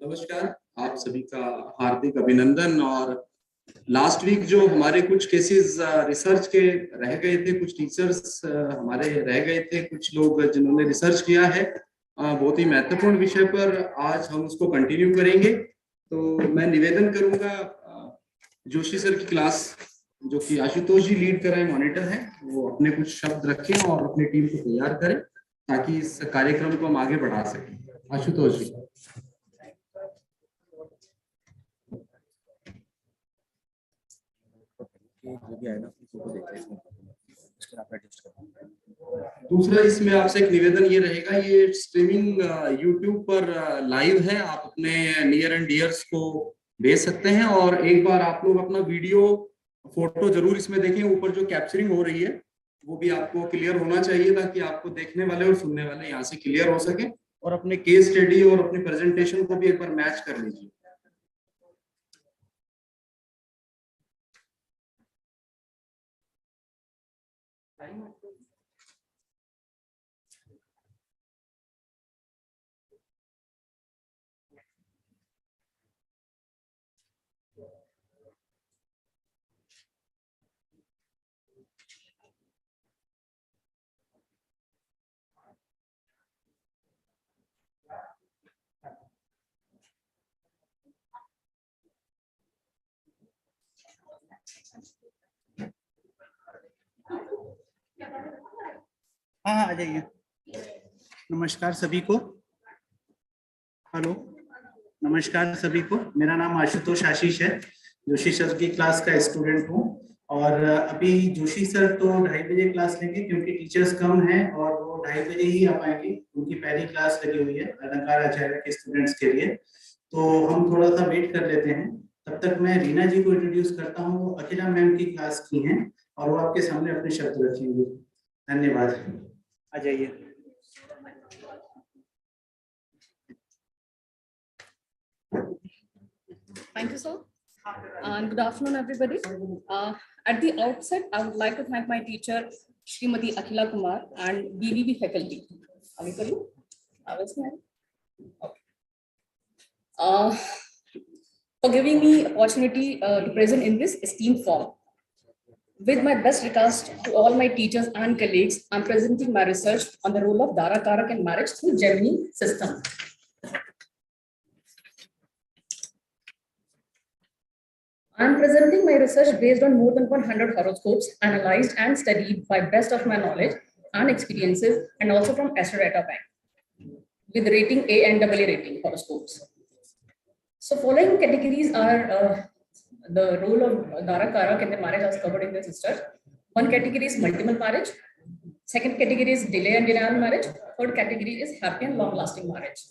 नमस्कार, आप सभी का हार्दिक अभिनंदन। और लास्ट वीक जो हमारे कुछ केसेस रिसर्च के रह गए थे, कुछ टीचर्स हमारे रह गए थे, कुछ लोग जिन्होंने रिसर्च किया है बहुत ही महत्वपूर्ण विषय पर, आज हम उसको कंटिन्यू करेंगे। तो मैं निवेदन करूंगा जोशी सर की क्लास, जो कि आशुतोष जी लीड कर रहे हैं, मॉनिटर हैं, वो अपने कुछ शब्द रखें और अपनी टीम को तैयार करें ताकि इस कार्यक्रम को हम आगे बढ़ा सकें। आशुतोष जी। दूसरा, इसमें आपसे एक निवेदन ये रहेगा, ये स्ट्रीमिंग यूट्यूब पर लाइव है, आप अपने नियर एंड डियर्स को भेज सकते हैं। और एक बार आप लोग अपना वीडियो फोटो जरूर इसमें देखें, ऊपर जो कैप्चरिंग हो रही है वो भी आपको क्लियर होना चाहिए ताकि आपको देखने वाले और सुनने वाले यहाँ से क्लियर हो सके। और अपने केस स्टडी और अपनी प्रेजेंटेशन को भी एक बार मैच कर लीजिए। हाँ, आ जाइए। नमस्कार सभी को। हेलो, नमस्कार सभी को। मेरा नाम आशुतोष आशीष है, जोशी सर की क्लास का स्टूडेंट हूँ। और अभी जोशी सर तो 2:30 बजे क्लास लेंगे क्योंकि टीचर्स कम हैं और वो 2:30 बजे ही आ पाएंगे। उनकी पहली क्लास लगी हुई है अलंकार आचार्य के स्टूडेंट्स के लिए, तो हम थोड़ा सा वेट कर लेते हैं। तब तक मैं रीना जी को इंट्रोड्यूस करता हूँ, वो अखिला मैम की क्लास की हैं और वो आपके सामने अपने शब्द रखेंगे। धन्यवाद। आ जाइए। Thank you, sir. And good afternoon, everybody. At the outset, I would like to thank my teacher, Srimati Akhila Kumar, and BVB faculty. For giving me opportunity to present in this esteemed form. With my best regards to all my teachers and colleagues, I'm presenting my research on the role of Dara Karak in marriage through Gemini system. I'm presenting my research based on more than 100 horoscopes analyzed and studied by best of my knowledge and experiences, and also from Astrodata Bank with rating A and AA rating horoscopes. So following categories are the role of Dara Karak in the marriage as covered in this research. One category is multiple marriage. Second category is delay and denial marriage. Third category is happy and long lasting marriage.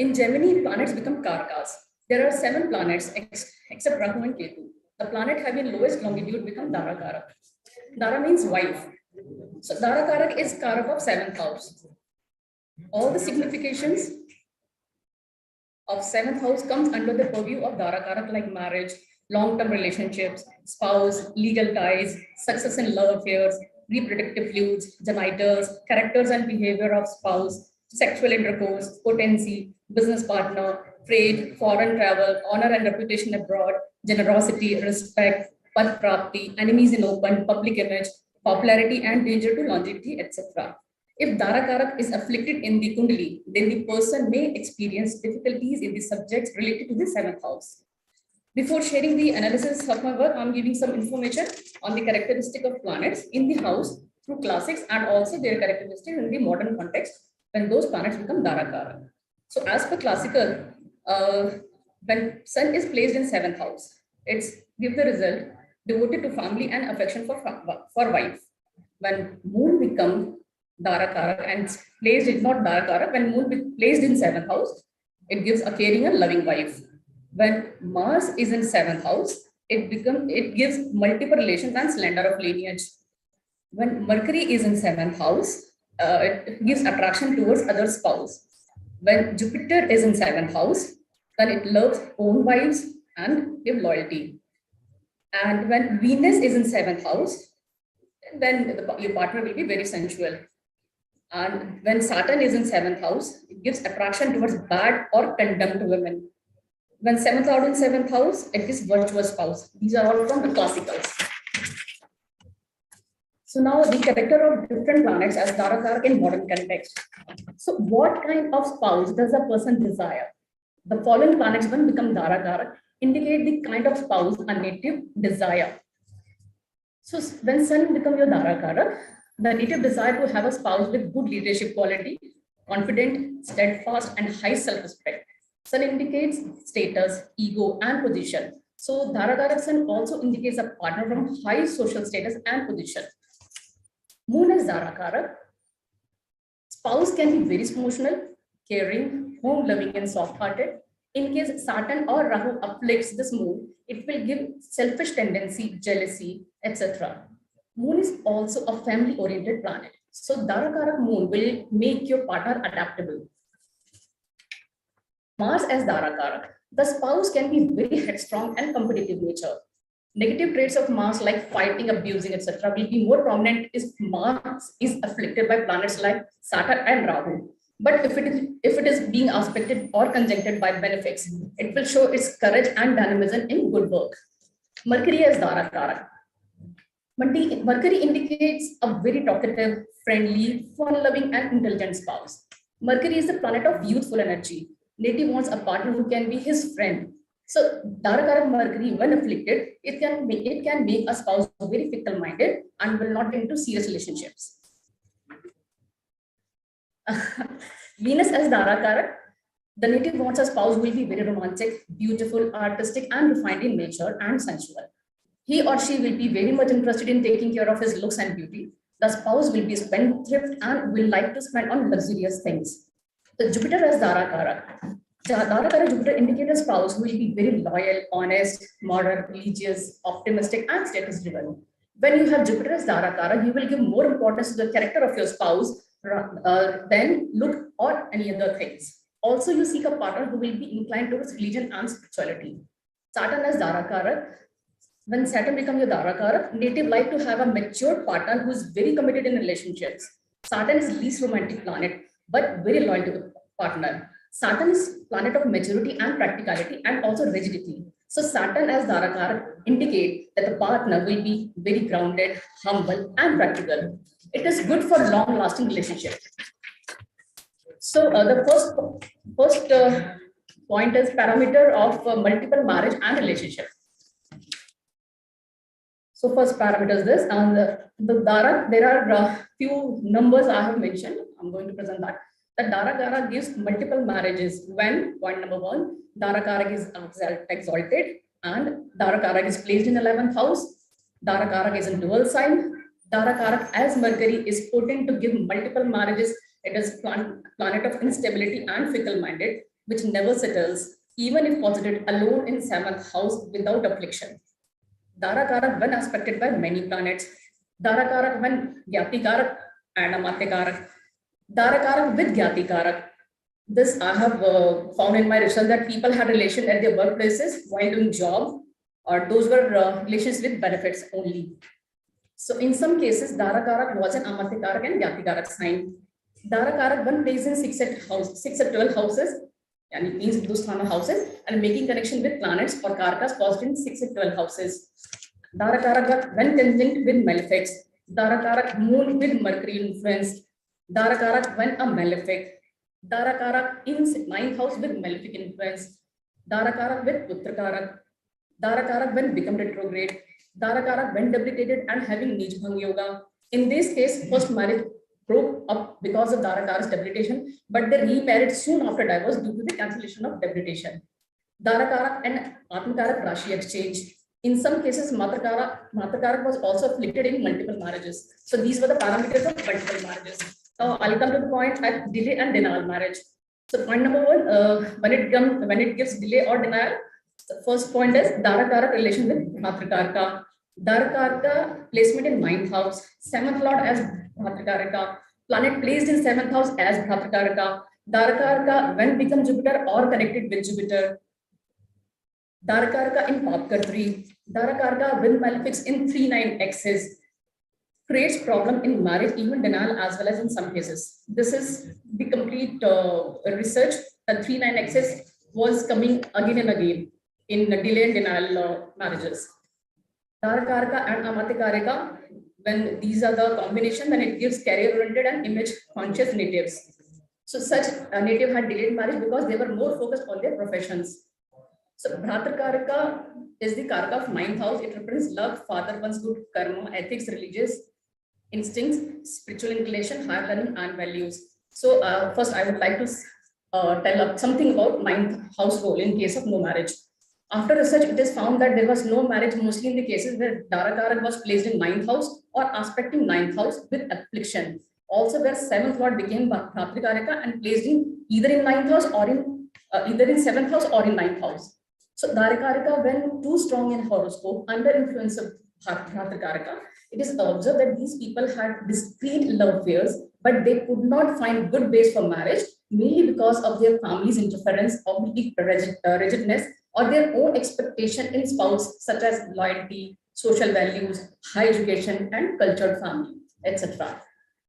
In Gemini, planets become Karakas. There are 7 planets except Rahu and Ketu. The planet having lowest longitude become Dara Karak. Dara means wife. So Dara Karak is Karak of 7th house. All the significations of 7th house comes under the purview of Dara Karak, like marriage, long-term relationships, spouse, legal ties, success in love affairs, reproductive fluids, genitals, characters and behavior of spouse, sexual intercourse, potency, business partner, trade, foreign travel, honor and reputation abroad, generosity, respect, pad prapti, enemies in open, public image, popularity and danger to longevity, etc. If Dara Karak is afflicted in the Kundali, then the person may experience difficulties in the subjects related to the 7th house. Before sharing the analysis of my work, I'm giving some information on the characteristic of planets in the house through classics and also their characteristics in the modern context when those planets become Dara Karak. So as per classical, when Sun is placed in 7th house, it's give the result devoted to family and affection for wife. When Moon becomes Dara Karak and placed in not Dara Karak, when Moon is placed in 7th house, it gives a caring and loving wife. When Mars is in 7th house, it gives multiple relations and slender of lineage. When Mercury is in 7th house, it gives attraction towards other spouse. When Jupiter is in 7th house, then it loves own wives and give loyalty. And when Venus is in 7th house, then your partner will be very sensual. And when Saturn is in seventh house, it gives attraction towards bad or condemned women. When seventh lord in seventh house, it gives virtuous spouse. These are all from the classicals. So now the character of different planets as Dharakarak in modern context. So what kind of spouse does a person desire? The following planets when become Dharakarak indicate the kind of spouse a native desire. So when Sun become your Dharakarak, the native desire to have a spouse with good leadership quality, confident, steadfast, and high self-respect. Sun indicates status, ego, and position. So Dharakarak Sun also indicates a partner from high social status and position. Moon as Dharakarak. Spouse can be very emotional, caring, home-loving, and soft-hearted. In case Saturn or Rahu afflicts this moon, it will give selfish tendency, jealousy, etc. Moon is also a family-oriented planet. So Dharakarak moon will make your partner adaptable. Mars as Dharakarak. The spouse can be very headstrong and competitive nature. Negative traits of Mars like fighting, abusing, etc. will be more prominent if Mars is afflicted by planets like Saturn and Rahu. But if it is being aspected or conjuncted by benefics, it will show its courage and dynamism in good work. Mercury as Dharakarak. Mercury indicates a very talkative, friendly, fun-loving, and intelligent spouse. Mercury is the planet of youthful energy. Native wants a partner who can be his friend. So Dharakarak Mercury, when afflicted, it can make a spouse very fickle-minded and will not get into serious relationships. Venus as Dharakarak, the native wants a spouse who will be very romantic, beautiful, artistic, and refined in nature and sensual. He or she will be very much interested in taking care of his looks and beauty. The spouse will be spendthrift and will like to spend on luxurious things. The Jupiter as Dharakarak. Dharakarak Jupiter indicates a spouse who will be very loyal, honest, moral, religious, optimistic, and status-driven. When you have Jupiter as Dharakarak, you will give more importance to the character of your spouse than look or any other things. Also, you seek a partner who will be inclined towards religion and spirituality. Saturn as Dharakarak. When Saturn becomes your Dharakarak, native like to have a mature partner who is very committed in relationships. Saturn is least romantic planet, but very loyal to the partner. Saturn is planet of maturity and practicality and also rigidity. So Saturn as Dharakarak indicate that the partner will be very grounded, humble, and practical. It is good for long-lasting relationship. So the first point is parameter of multiple marriage and relationship. So first parameter is this, and the Dara, there are few numbers I have mentioned. I'm going to present that. The Dharakarak gives multiple marriages when, point number one, Dharakarak is exalted and Dharakarak is placed in 11th house. Dharakarak is in dual sign. Dharakarak as Mercury is potent to give multiple marriages. It is planet of instability and fickle-minded, which never settles, even if posited alone in 7th house without affliction. Dharakarak when aspected by many planets. Dharakarak when Gyatikarak and Amatyakarak. Dharakarak with Gyatikarak. This I have found in my research that people had relation at their workplaces while doing job, or those were relations with benefits only. So in some cases, Dharakarak was an Amatyakarak and Gyatikarak sign. Dharakarak when placed in 6 at 12 houses, and it means Hindusthana houses, and making connection with planets or Karakas posited in 6 at 12 houses. Dharakarak when conjunct with malefics. Dharakarak moon with Mercury influence. Dharakarak when a malefic. Dharakarak in 9th house with malefic influence. Dharakarak with Putrakarak. Dharakarak when become retrograde. Dharakarak when debilitated and having Nijbhang Yoga. In this case, first marriage broke up because of Dharakarak's debilitation, but they remarried soon after divorce due to the cancellation of debilitation. Dharakarak and Atmakarak Rashi exchange. In some cases, Matakarak was also afflicted in multiple marriages. So these were the parameters of multiple marriages. Now I'll come to the point at delay and denial marriage. So point number one, when it gives delay or denial, the first point is Dharakarak relation with Bhatrakaraka. Dharakarak placement in 9th house, 7th lord as Bhatrakaraka, planet placed in 7th house as Bhatrakaraka. Dharakarak when become Jupiter or connected with Jupiter. Dharakarak in Papkartri. Dharakarak with malefics in 3-9 axis. creates problem in marriage, even denial as well as in some cases. This is the complete research. The 3-9 axis was coming again and again in the delay and denial marriages. Dharakaraka and Amatikarika, when these are the combination, then it gives career-oriented and image-conscious natives. So such a native had delayed marriage because they were more focused on their professions. So Bharatiya is the Karaka of 9th house. It represents love, father one's good karma, ethics, religious instincts, spiritual inclination, higher learning, and values. So first, I would like to tell something about 9th house role in case of no marriage. After research, it is found that there was no marriage mostly in the cases where Dharakarak was placed in 9th house or aspecting 9th house with affliction. Also, where 7th lord became Bharatiya and placed in either in 9th house or in either in 7th house or in 9th house. So Dharakarika, when too strong in horoscope, under influence of Bharatiya, it is observed that these people had discreet love affairs, but they could not find good base for marriage, mainly because of their family's interference, rigidness, or their own expectation in spouse, such as loyalty, social values, high education, and cultured family, etc.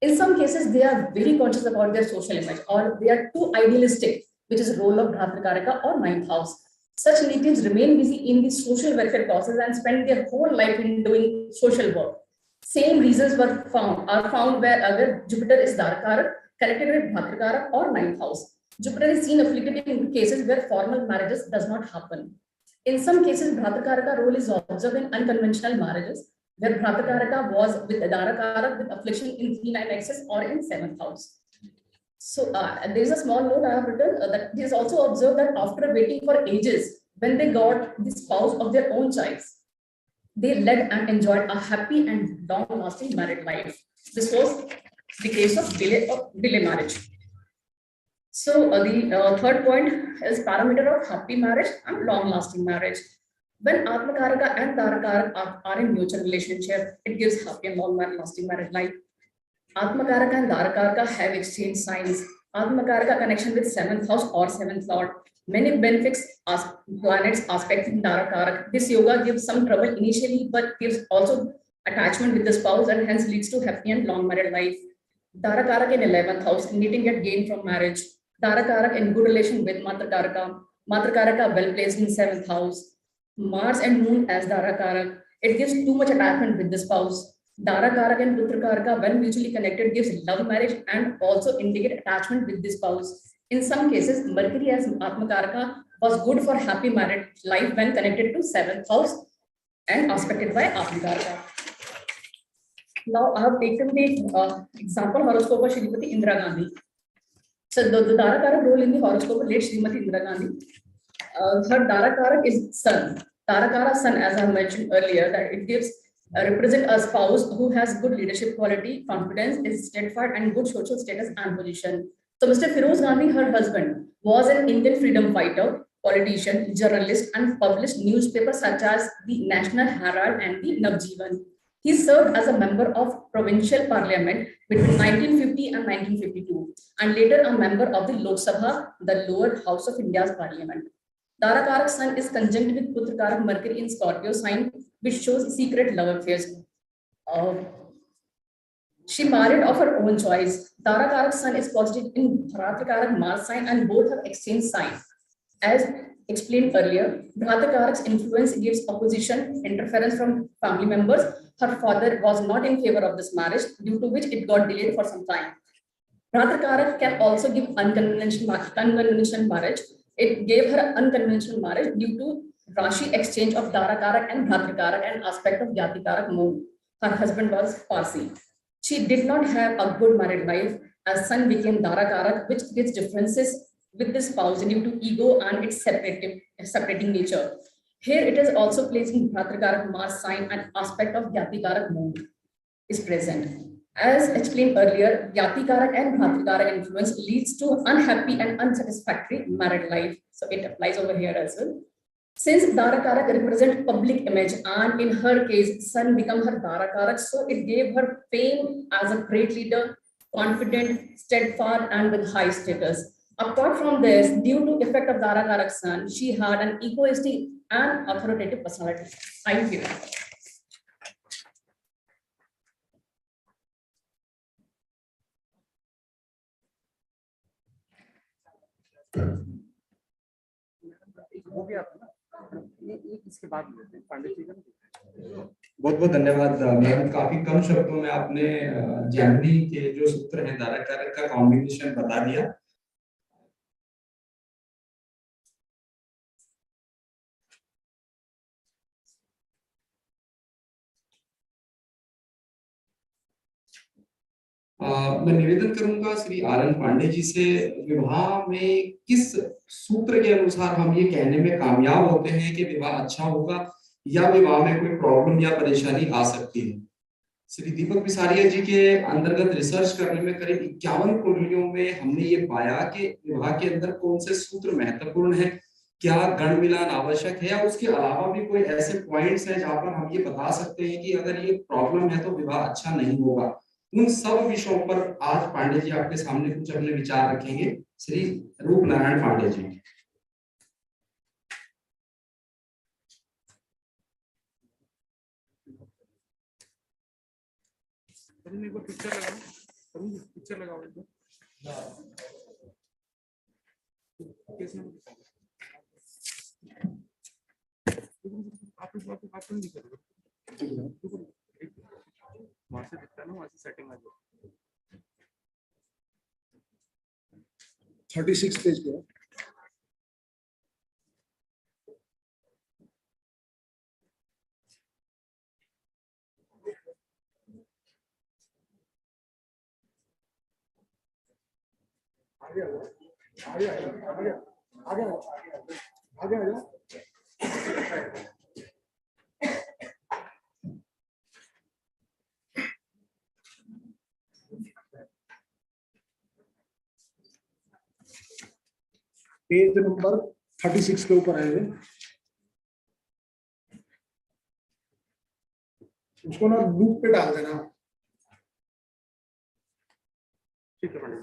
In some cases, they are very conscious about their social image, or they are too idealistic, which is the role of Bharatiya or 9th house. Such natives remain busy in the social welfare causes and spend their whole life in doing social work. Same reasons are found where Jupiter is Dharakarak, connected with Bharatiya or 9th house. Jupiter is seen afflicted in cases where formal marriages does not happen. In some cases, Bharatiya role is observed in unconventional marriages, where Bharatiya was with Dharakarak with affliction in 3-9 axis or in 7th house. So there is a small note I have written that it is also observed that after waiting for ages, when they got the spouse of their own choice, they led and enjoyed a happy and long-lasting married life. This was the case of delay marriage. So the third point is parameter of happy marriage and long-lasting marriage. When Atmakaraka and Dharakaraka are in mutual relationship, it gives happy and long-lasting marriage life. Atmakaraka and Dharakaraka have exchanged signs. Atmakaraka connection with 7th house or 7th lord. Many benefits as planets aspect in Dharakaraka. This yoga gives some trouble initially, but gives also attachment with the spouse and hence leads to happy and long married life. Dharakaraka in 11th house, needing get gain from marriage. Dharakaraka in good relation with Matrakaraka. Matrakaraka well placed in 7th house. Mars and Moon as Dharakaraka. It gives too much attachment with the spouse. Dharakaraka and Putrakaraka, when mutually connected, gives love marriage and also indicate attachment with the spouse. In some cases, Mercury as Atmakaraka was good for happy married life when connected to 7th house and aspected by Atmakaraka. Now, I have taken the example horoscope of Srimati Indira Gandhi. So, the Dharakaraka role in the horoscope of late Srimati Indira Gandhi. Her Dharakaraka is Sun. Dharakara Sun, as I mentioned earlier, that it gives represent a spouse who has good leadership quality, confidence, is steadfast, and good social status and position. So Mr. Firoz Gandhi, her husband, was an Indian freedom fighter, politician, journalist, and published newspapers such as the National Herald and the Navjeevan. He served as a member of provincial parliament between 1950 and 1952, and later a member of the Lok Sabha, the lower house of India's parliament. Dharakarak Sun is conjunct with Putrakarak Mercury in Scorpio sign, which shows secret love affairs. She married of her own choice. Dharakarak Sun is positive in Bharatikarak Mars sign and both have exchange sign. As explained earlier, Bharatikarak's influence gives opposition, interference from family members. Her father was not in favor of this marriage, due to which it got delayed for some time. Bharatikarak can also give unconventional marriage. It gave her unconventional marriage due to Rashi exchange of Dharakarak and Bharatikarak and aspect of Yatikarak moon. Her husband was Parsi. She did not have a good married life as Sun became Dharakarak, which gives differences with the spouse due to ego and its separating nature. Here it is also placing Bharatikarak Mars sign and aspect of Yatikarak moon is present. As explained earlier, Yatikarak and Bharatikarak influence leads to unhappy and unsatisfactory married life. So it applies over here as well. Since Dharakarak represents public image and in her case, Sun became her Dharakarak, so it gave her fame as a great leader, confident, steadfast, and with high status. Apart from this, due to effect of Dharakarak Sun, she had an egoistic and authoritative personality. Thank you. हो गया था ना, इसके बाद पंडित जी का। बहुत बहुत धन्यवाद मैम, काफी कम शब्दों में आपने जेमिनी के जो सूत्र हैं धारक कारक का कॉम्बिनेशन बता दिया। मैं निवेदन करूंगा श्री आर एन पांडे जी से, विवाह में किस सूत्र के अनुसार हम ये कहने में कामयाब होते हैं कि विवाह अच्छा होगा या विवाह में कोई प्रॉब्लम या परेशानी आ सकती है। श्री दीपक बिसारिया जी के अंतर्गत रिसर्च करने में करीब 51 कुंडलियों में हमने ये पाया कि विवाह के अंदर कौन से सूत्र महत्वपूर्ण है, क्या गण मिलान आवश्यक है, या उसके अलावा भी कोई ऐसे पॉइंट्स हैं जहां पर हम ये बता सकते हैं कि अगर ये प्रॉब्लम है तो विवाह अच्छा नहीं होगा। उन सब विषयों पर आज पांडे जी आपके सामने कुछ अपने विचार रखेंगे। श्री रूप नारायण पांडे जी। पिक्चर लगाओ वहां से दिखता है ना, वहां से सेटिंग आ जाए। 36 पेज पे आगे पेज नंबर 36 के ऊपर आए, उसको ना लूप पे डाल देना। ठीक है पंडित।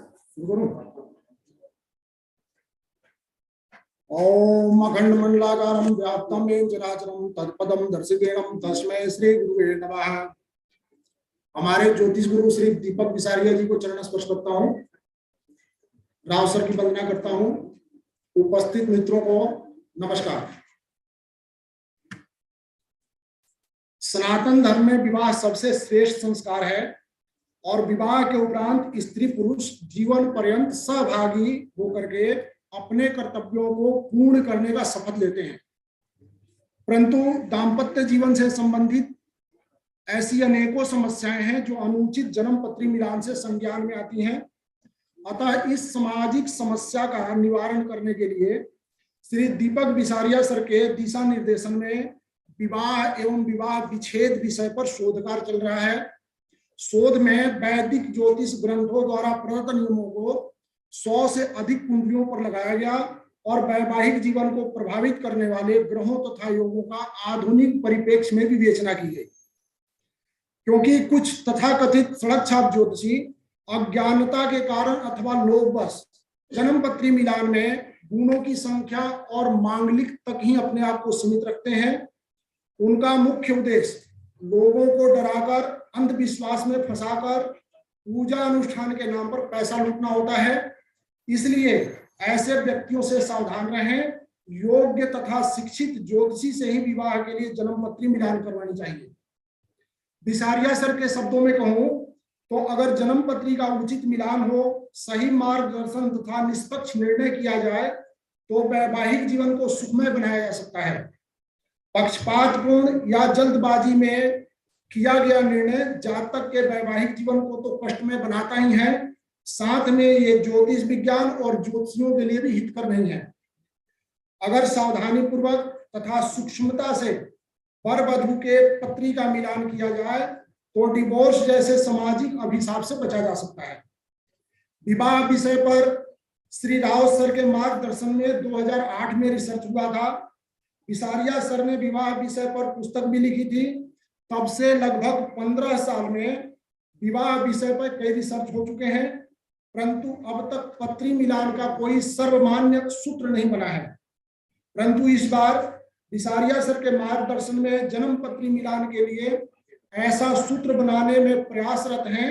ओम अखंड मंडलाकारं व्याप्तं येन चराचरं तत्पदं दर्शितेनं तस्मै श्री गुरुवे नमः। हमारे ज्योतिष गुरु श्री दीपक बिसारिया जी को चरण स्पर्श करता हूँ, राव सर की वंदना करता हूँ। उपस्थित मित्रों को नमस्कार। सनातन धर्म में विवाह सबसे श्रेष्ठ संस्कार है और विवाह के उपरांत स्त्री पुरुष जीवन पर्यंत सहभागी होकर के अपने कर्तव्यों को पूर्ण करने का शपथ लेते हैं। परंतु दाम्पत्य जीवन से संबंधित ऐसी अनेकों समस्याएं हैं जो अनुचित जन्म पत्री मिलान से संज्ञान में आती हैं। अतः इस सामाजिक समस्या का निवारण करने के लिए श्री दीपक बिसारिया सर के दिशा निर्देशन में विवाह एवं विवाह विच्छेद विषय पर शोध कार्य चल रहा है। शोध में वैदिक ज्योतिष ग्रंथों द्वारा प्रदत्त नियमों को 100 से अधिक कुंडलियों पर लगाया गया और वैवाहिक जीवन को प्रभावित करने वाले ग्रहों तथा योगों का आधुनिक परिप्रेक्ष्य में विवेचना की गई। क्योंकि कुछ तथाकथित सड़क छाप ज्योतिषी अज्ञानता के कारण अथवा लोभवश जन्म पत्री मिलान में गुणों की संख्या और मांगलिक तक ही अपने आप को सीमित रखते हैं। उनका मुख्य उद्देश्य लोगों को डराकर अंधविश्वास में फंसाकर पूजा अनुष्ठान के नाम पर पैसा लूटना होता है। इसलिए ऐसे व्यक्तियों से सावधान रहें। योग्य तथा शिक्षित ज्योतिषी से ही विवाह के लिए जन्म पत्री मिलान करवानी चाहिए। बिसारिया सर के शब्दों में कहूं तो अगर जन्म पत्री का उचित मिलान हो, सही मार्गदर्शन तथा निष्पक्ष निर्णय किया जाए तो वैवाहिक जीवन को सुखमय बनाया जा सकता है। पक्षपातपूर्ण या जल्दबाजी में किया गया निर्णय जातक के वैवाहिक जीवन को तो कष्टमय बनाता ही है, साथ में ये ज्योतिष विज्ञान और ज्योतिषियों के लिए भी हितकर नहीं है। अगर सावधानी पूर्वक तथा सूक्ष्मता से वर वधू के पत्री का मिलान किया जाए तो डिवोर्स जैसे सामाजिक अभिशाप से बचा जा सकता है। विवाह विषय पर श्री राव सर के मार्गदर्शन में 2008 में रिसर्च हुआ था। बिसारिया सर ने विवाह विषय पर पुस्तक भी लिखी थी। तब से लगभग 15 साल में विवाह विषय पर कई रिसर्च हो चुके हैं, परंतु अब तक पत्री मिलान का कोई सर्वमान्य सूत्र नहीं बना है। परंतु इस बार बिसारिया सर के मार्गदर्शन में जन्म पत्री मिलान के लिए ऐसा सूत्र बनाने में प्रयासरत हैं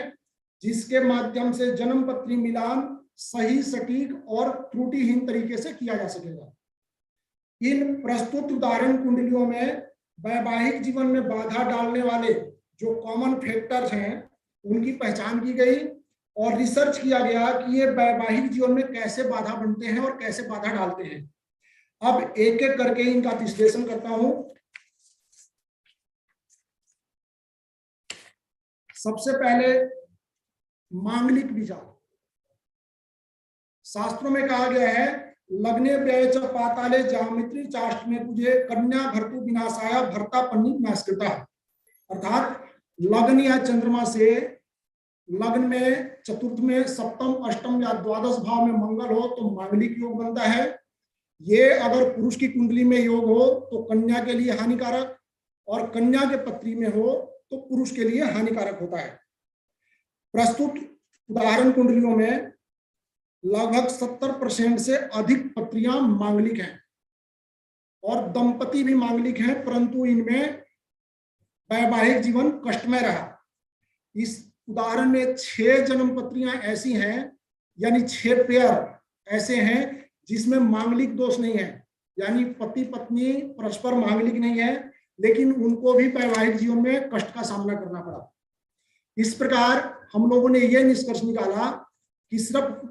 जिसके माध्यम से जन्म पत्री मिलान सही, सटीक और त्रुटिहीन तरीके से किया जा सकेगा। इन प्रस्तुत उदाहरण कुंडलियों में वैवाहिक जीवन में बाधा डालने वाले जो कॉमन फैक्टर्स हैं उनकी पहचान की गई और रिसर्च किया गया कि ये वैवाहिक जीवन में कैसे बाधा बनते हैं और कैसे बाधा डालते हैं। अब एक एक करके इनका विश्लेषण करता हूं। सबसे पहले मांगलिक विचार। शास्त्रों में कहा गया है लग्ने व्यय च पाताले जामित्री चाष्ट में पूजे कन्या भर्तु विनाशाया भर्ता पन्नी विनाशकृता। अर्थात लग्न या चंद्रमा से लग्न में चतुर्थ में सप्तम अष्टम या द्वादश भाव में मंगल हो तो मांगलिक योग बनता है। ये अगर पुरुष की कुंडली में योग हो तो कन्या के लिए हानिकारक और कन्या के पत्री में हो तो पुरुष के लिए हानिकारक होता है। प्रस्तुत उदाहरण कुंडलियों में लगभग 70% से अधिक पत्रियां मांगलिक हैं और दंपति भी मांगलिक हैं, परंतु इनमें वैवाहिक जीवन कष्टमय रहा। इस उदाहरण में 6 जन्म पत्रियां ऐसी हैं, यानी 6 पेयर ऐसे हैं जिसमें मांगलिक दोष नहीं है, यानी पति पत्नी परस्पर मांगलिक नहीं है, लेकिन उनको भी वैवाहिक जीवन में कष्ट का सामना करना पड़ा। इस प्रकार हम लोगों ने यह निष्कर्ष निकाला कि सिर्फ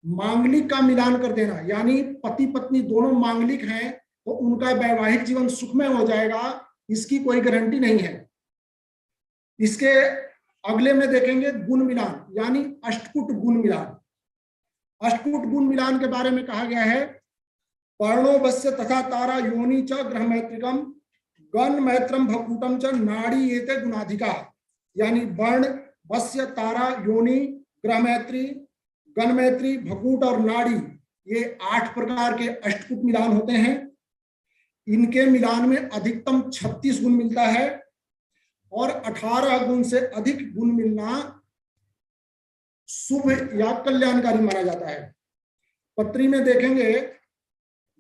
मांगलिक का मिलान कर देना, यानी पति पत्नी दोनों मांगलिक हैं तो उनका वैवाहिक जीवन सुखमय हो जाएगा, इसकी कोई गारंटी नहीं है। इसके अगले में देखेंगे गुण मिलान, यानी अष्टकूट गुण मिलान। अष्टकूट गुण मिलान के बारे में कहा गया है पर्णो वस्य तथा तारा योनि च ग्रह मैत्रिकम गण मैत्रम भकूटम च नाड़ी एते गुणाधिका। यानी वर्ण, वस्य, तारा, योनि, ग्रह मैत्री, गण मैत्री, भकूट और नाड़ी, ये 8 प्रकार के अष्टकूट मिलान होते हैं। इनके मिलान में अधिकतम 36 गुण मिलता है और 18 गुण से अधिक गुण मिलना शुभ या कल्याणकारी माना जाता है। पत्री में देखेंगे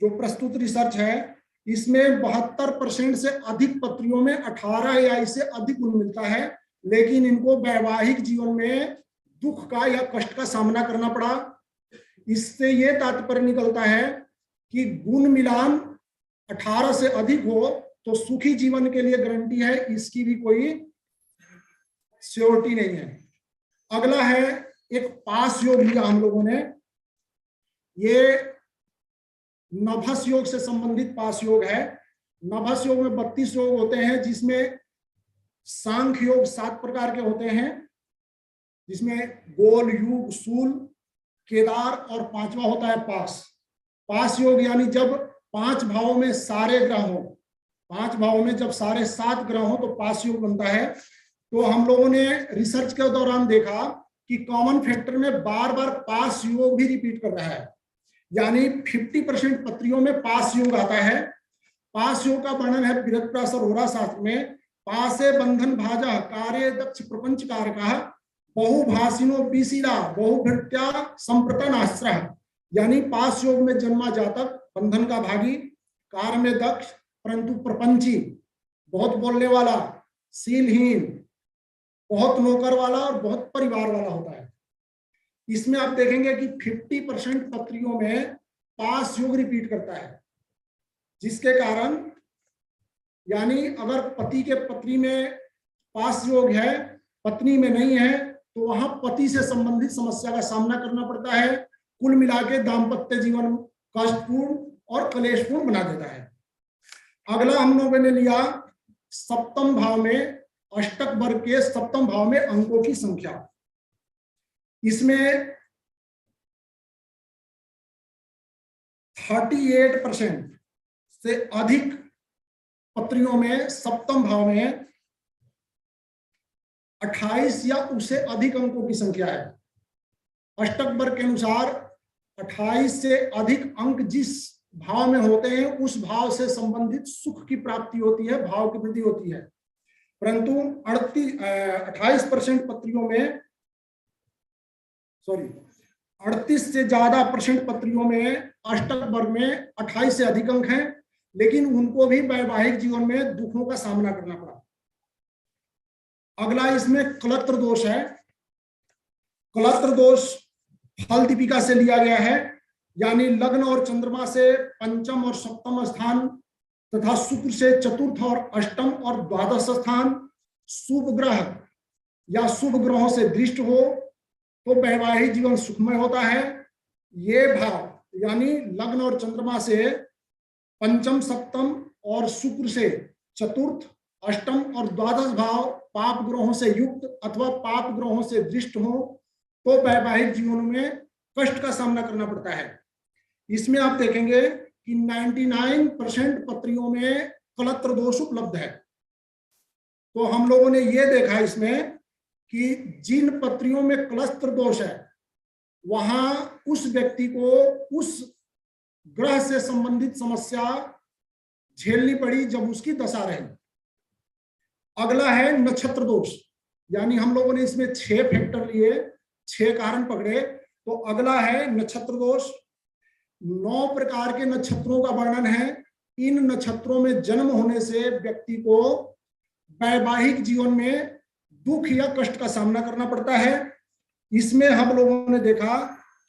जो प्रस्तुत रिसर्च है इसमें 72% से अधिक पत्रियों में 18 या इससे अधिक गुण मिलता है, लेकिन इनको वैवाहिक जीवन में दुख का या कष्ट का सामना करना पड़ा। इससे यह तात्पर्य निकलता है कि गुण मिलान 18 से अधिक हो तो सुखी जीवन के लिए गारंटी है, इसकी भी कोई श्योरिटी नहीं है। अगला है एक पास योग लिया हम लोगों ने, ये नभस योग से संबंधित पास योग है। नभस योग में 32 योग होते हैं, जिसमें सांख्य योग 7 प्रकार के होते हैं, जिसमें गोल, युग, शूल, केदार और 5वां होता है पास। पास योग यानी जब 5 भावों में सारे ग्रह हो, 5 भावों में जब सारे 7 ग्रह हो तो पास योग बनता है। तो हम लोगों ने रिसर्च के दौरान देखा कि कॉमन फैक्टर में बार बार पास योग भी रिपीट कर रहा है, यानी 50% पत्रियों में पास योग आता है। पास योग का वर्णन है बृहत्प्रासर होरा शास्त्र में, पासे बंधन भाजा कार्य दक्ष प्रपंच कारका बहुभाषिनो बीसीला बहुभृत्या संप्रतन आश्रय। यानी पास योग में जन्मा जातक बंधन का भागी, कार्य में दक्ष परंतु प्रपंची, बहुत बोलने वाला, शीलहीन, बहुत नौकर वाला और बहुत परिवार वाला होता है। इसमें आप देखेंगे कि 50% पत्रियों में पास योग रिपीट करता है, जिसके कारण यानी अगर पति के पत्री में पास योग है, पत्नी में नहीं है, तो वहां पति से संबंधित समस्या का सामना करना पड़ता है। कुल मिला के दाम्पत्य जीवन कष्टपूर्ण और कलेशपूर्ण बना देता है। अगला हम लोगों ने लिया सप्तम भाव में, अष्टक वर्ग के सप्तम भाव में अंकों की संख्या। इसमें 38% से अधिक पत्रियों में सप्तम भाव में 28 या उससे अधिक अंकों की संख्या है। अष्टक वर्ग के अनुसार 28 से अधिक अंक जिस भाव में होते हैं उस भाव से संबंधित सुख की प्राप्ति होती है, भाव की वृद्धि होती है। परंतु 28% पत्रियों में 38 से ज्यादा % पत्रियों में अष्टक वर्ग में 28 से अधिक अंक हैं, लेकिन उनको भी वैवाहिक जीवन में दुखों का सामना करना पड़ा। अगला इसमें कलत्र दोष है। कलत्र दोष फल दीपिका से लिया गया है, यानी लग्न और चंद्रमा से पंचम और सप्तम स्थान तथा शुक्र से चतुर्थ और अष्टम और द्वादश स्थान शुभ ग्रह या शुभ ग्रहों से दृष्ट हो तो वैवाहिक जीवन सुखमय होता है। ये भाव यानी लग्न और चंद्रमा से पंचम सप्तम और शुक्र से चतुर्थ अष्टम और द्वादश भाव पाप ग्रहों से युक्त अथवा पाप ग्रहों से दृष्ट हो तो वैवाहिक जीवन में कष्ट का सामना करना पड़ता है। इसमें आप देखेंगे कि 99% पत्रियों में कलत्र दोष उपलब्ध है। तो हम लोगों ने ये देखा इसमें कि जिन पत्रियों में कलत्र दोष है वहां उस व्यक्ति को उस ग्रह से संबंधित समस्या झेलनी पड़ी जब उसकी दशा रही। अगला है नक्षत्र दोष, यानी हम लोगों ने इसमें 6 फैक्टर लिए, 6 कारण पकड़े। तो अगला है नक्षत्र दोष। 9 प्रकार के नक्षत्रों का वर्णन है। इन नक्षत्रों में जन्म होने से व्यक्ति को वैवाहिक जीवन में दुख या कष्ट का सामना करना पड़ता है। इसमें हम लोगों ने देखा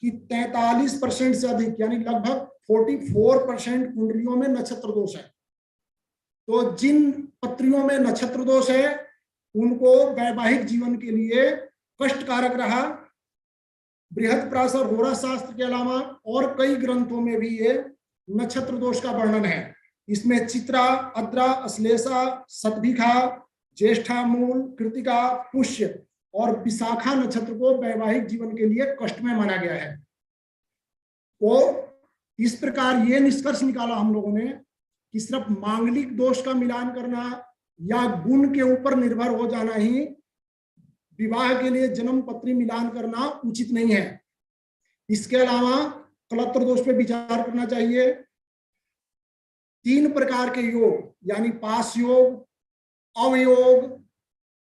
कि 43% से अधिक यानी लगभग 44% कुंडलियों में नक्षत्र दोष है। तो जिन पत्रियों में नक्षत्र दोष है उनको वैवाहिक जीवन के लिए कष्टकारक रहा। बृहत्प्रास और होरा शास्त्र के अलावा और कई ग्रंथों में भी ये नक्षत्र दोष का वर्णन है। इसमें चित्रा, अद्रा, अश्लेषा, सतभिखा, ज्येष्ठा, मूल, कृतिका, पुष्य और विशाखा नक्षत्र को वैवाहिक जीवन के लिए कष्टमय माना गया है। तो इस प्रकार ये निष्कर्ष निकाला हम लोगों ने कि सिर्फ मांगलिक दोष का मिलान करना या गुण के ऊपर निर्भर हो जाना ही विवाह के लिए जन्म पत्री मिलान करना उचित नहीं है। इसके अलावा कलत्र दोष पे विचार करना चाहिए। 3 प्रकार के योग यानी पाश योग, अवयोग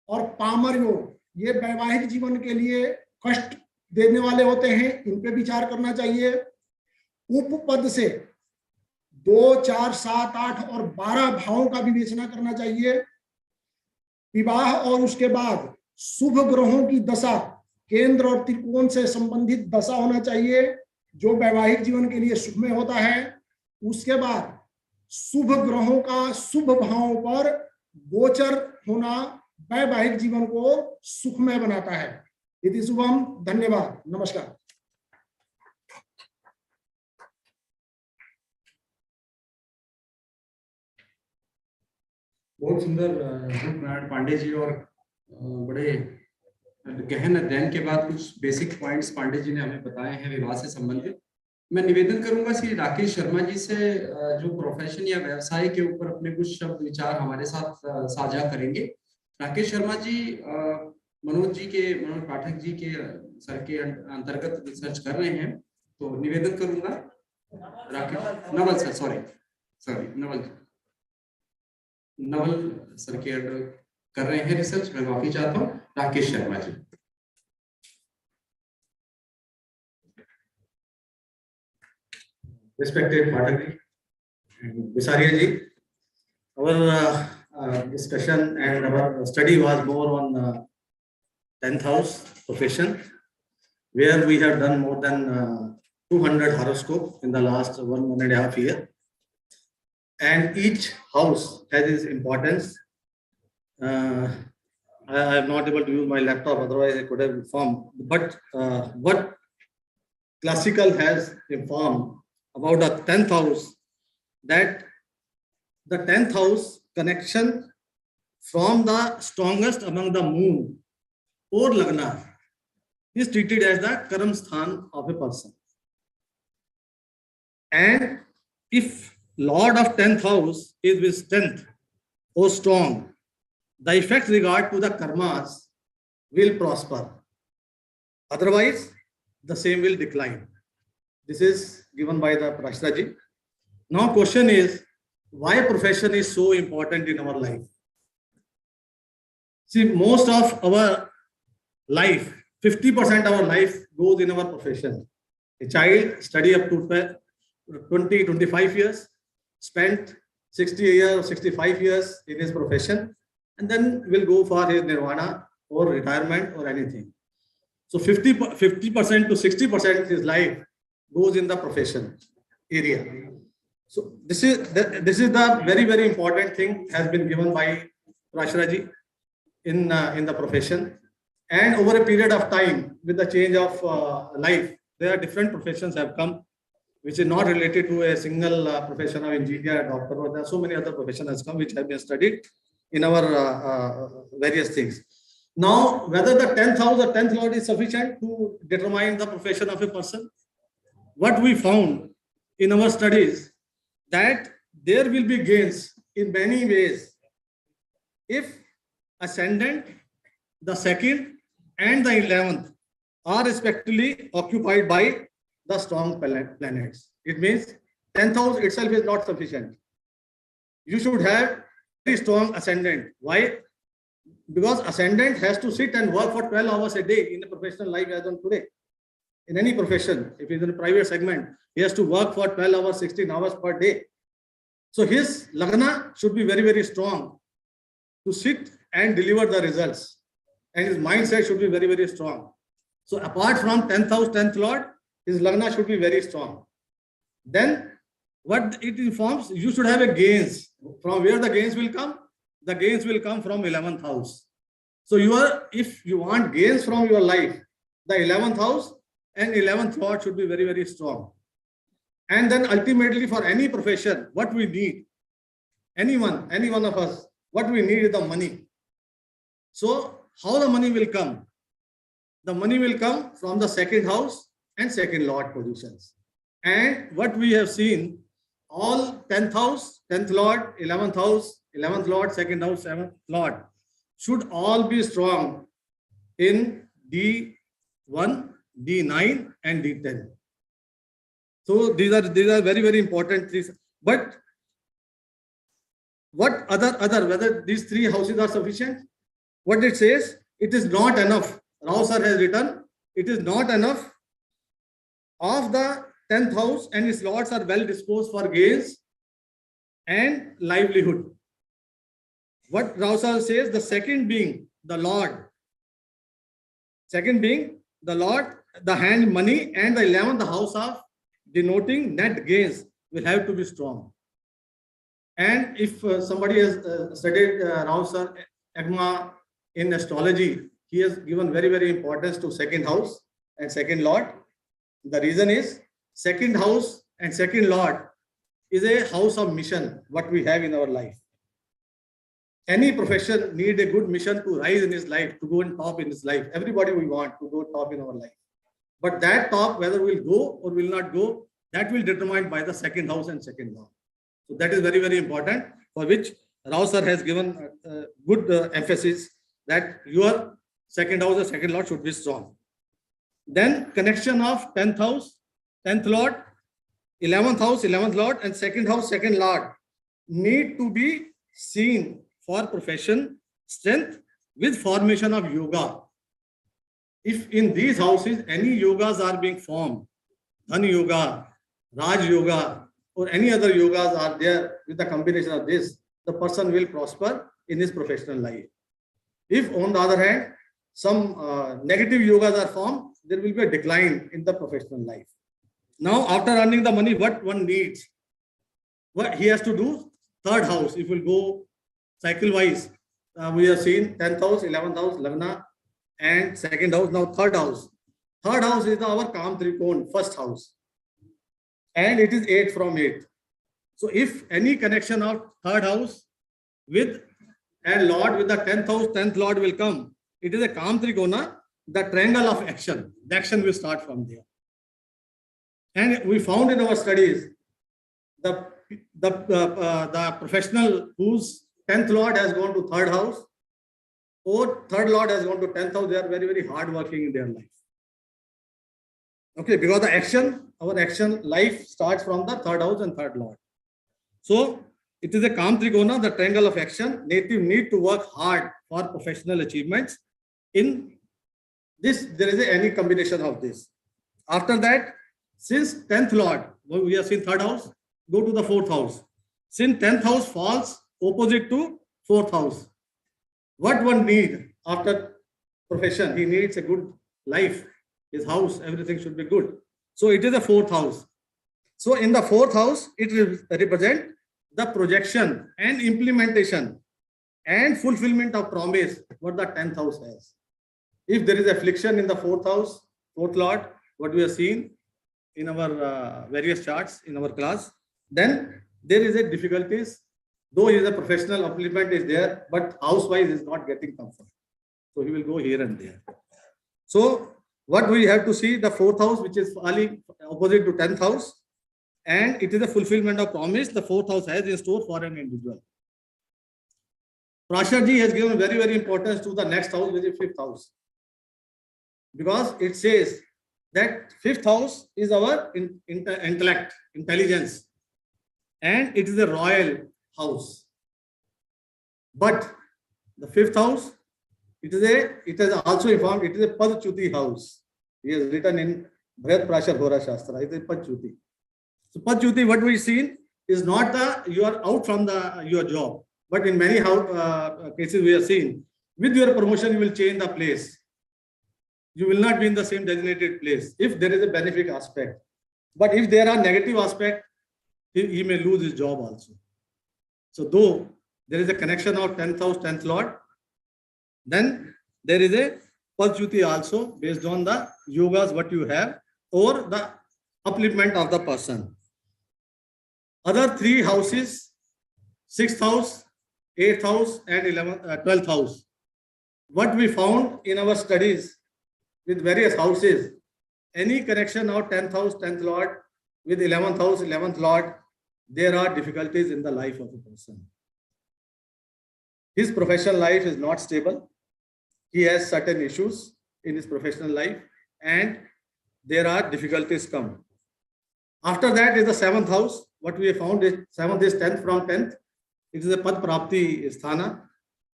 और पामर योग ये वैवाहिक जीवन के लिए कष्ट देने वाले होते हैं, इन पे विचार करना चाहिए। उपपद से 2, 4, 7, 8 और 12 भावों का विवेचना करना चाहिए। विवाह और उसके बाद शुभ ग्रहों की दशा, केंद्र और त्रिकोण से संबंधित दशा होना चाहिए जो वैवाहिक जीवन के लिए सुखमय होता है। उसके बाद शुभ ग्रहों का शुभ भावों पर गोचर होना वैवाहिक जीवन को सुखमय बनाता है। इति शुभम। धन्यवाद। नमस्कार। बहुत सुंदर नारायण पांडे जी और बड़े गहन अध्ययन के बाद कुछ बेसिक पॉइंट्स पांडे जी ने हमें बताए हैं विवाह से संबंधित। मैं निवेदन करूंगा श्री राकेश शर्मा जी से जो प्रोफेशन या व्यवसाय के ऊपर अपने कुछ शब्द विचार हमारे साथ साझा करेंगे। राकेश शर्मा जी मनोज पाठक जी के सर के अंतर्गत रिसर्च कर रहे हैं, तो निवेदन करूंगा Rakesh Naval sir sorry Naval sir के अंडर कर रहे हैं रिसर्च। मैं माफी चाहता हूँ। Rakesh Sharma ji. Respected Pathak ji and Visaria ji, our discussion and our study was more on 10th house profession, where we have done more than 200 horoscope in the last 1.5 years, and each house has its importance. I am not able to use my laptop, otherwise I could have informed. But what classical has informed about the 10th house, that the 10th house connection from the strongest among the moon or lagna is treated as the karam sthan of a person. And if Lord of 10th house is with strength or strong, the effect regard to the karmas will prosper. Otherwise, the same will decline. This is given by the Prashraji. Now question is, why profession is so important in our life? See, most of our life, 50% of our life goes in our profession. A child study up to 20, 25 years, spent 60 years or 65 years in his profession, and then will go for his nirvana or retirement or anything. So 50% to 60% his life goes in the profession area. So this is the very, very important thing has been given by Astrology in the profession. And over a period of time, with the change of life, there are different professions have come, which is not related to a single profession of engineer, doctor, or there are so many other professions has come which have been studied in our various things. Now, whether the 10th house or 10th lord is sufficient to determine the profession of a person, what we found in our studies that there will be gains in many ways if ascendant, the second and the 11th are respectively occupied by the strong planets. It means 10th house itself is not sufficient. You should have very strong ascendant. Why? Because ascendant has to sit and work for 12 hours a day in a professional life as on today. In any profession, if he's in a private segment, he has to work for 12 hours, 16 hours per day. So his Lagna should be very, very strong to sit and deliver the results. And his mindset should be very, very strong. So apart from 10th house, 10th lord, his Lagna should be very strong. Then what it informs, you should have a gains. From where the gains will come? The gains will come from 11th house. So if you want gains from your life, the 11th house and 11th lord should be very, very strong. And then ultimately for any profession, what we need, any one of us, what we need is the money. So how the money will come? The money will come from the second house and second lord positions. And what we have seen, all 10th house, 10th lord, 11th house, 11th lord, second house, 7th lord should all be strong in D1, D9 and D10. So these are very, very important things. But what whether these three houses are sufficient? What it says, it is not enough. Rao sir has written, it is not enough of the 10th house and its lords are well disposed for gains and livelihood. What Rao sir says, the second being the lord, the hand money, and the 11th house of denoting net gains will have to be strong. And if somebody has studied Rao sir Agma in astrology, he has given very, very importance to second house and second lord. The reason is second house and second lord is a house of mission, what we have in our life. Any profession need a good mission to rise in his life, to go and top in his life. Everybody we want to go top in our life. But that top, whether we'll go or will not go, that will be determined by the second house and second lord. So that is very, very important, for which Rao sir has given good emphasis that your second house or second lord should be strong. Then connection of 10th house, 10th lord, 11th house, 11th lord, and second house, second lord need to be seen for profession strength with formation of yoga. If in these houses any yogas are being formed, Dhan Yoga, Raj Yoga, or any other yogas are there with the combination of this, the person will prosper in his professional life. If on the other hand, some negative yogas are formed, there will be a decline in the professional life. Now, after earning the money, what one needs, what he has to do, third house, if we'll go cycle wise, we have seen 10th house, 11th house, Lagna, and second house. Now third house. Third house is our Kam Trikon, first house. And it is 8 from 8. So if any connection of third house with and Lord with the 10th house, 10th Lord will come, it is a Kam Trikona, the triangle of action. The action will start from there. And we found in our studies, the professional whose 10th Lord has gone to third house or third Lord has gone to 10th house, they are very, very hard working in their life. Okay, because the action, our action life starts from the third house and third Lord. So it is a Kam Trikona, the triangle of action. Native need to work hard for professional achievements. In this, there is any combination of this. After that, since 10th Lord, we have seen third house, go to the fourth house. Since 10th house falls opposite to fourth house, what one need after profession? He needs a good life, his house, everything should be good. So it is a fourth house. So in the fourth house, it will represent the projection and implementation and fulfillment of promise what the 10th house has. If there is affliction in the fourth house, fourth lord, what we have seen in our various charts in our class, then there is a difficulties. Though he is a professional, upliftment is there, but house-wise is not getting comfort. So he will go here and there. So what we have to see, the fourth house, which is falling opposite to 10th house, and it is a fulfillment of promise the fourth house has in store for an individual. Prasharji has given very, very importance to the next house, which is fifth house. Because it says that fifth house is our intellect, intelligence, and it is a royal house. But the fifth house, it is also informed, it is a Padchuti house. He has written in Bharat Prashar Hora Shastra, it is Padchuti. So Padchuti, what we seen is not you are out from your job, but in many cases we have seen, with your promotion you will change the place. You will not be in the same designated place if there is a benefic aspect. But if there are negative aspect, he may lose his job also. So though there is a connection of 10th house, 10th lord, then there is a Padchuti also based on the yogas what you have or the upliftment of the person. Other three houses, 6th house, 8th house and 12th house. What we found in our studies with various houses, any connection of 10th house, 10th lord with 11th house, 11th lord, there are difficulties in the life of a person. His professional life is not stable. He has certain issues in his professional life and there are difficulties come. After that is the 7th house. What we have found is 7th is 10th from 10th. It is a Pad Prapti Sthana.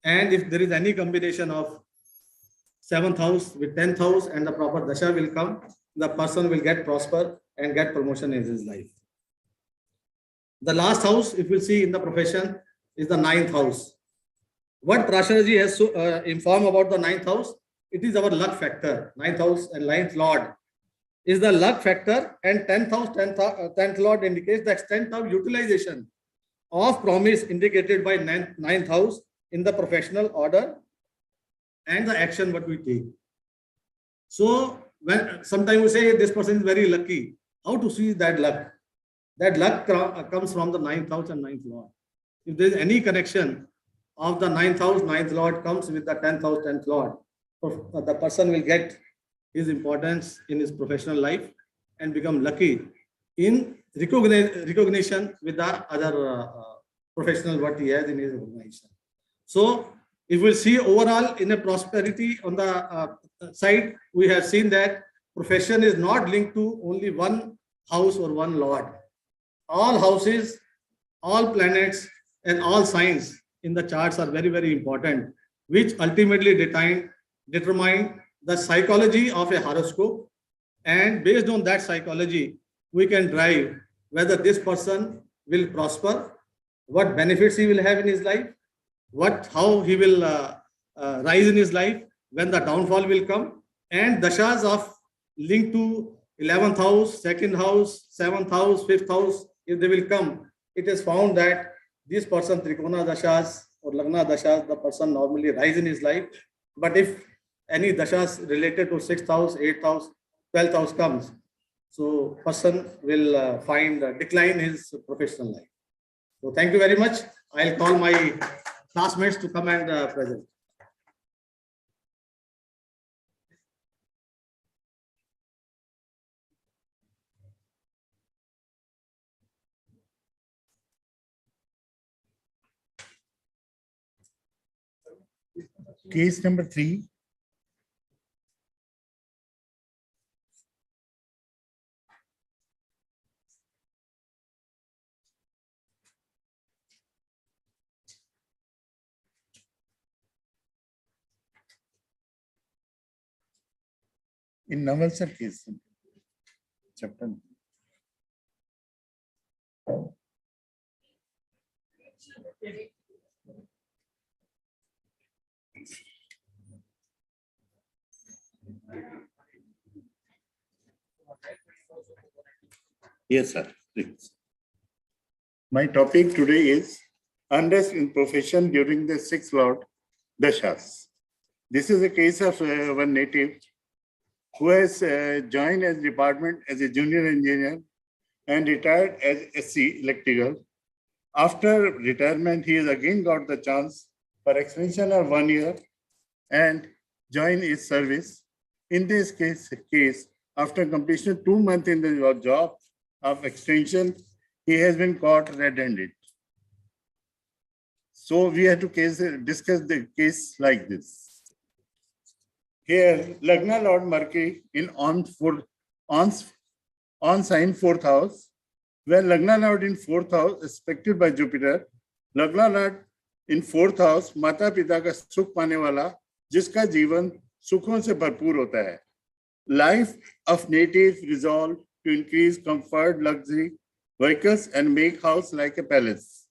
And if there is any combination of 7th house with 10th house and the proper dasha will come, the person will get prosper and get promotion in his life. The last house, if you see in the profession, is the 9th house. What Prasharji has informed about the 9th house, it is our luck factor. 9th house and 9th lord is the luck factor, and 10th house, 10th lord indicates the extent of utilization of promise indicated by 9th house in the professional order and the action what we take. So when sometimes we say this person is very lucky, how to see that luck? That luck comes from the 9th house and 9th lord. If there is any connection of the 9th house, 9th lord comes with the 10th house, 10th lord, the person will get his importance in his professional life and become lucky in recognition with the other professional what he has in his organization. So if we see overall in a prosperity on the side, we have seen that profession is not linked to only one house or one lord. All houses, all planets and all signs in the charts are very, very important, which ultimately determine the psychology of a horoscope. And based on that psychology, we can drive whether this person will prosper, what benefits he will have in his life, how he will rise in his life, when the downfall will come, and dashas of linked to 11th house, 2nd house, 7th house, 5th house, if they will come, it is found that this person Trikona dashas or Lagna dashas, the person normally rise in his life. But if any dashas related to 6th house, 8th house, 12th house comes, so person will find decline in his professional life. So thank you very much. I'll call my classmates to come and present. Case number 3. In novel sir case chapter. Yes, sir. Please. My topic today is unrest in profession during the 6th Lord Dashas. This is a case of one native who has joined as department as a junior engineer and retired as SC electrical. After retirement, he has again got the chance for extension of 1 year and join his service. In this case, after completion of 2 months in the job of extension, he has been caught red-handed. So we have to discuss the case like this. Here, Lagna Lord Mercury in on sign 4th house, where Lagna Lord in 4th house aspected by Jupiter. Lagna Lord in 4th house, माता पिता का सुख पाने वाला, जिसका जीवन सुखों से भरपूर होता है. Life of native resolve to increase comfort, luxury, vehicles and make house like a palace.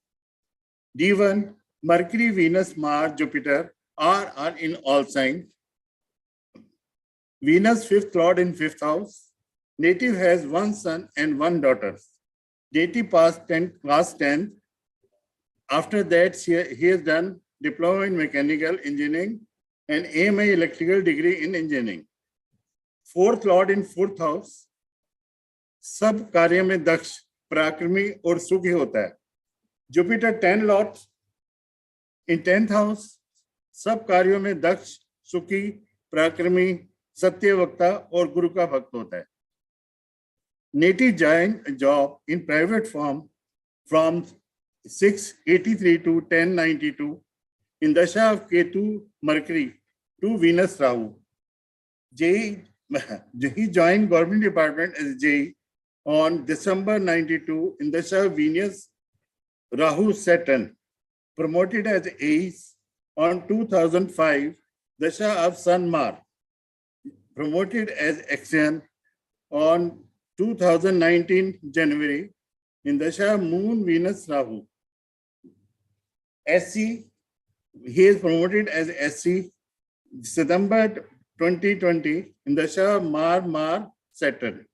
D1, Mercury, Venus, Mars, Jupiter are in all signs. Venus, 5th Lord in 5th house. Native has 1 son and 1 daughter. Native passed class 10th. After that, he has done diploma in mechanical engineering and AMA electrical degree in engineering. 4th Lord in 4th house. सब कार्य में दक्ष, पराक्रमी और सुखी होता है. Jupiter 10 Lord इन 10th house, सब कार्यों में दक्ष, सुखी, पराक्रमी, सत्यवक्ता और गुरु का भक्त होता है. Native joined a job in private firm from 683 to 1092 in Dasha of Ketu Mercury to Venus Rahu. He joined government department as J on December 92 in Dasha of Venus Rahu Saturn. Promoted as Ace on 2005 Dasha of Sun Mars. Promoted as Action on 2019 January in Dasha Moon Venus Rahu. SC, he is promoted as SC September 2020 in Dasha Mars Saturn.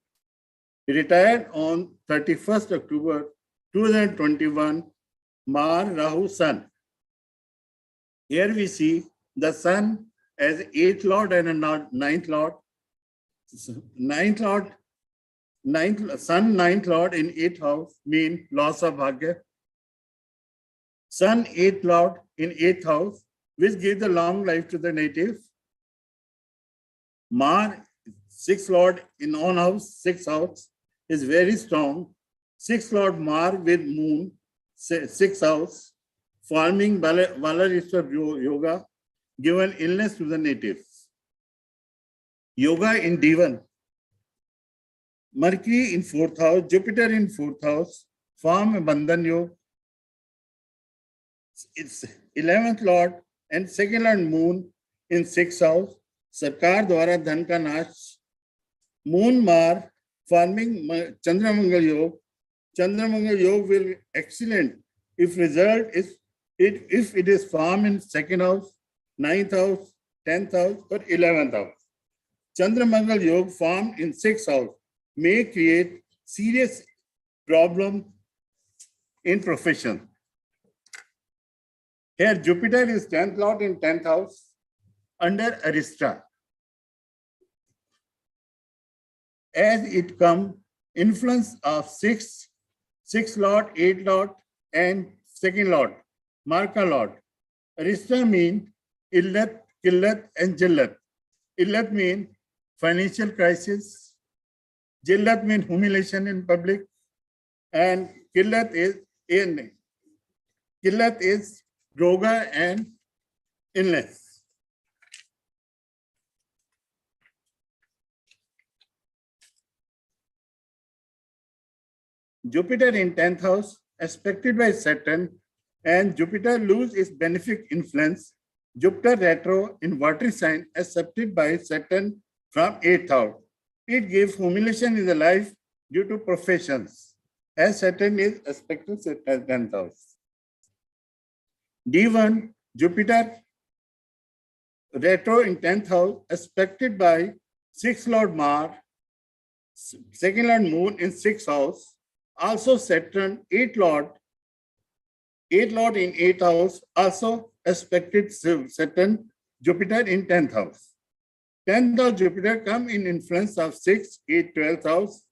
He retired on 31st October 2021 Mars Rahu Sun. Here we see the Sun as 8th Lord and a 9th Lord. 9th Lord, Sun 9th Lord in 8th house mean loss of Bhagya. Sun 8th Lord in 8th house, which gives the long life to the native. Mars 6th Lord in own house, 6th house is very strong. 6th Lord Mars with Moon, 6th house, forming Bharatiya Yoga, given illness to the natives. Yoga in D1. Mercury in 4th house, Jupiter in 4th house, form a Bandhan Yoga. It's 11th Lord and 2nd Lord Moon in 6th house, Sarkar Dwara Dhan Ka Nash. Moon Mar forming Chandramangal Yoga. Chandramangal Yoga will be excellent if it is formed in 2nd house, 9th house, 10th house or 11th house. Chandramangal Yoga formed in 6th house may create serious problem in profession. Here Jupiter is 10th Lord in 10th house under Arista. As it come influence of 6th Lord, 8th Lord and 2nd Lord, Marka Lord. Arista mean illat, killat and jillat. Illat mean financial crisis. Jillat mean humiliation in public. And killat is droga and illness. Jupiter in 10th house, aspected by Saturn, and Jupiter lose its benefic influence. Jupiter retro in watery sign, accepted by Saturn from 8th house. It gives humiliation in the life due to professions, as Saturn is aspected as 10th house. D1, Jupiter retro in 10th house, aspected by 6th Lord Mars, 2nd Lord Moon in 6th house. Also Saturn, 8th Lord in 8th house, also aspected Saturn, Jupiter in 10th house. 10th house Jupiter come in influence of 6th, 8th, 12th house,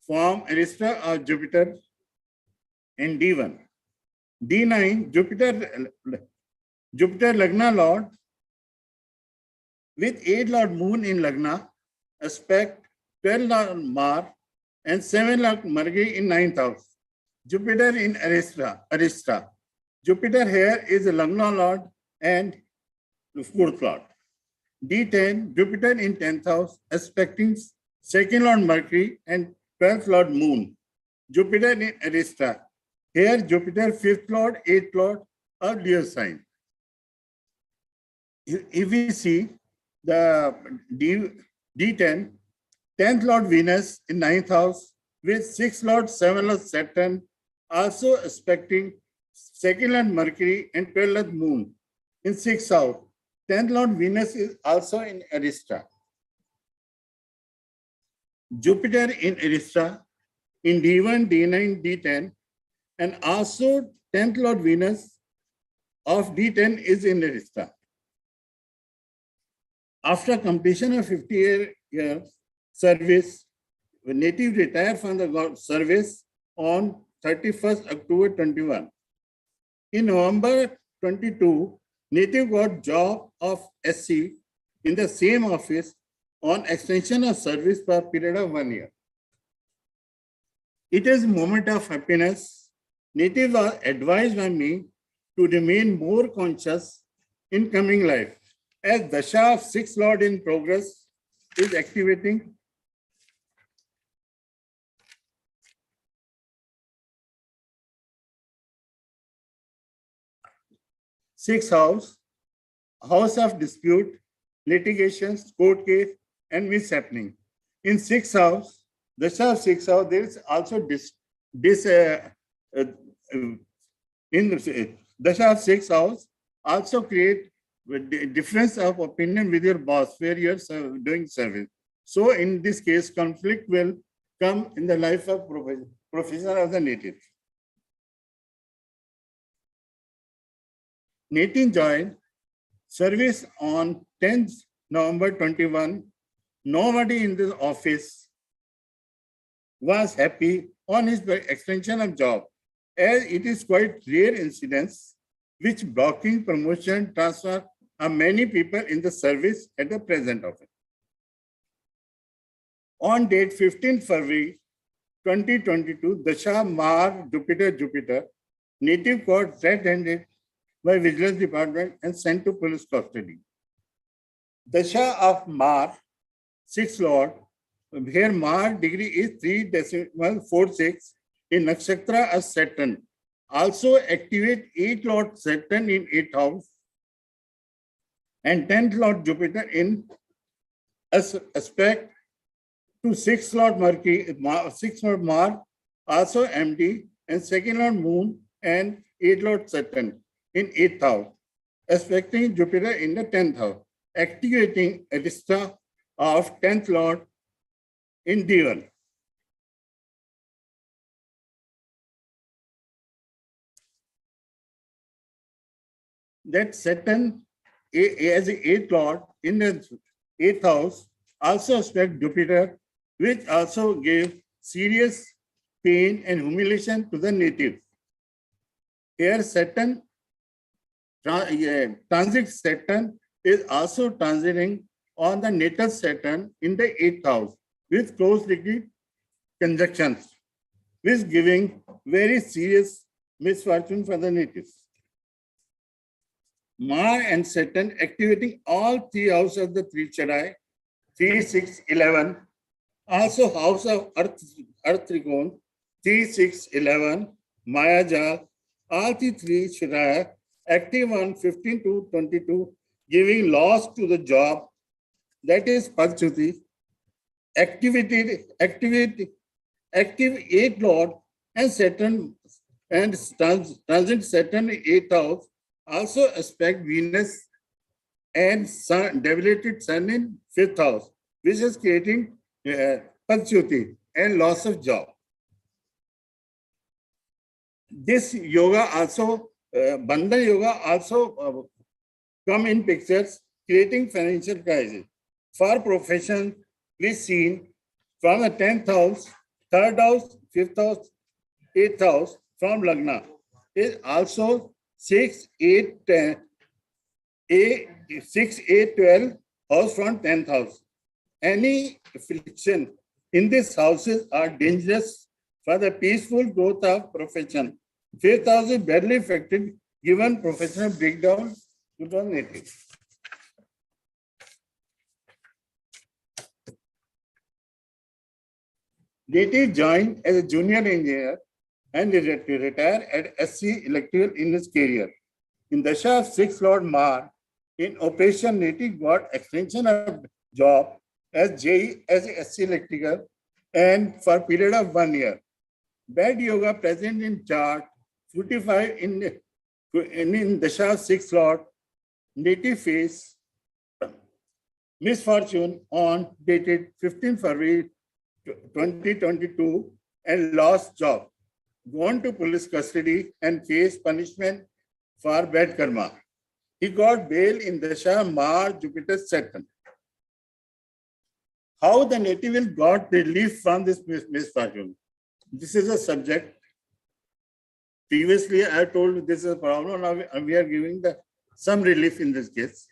form Arista of Jupiter in D1. D9, Jupiter Lagna Lord with 8th Lord Moon in Lagna, aspect 12th Lord Mars and 7th Lord Mercury in 9th house. Jupiter in Arista. Jupiter here is a Lagna Lord and the 4th Lord. D10, Jupiter in 10th house, aspecting 2nd Lord Mercury and 12th Lord Moon. Jupiter in Arista. Here Jupiter 5th Lord, 8th Lord of Leo sign. If we see the D10, 10th Lord Venus in 9th house with 6th Lord, 7th Lord Saturn, also aspecting 2nd Lord Mercury and 12th Lord Moon in 6th house. 10th Lord Venus is also in Arista. Jupiter in Arista in D1, D9, D10, and also 10th Lord Venus of D10 is in Arista. After completion of 50 years service, the native retired from the service on 31st October 21. In November 22, native got job of SC in the same office on extension of service for a period of 1 year. It is a moment of happiness. Natives are advised by me to remain more conscious in coming life, as Dasha of 6th Lord in progress is activating. Sixth house, house of dispute, litigations, court case, and mishappening. In 6th house, Dasha of 6th house, there is also in Dasha of 6th house also create difference of opinion with your boss where you are doing service. So in this case, conflict will come in the life of professional of the native. Native joined service on 10th November 21. Nobody in the office was happy on his extension of job, as it is quite rare incidents which blocking promotion transfer are many people in the service at the present office. On date 15 February 2022, Dasha Mar Jupiter, native got red-handed by Vigilance Department and sent to police custody. Dasha of Mar, 6th Lord, here Mar degree is 3.46 in Nakshatra as Saturn. Also activate 8th Lord Saturn in 8th house and 10th Lord Jupiter in aspect to 6th Lord Mercury, 6th Lord Mars, also MD, and 2nd Lord Moon and 8th Lord Saturn in 8th house, aspecting Jupiter in the 10th house, activating Arista of 10th Lord in D1. That Saturn as the 8th Lord in the 8th house also aspect Jupiter, which also gave serious pain and humiliation to the native. Here Saturn, transit Saturn is also transiting on the natal Saturn in the 8th house with close degree conjunctions, which giving very serious misfortune for the natives. Mars and Saturn activating all 3 houses of the 3 Chadai, 3, 6, 11. Also house of Earth Trikon, 3, 6, 11, Mayajal, all the 3 Chadai active on 15 to 22, giving loss to the job, that is Panchuti, active 8th Lord and Saturn and transit Saturn 8th house, also aspect Venus and Sun, debilitated Sun in 5th house, which is creating Panchuti and loss of job. this yoga also, Bandhan yoga also come in pictures, creating financial crisis. For profession, please seen from the 10th house, 3rd house, 5th house, 8th house from Lagna is also 6, 8, 10, 6, 8, 12 house from 10th house. Any affliction in these houses are dangerous for the peaceful growth of profession. 5th house is badly affected given professional breakdown to the native. Native joined as a junior engineer and retired at SC Electrical in his career. In Dasha of 6th Lord Mar, in operation, Native got extension of job as JE as a SC Electrical and for a period of 1 year. Bad yoga present in chart 45 in Dasha of 6th Lord, Native face misfortune on dated 15 February 2022 and lost job, gone to police custody and faced punishment for bad karma. He got bail in Dasha Mars Jupiter Saturn. How the native will got relief from this misfortune? This is a subject. Previously, I told this is a problem. Now we are giving some relief in this case.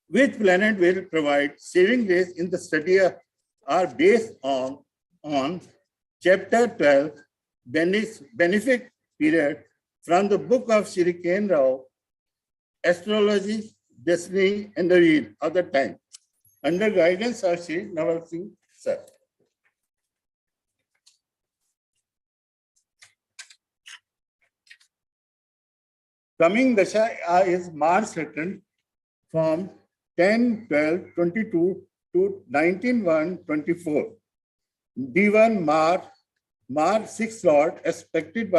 Which planet will provide saving grace in the study are based on chapter 12, benefit period from the book of Shri Ken Rao, Astrology, Destiny and the Wheel of the Time, under guidance of Shri Naval Singh Sir. Coming Dasha is Mars Saturn from 10-12-22 to 19-1-24. D1 Mars 6th Lord aspecting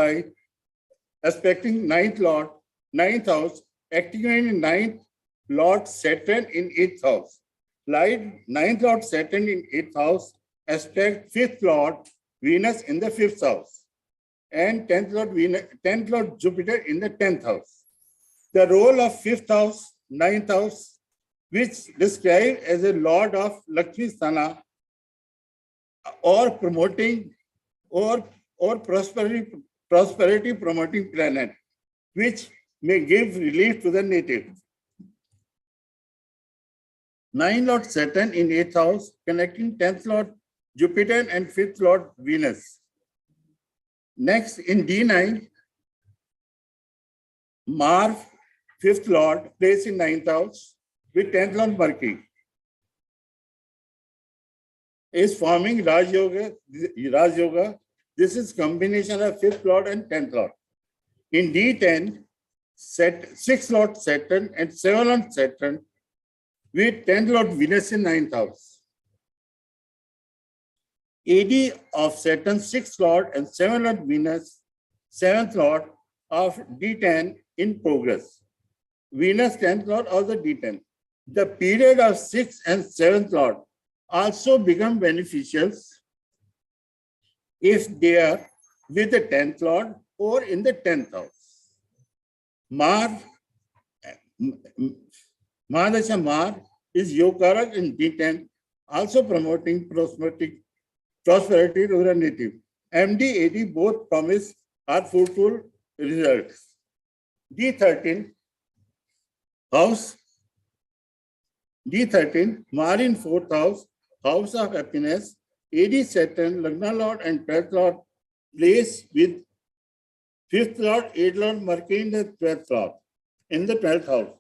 9th house, activating 9th Lord Saturn in 8th house. Light 9th Lord Saturn in 8th house aspect 5th Lord Venus in the 5th house and 10th Lord Jupiter in the 10th house. The role of 5th house, 9th house, which described as a lord of Lakshmi Sthana or promoting or prosperity promoting planet, which may give relief to the native. 9th Lord Saturn in 8th house, connecting 10th Lord Jupiter and 5th Lord Venus. Next, in D9, Mars, 5th Lord, placed in 9th house with 10th Lord Mercury, is forming Raj Yoga. This is combination of 5th Lord and 10th Lord. In D10, 6th Lord Saturn and 7th Lord Saturn with 10th Lord Venus in 9th house. AD of Saturn, 6th Lord and 7th Lord Venus, 7th Lord of D10 in progress. Venus 10th Lord of the D10. The period of 6th and 7th Lord also become beneficial if they are with the 10th Lord or in the 10th house. Mahadasha Mar is Yokarak in D10, also promoting prosperity to the native. MD, AD both promise are fruitful results. D13 house, D13, Mar in 4th house, house of happiness, AD Saturn, Lagna Lord and 12th Lord place with 5th Lord, 8th Lord Mercury in the 12th Lord, in the 12th house.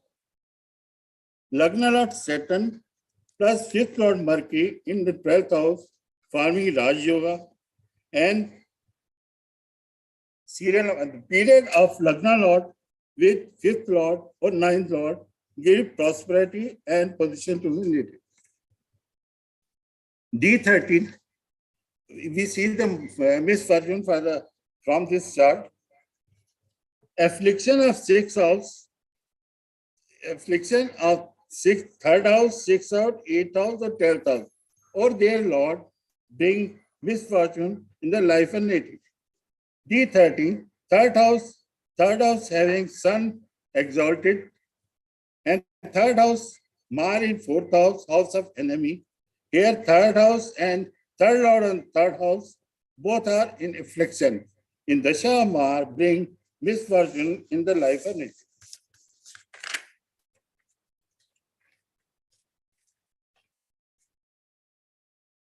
Lagna Lord Saturn plus 5th Lord Mercury in the 12th house, forming Raj Yoga, and the period of Lagna Lord with 5th Lord or 9th Lord give prosperity and position to the native. D13, we see the misfortune from this chart. Affliction of 6th house, affliction of 3rd house, 6th house, 8th house or 12th house, or their Lord bring misfortune in the life of native. D13, third house having Sun exalted, and third house, Mar in fourth house of enemy. Here, third house and third lord and third house, both are in affliction. In Dasha, Mar bring misfortune in the life of nature.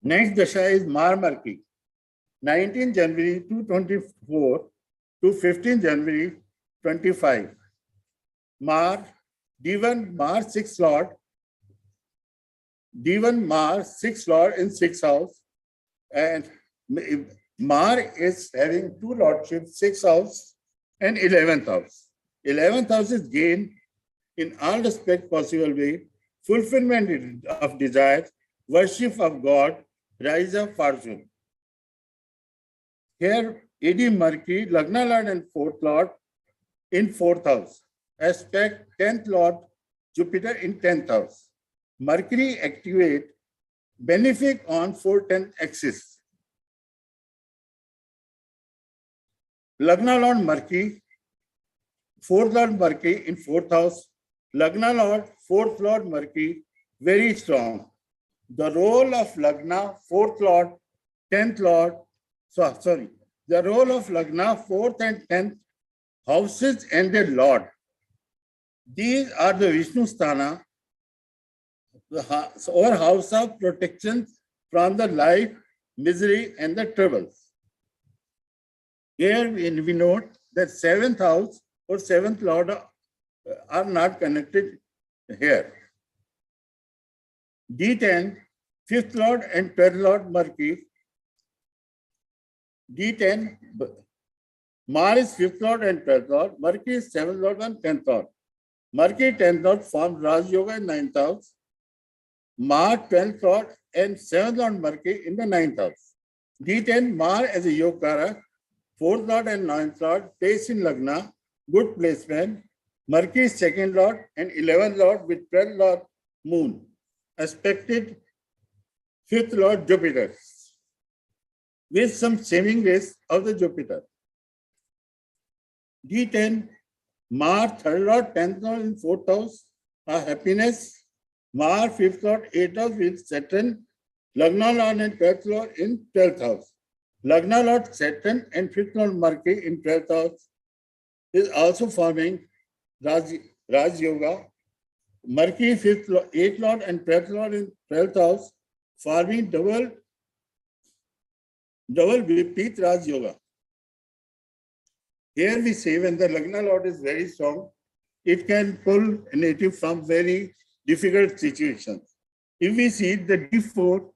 Next Dasha is Mar Mercury, 19 January 224 to 15 January 25. Mar, D1 Mars 6 Lord, D1 Mars 6 Lord in 6th house, and Mar is having two lordships, 6th house and 11th house. 11th house is gain in all respect possible way, fulfillment of desires, worship of God, rise of fortune. Here, AD Mercury, Lagna Lord and 4th Lord in 4th house. Aspect 10th Lord Jupiter in 10th house. Mercury activate benefic on 410 axis. Lagna Lord Mercury, 4th Lord Mercury in 4th house. Lagna Lord, 4th Lord Mercury, very strong. The role of Lagna, 4th Lord, 10th Lord, the role of Lagna, 4th and 10th houses and the Lord. These are the Vishnu Sthana, or house of protection from the life, misery, and the troubles. Here we note that 7th house or 7th Lord are not connected here. D10, 5th Lord and 12th Lord Mercury. D10, Mars is 5th Lord and 12th Lord, Mercury is 7th Lord and 10th Lord. Mercury 10th Lord forms Raj Yoga in 9th house. Mars 12th Lord and 7th Lord Mercury in the 9th house. D10, Mars as a Yogara, 4th Lord and 9th Lord, place in Lagna, good placement. Mercury 2nd Lord and 11th Lord with 12th Lord Moon. Aspected 5th Lord Jupiter with some saving grace of the Jupiter. D10, Mars 3rd Lord, 10th Lord in 4th house, happiness. Mars 5th Lord, 8th house with Saturn, Lagna Lord and 12th Lord in 12th house. Lagna Lord, Saturn and 5th Lord Mercury in 12th house is also forming Raj Yoga. Mercury 5th Lord, 8th Lord and 12th Lord in 12th house forming double Vipreet Raj Yoga. Here we say when the Lagna Lord is very strong, it can pull a native from very difficult situations. If we see the D4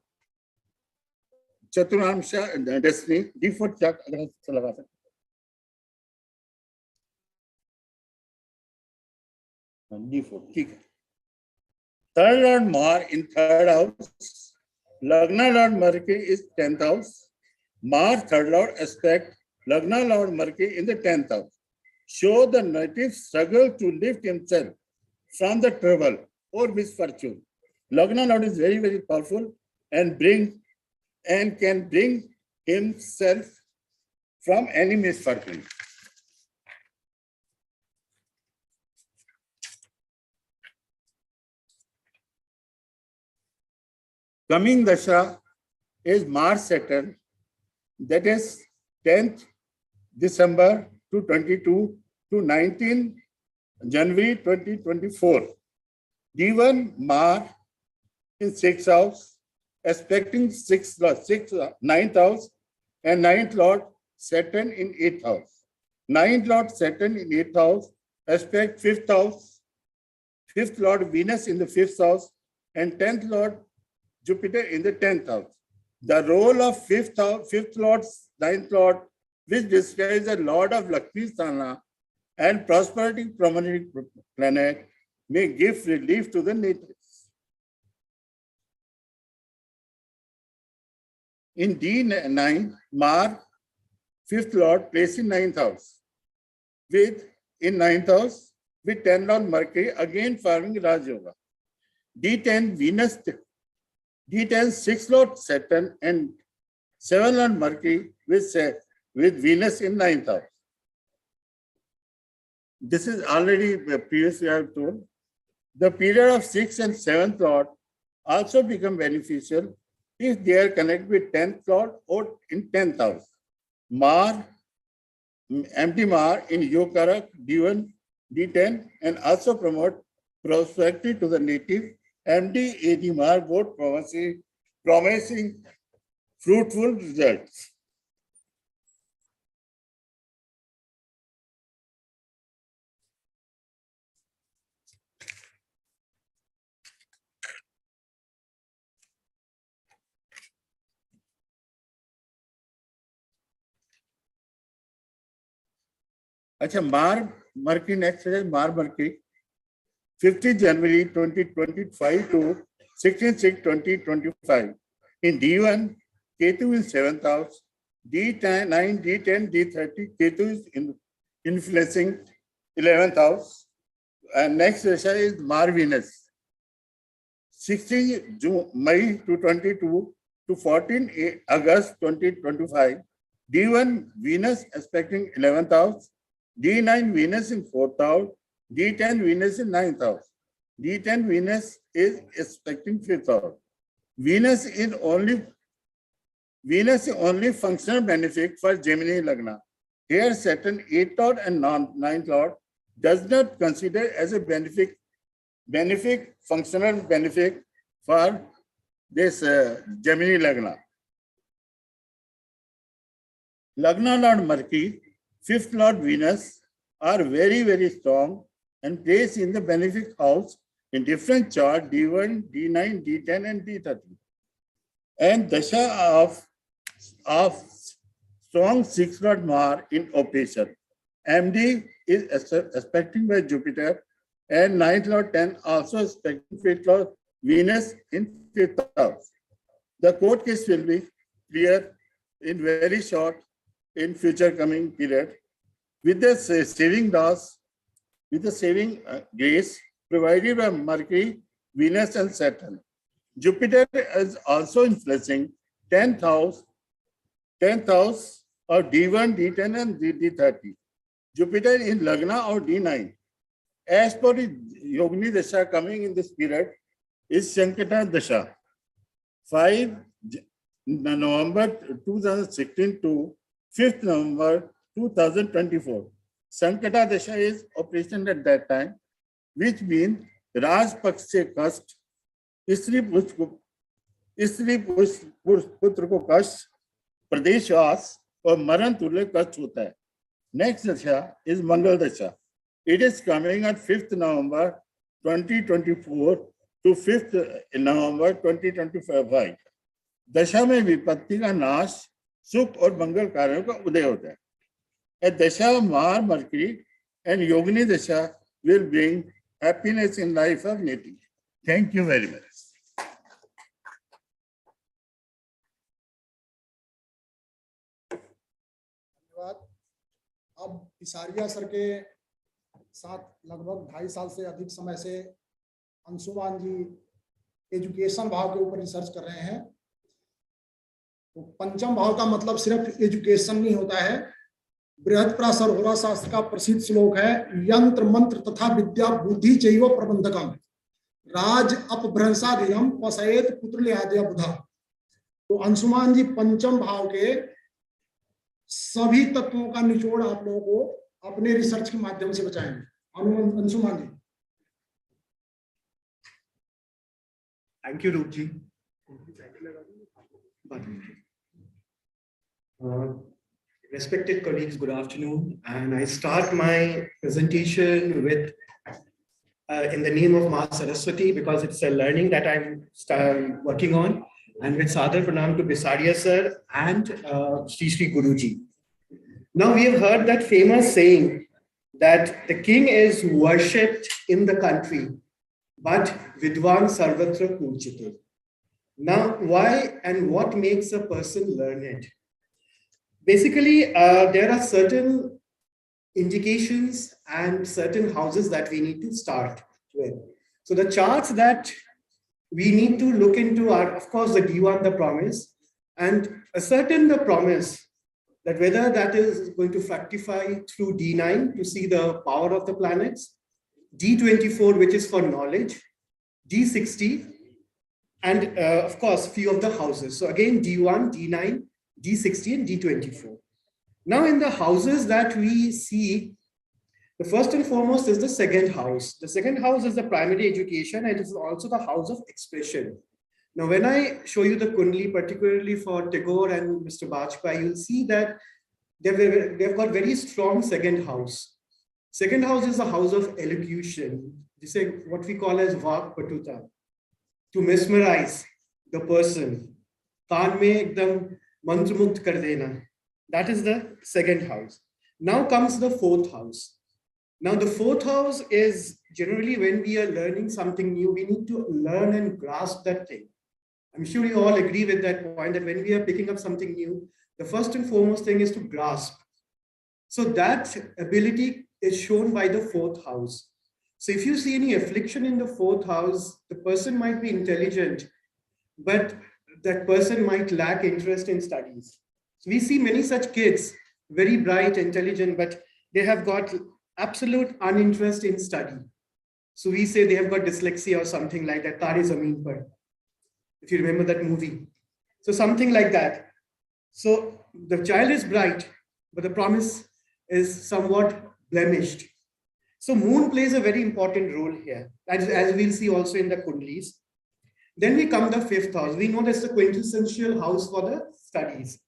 Chaturamsha destiny, D4 D4, ठीक है. Third Lord Mar in 3rd house, Lagna Lord Mercury is 10th house. Mars 3rd Lord aspect Lagna Lord Mercury in the 10th house. Show the native struggle to lift himself from the trouble or misfortune. Lagna Lord is very, very powerful and can bring himself from any misfortune. Coming Dasha is Mars Saturn, that is 10th December 2022 to 19 January 2024. D1 Mars in 6th house, aspecting 9th house, and 9th Lord Saturn in 8th house. 9th Lord Saturn in 8th house, aspect 5th house, 5th Lord Venus in the 5th house, and 10th Lord Jupiter in the 10th house. The role of 5th Lord, 9th Lord, which describes the Lord of Lakshmi Sthana and prosperity prominent planet, may give relief to the natives. In D9, Mars, 5th Lord, placed in 9th house. In 9th house, with 10th Lord Mercury, again forming Raj Yoga. D10, Venus, D10, 6th Lord Saturn and 7th Lord Mercury with with Venus in 9th house. This is already previously I have told. The period of 6th and 7th lord also become beneficial if they are connected with 10th lord or in 10th house. Empty Mar in Yokarak, D1, D10, and also promote prosperity to the native MD, AD Mar, both promising fruitful results. अच्छा Mercury next is Mercury 15 January 2025 to 16/6/2025 in D1 Ketu in 7th house, D9 D10 D30 Ketu is influencing 11th house, and next Dasha is Venus 16 May 2022 to 14 August 2025. D1 Venus aspecting 11th house, D9 Venus in 4th house, D10 Venus in 9th house. D10 Venus is aspecting 5th house. Venus is only functional benefic for Gemini Lagna. Here Saturn 8th lord and 9th lord does not consider as a benefic functional benefic for this Gemini Lagna. Lagna Lord Mercury, 5th Lord Venus are very, very strong and placed in the benefic house in different chart D1, D9, D10, and D30. And Dasha of strong 6th Lord Mar in operation. MD is aspecting by Jupiter, and 9th Lord 10 also aspecting 5th Lord Venus in 5th house. The court case will be clear in very short in future coming period. With the saving laws, with the saving grace provided by Mercury, Venus, and Saturn. Jupiter is also influencing 10th house of D1, D10, and D30. Jupiter in Lagna or D9. As per Yogini Dasha coming in this period is Sankya Dasha. 5 November 2016 to 5th November 2024. Sankya Dasha is operation at that time, which means Raj Pakshe Kast, Istri Putra ko Kast, Pradeshwas, or Maran Tulle Kast hota hai. Next Dasha is Mangal Dasha. It is coming at 5th November 2024 to 5th November 2025. दशा में विपत्ति का नाश, सुख और मंगल कार्यों का उदय होता है. A dasha of Mercury and Yogini Dasha will bring happiness in life of native. Thank you very much. धन्यवाद. अब पिसारिया सर के साथ लगभग 2.5 साल से अधिक समय से अंशुमान जी एजुकेशन भाव के ऊपर रिसर्च कर रहे हैं. तो पंचम भाव का मतलब सिर्फ एजुकेशन नहीं होता है. बृहत्पराशर होरा शास्त्र का प्रसिद्ध श्लोक है, यंत्र मंत्र तथा विद्या बुद्धि चैव प्रबंधकम राज अपभ्रंशादियम पशयेत पुत्र लिहादय बुधा. तो अंशुमान जी पंचम भाव के सभी तत्वों का निचोड़ आप लोगों को अपने रिसर्च के माध्यम से बताएंगे. अंशुमान जी. थैंक यू रूप जी. Respected colleagues, good afternoon, and I start my presentation with in the name of Ma Saraswati, because it's a learning that I'm working on, and with Sadar Pranam to Bisaria sir and Shri Guruji. Now we have heard that famous saying that the king is worshipped in the country, but Vidwan Sarvatra Pujyate. Now, why and what makes a person learned? Basically, there are certain indications and certain houses that we need to start with. So the charts that we need to look into are, of course, the D1, the promise, and ascertain the promise that whether that is going to fructify through D9 to see the power of the planets, D24, which is for knowledge, D60, and of course, few of the houses. So again, D1, D9, D60, and D24. Now in the houses that we see, the first and foremost is the second house. The second house is the primary education, and it is also the house of expression. Now, when I show you the Kundli, particularly for Tagore and Mr. Bajpayee, you'll see that they've got very strong second house. Second house is the house of elocution. This is what we call as Vak Patuta, to mesmerize the person. Kaan mein ekdam mantramukt kar dena. That is the second house. Now comes the fourth house. Now the fourth house is generally when we are learning something new, we need to learn and grasp that thing. I'm sure you all agree with that point that when we are picking up something new, the first and foremost thing is to grasp. So that ability is shown by the fourth house. So if you see any affliction in the fourth house, the person might be intelligent, but that person might lack interest in studies. So we see many such kids, very bright, intelligent, but they have got absolute uninterest in study. So we say they have got dyslexia or something like that, Tare Zameen Par, if you remember that movie. So something like that. So the child is bright, but the promise is somewhat blemished. So moon plays a very important role here, as we'll see also in the Kundlis. Then we come the fifth house. We know that's the quintessential house for the studies.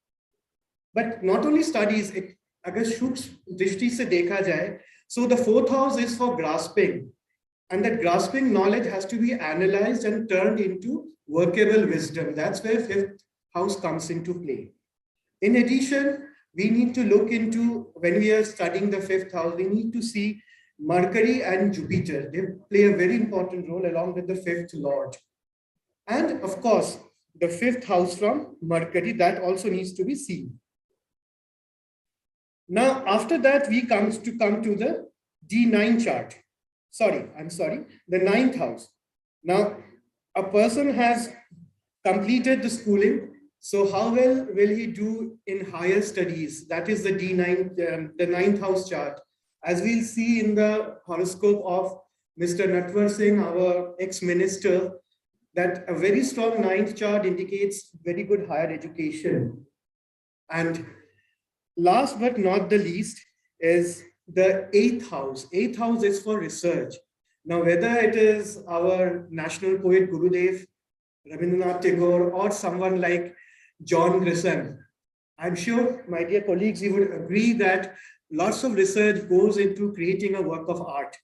But not only studies, agar shuksh drishti se dekha jaye, so the fourth house is for grasping. And that grasping knowledge has to be analyzed and turned into workable wisdom. That's where fifth house comes into play. In addition, we need to look into, when we are studying the fifth house, we need to see Mercury and Jupiter. They play a very important role along with the fifth lord. And of course, the fifth house from Mercury, that also needs to be seen. Now, after that, we come to the D9 chart. The ninth house. Now, a person has completed the schooling. So how well will he do in higher studies? That is the D9, the ninth house chart. As we'll see in the horoscope of Mr. Natwar Singh, our ex-minister, that a very strong ninth chart indicates very good higher education. And last but not the least is the eighth house. Eighth house is for research. Now, whether it is our national poet Gurudev, Rabindranath Tagore, or someone like John Grisham, I'm sure, my dear colleagues, you would agree that lots of research goes into creating a work of art.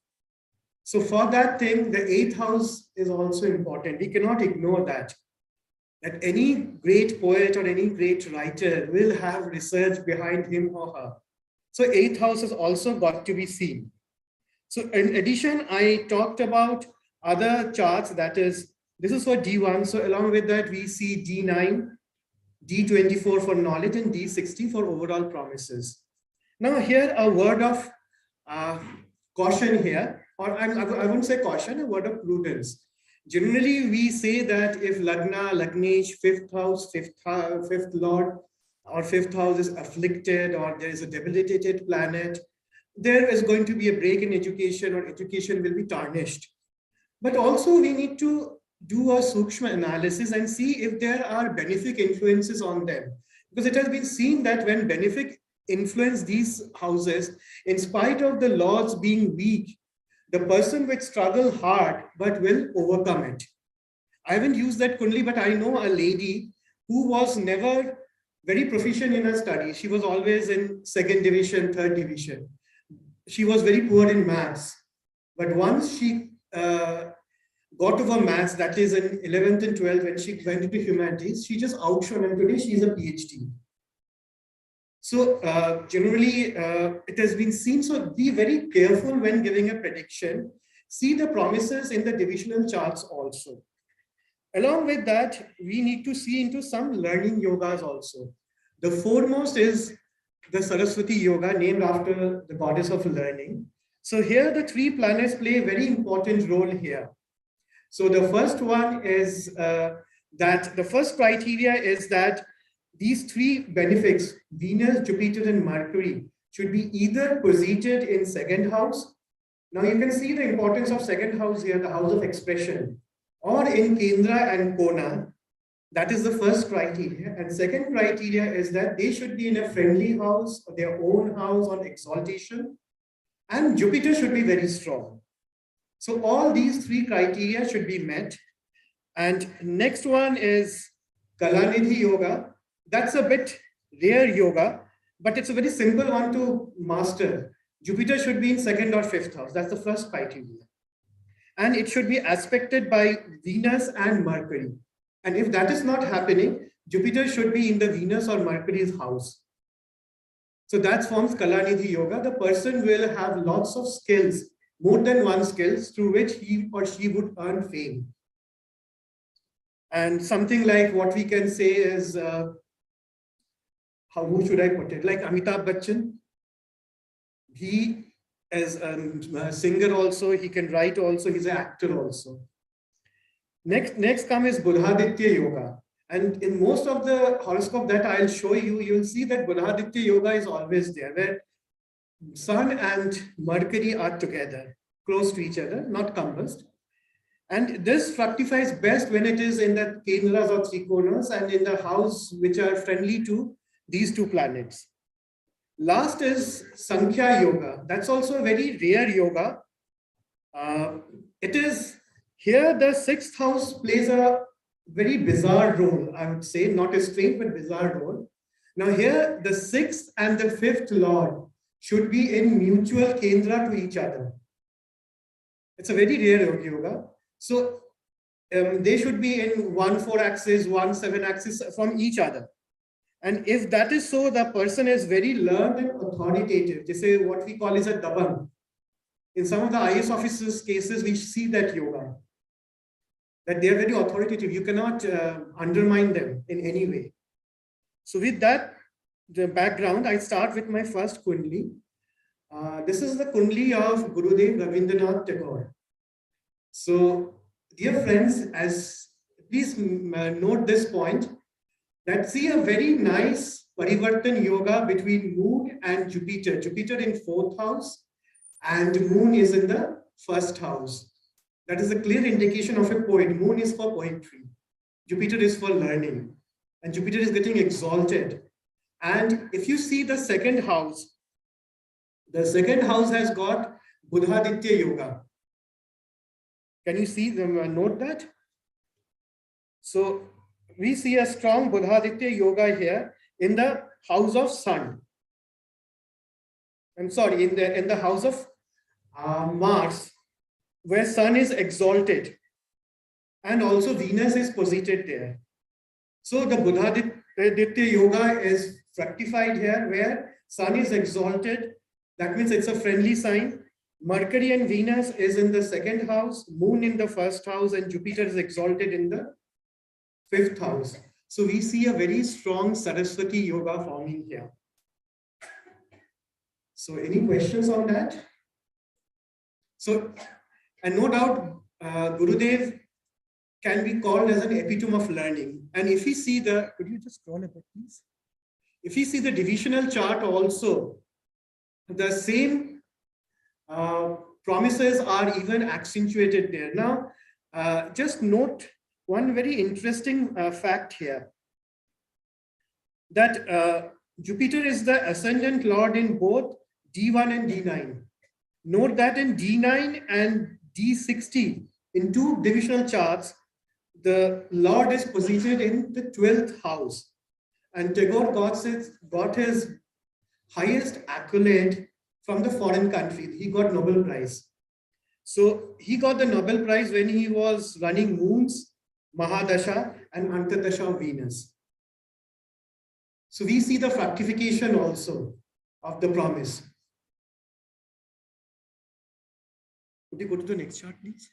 So for that thing, the eighth house is also important. We cannot ignore that any great poet or any great writer will have research behind him or her. So eighth house has also got to be seen. So in addition, I talked about other charts, that is, this is for D1. So along with that, we see D9, D24 for knowledge, and D60 for overall promises. Now here, a word of caution here, or I wouldn't say caution, a word of prudence. Generally, we say that if Lagna, Lagnesh, fifth house, fifth lord, or fifth house is afflicted, or there is a debilitated planet, there is going to be a break in education, or education will be tarnished. But also we need to do a sukshma analysis and see if there are benefic influences on them. Because it has been seen that when benefic influence these houses, in spite of the lords being weak, the person will struggle hard, but will overcome it. I haven't used that Kundli, but I know a lady who was never very proficient in her studies. She was always in second division, third division. She was very poor in maths. But once she got over maths, that is in 11th and 12th, when she went into humanities, she just outshone, and today she's a PhD. So generally, it has been seen, so be very careful when giving a prediction. See the promises in the divisional charts also. Along with that, we need to see into some learning yogas also. The foremost is the Saraswati Yoga, named after the goddess of learning. So here the three planets play a very important role here. So the first one is that the first criteria is that these three benefics, Venus, Jupiter, and Mercury, should be either posited in second house. Now you can see the importance of second house here, the house of expression, or in Kendra and Kona. That is the first criteria. And second criteria is that they should be in a friendly house, or their own house on exaltation. And Jupiter should be very strong. So all these three criteria should be met. And next one is Kalanidhi Yoga. That's a bit rare yoga, but it's a very simple one to master. Jupiter should be in second or fifth house. That's the first criteria. And it should be aspected by Venus and Mercury. And if that is not happening, Jupiter should be in the Venus or Mercury's house. So that forms Kalanidhi Yoga. The person will have lots of skills, more than one skills, through which he or she would earn fame. And something like what we can say is, who should I put it? Like Amitabh Bachchan. He is a singer also, he can write also, he's an actor also. Next comes is Buddhaditya Yoga. And in most of the horoscope that I'll show you, you'll see that Buddhaditya Yoga is always there, where Sun and Mercury are together, close to each other, not combust. And this fructifies best when it is in the Kendras or Trikonas and in the house which are friendly to these two planets. Last is Sankya Yoga. That's also a very rare yoga. It is here the sixth house plays a very bizarre role, I would say, not a strange but bizarre role. Now here the sixth and the fifth lord should be in mutual kendra to each other. It's a very rare yoga. So they should be in 1-4 axis, 1-7 axis from each other. And if that is so, the person is very learned and authoritative. This is what we call is a dabang. In some of the IS officers' cases, we see that yoga, that they are very authoritative. You cannot undermine them in any way. So with that, the background, I start with my first Kundli. This is the Kundli of Gurudev Rabindranath Tagore. So, dear friends, please note this point, that see a very nice Parivartan Yoga between Moon and Jupiter. Jupiter in fourth house and Moon is in the first house. That is a clear indication of a poet. Moon is for poetry. Jupiter is for learning. And Jupiter is getting exalted. And if you see the second house has got Buddhaditya Yoga. Can you see them? Note that? So we see a strong Buddhaditya Yoga here in the house of Sun. I'm sorry, in the house of Mars, where Sun is exalted, and also Venus is posited there. So the Buddhaditya Yoga is fructified here, where Sun is exalted. That means it's a friendly sign. Mercury and Venus is in the second house, Moon in the first house, and Jupiter is exalted in the fifth house. So we see a very strong Saraswati Yoga forming here. So any questions on that? So, and no doubt, Gurudev can be called as an epitome of learning. And if we see could you just scroll a bit, please? If we see the divisional chart also, the same promises are even accentuated there. Now, just note one very interesting fact here, that Jupiter is the ascendant lord in both D1 and D9. Note that in D9 and D60, in two divisional charts, the lord is positioned in the 12th house. And Tagore got his highest accolade from the foreign country. He got Nobel Prize. So he got the Nobel Prize when he was running moons, Mahadasha and Antardasha of Venus. So we see the fructification also of the promise. Could you go to the next chart, please?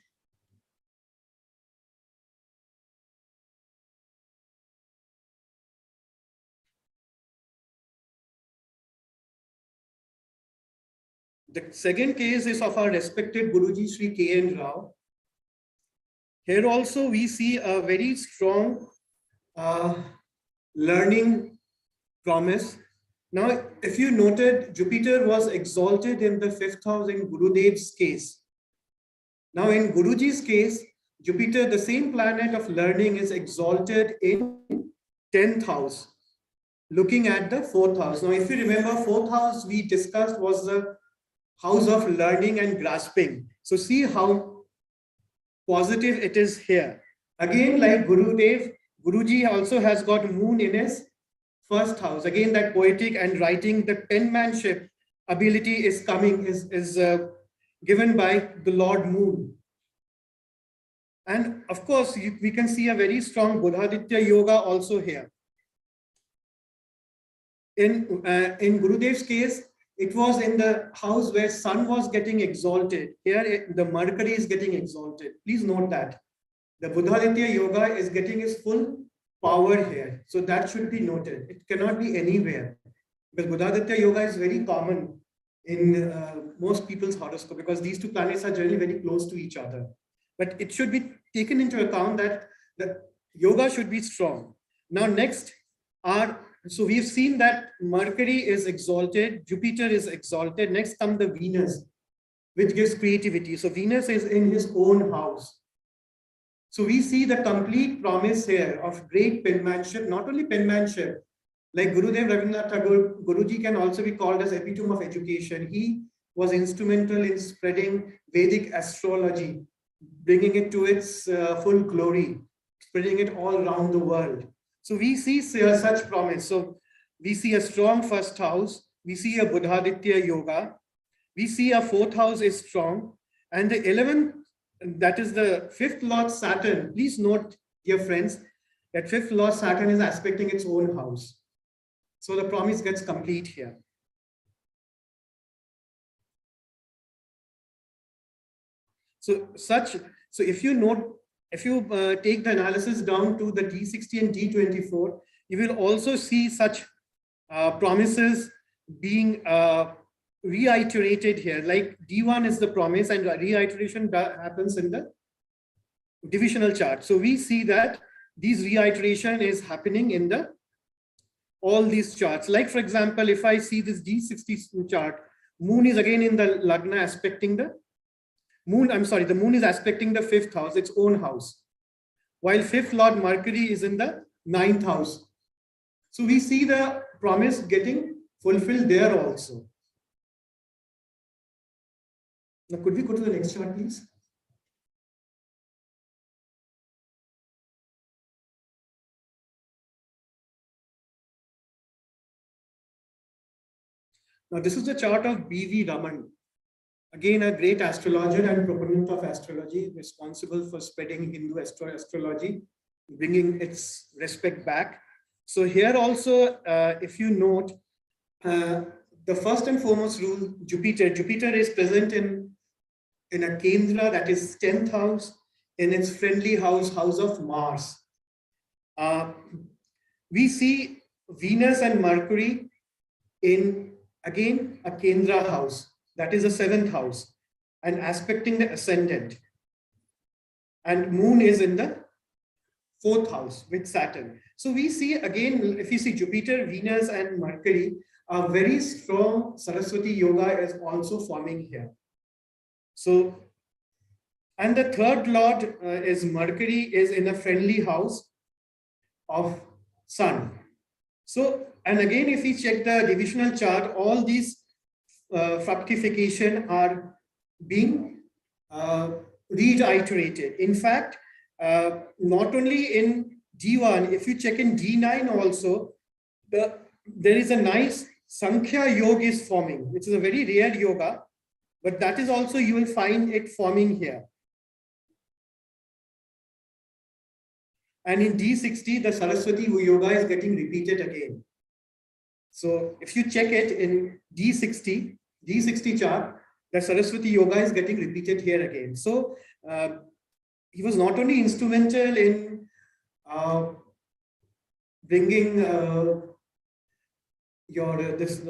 The second case is of our respected Guruji Sri K.N. Rao. Here also we see a very strong learning promise. Now, if you noted, Jupiter was exalted in the 5th house in Gurudev's case. Now, in Guruji's case, Jupiter, the same planet of learning, is exalted in 10th house, looking at the 4th house. Now, if you remember, 4th house we discussed was the house of learning and grasping. So see how positive it is here. Again, like Gurudev, Guruji also has got moon in his 1st house. Again, that poetic and writing, the penmanship ability is coming, is given by the Lord Moon. And of course, we can see a very strong Bharatiya Yoga also here. In Gurudev's case, it was in the house where Sun was getting exalted. Here, the Mercury is getting exalted. Please note that. The Bharatiya Yoga is getting its full power here. So that should be noted. It cannot be anywhere. Because Bharatiya Yoga is very common in most people's horoscope, because these two planets are generally very close to each other. But it should be taken into account that the yoga should be strong. Now, next so we've seen that Mercury is exalted, Jupiter is exalted. Next comes the Venus, which gives creativity. So Venus is in his own house. So we see the complete promise here of great penmanship, not only penmanship, like Gurudev Rabindranath Tagore, Guruji can also be called as epitome of education. He was instrumental in spreading Vedic astrology, bringing it to its full glory, spreading it all around the world. So we see such promise. So we see a strong 1st house. We see a Bharatiya Yoga. We see a 4th house is strong. And the 11th, that is the 5th Lord Saturn. Please note, dear friends, that 5th Lord Saturn is aspecting its own house. So the promise gets complete here. So if you take the analysis down to the D60 and D24, you will also see such promises being reiterated here. Like D1 is the promise, and reiteration happens in the divisional chart. So we see that these reiteration is happening in all these charts. Like, for example, if I see this D60 chart, moon is again in the Lagna aspecting the moon. The moon is aspecting the 5th house, its own house, while 5th Lord Mercury is in the 9th house. So we see the promise getting fulfilled there also. Now, could we go to the next chart, please? Now, this is the chart of Bv Raman. Again, a great astrologer and proponent of astrology, responsible for spreading Hindu astrology, bringing its respect back. So here also, if you note, the first and foremost rule, Jupiter is present in a Kendra, that is 10th house, in its friendly house of Mars. We see Venus and Mercury in, again, a Kendra house, that is a 7th house, and aspecting the ascendant. And moon is in the 4th house with Saturn. So we see, again, if you see Jupiter, Venus, and Mercury, a very strong Saraswati Yoga is also forming here. So, and the 3rd Lord is Mercury, is in a friendly house of Sun. So, and again, if we check the divisional chart, all these fructification are being reiterated. In fact, not only in D1, if you check in D9 also, there is a nice Sankya Yoga is forming, which is a very rare yoga, but that is also, you will find it forming here. And in D60, the Saraswati Yoga is getting repeated again. So if you check it in D60 chart, the Saraswati Yoga is getting repeated here again. So he was not only instrumental in bringing this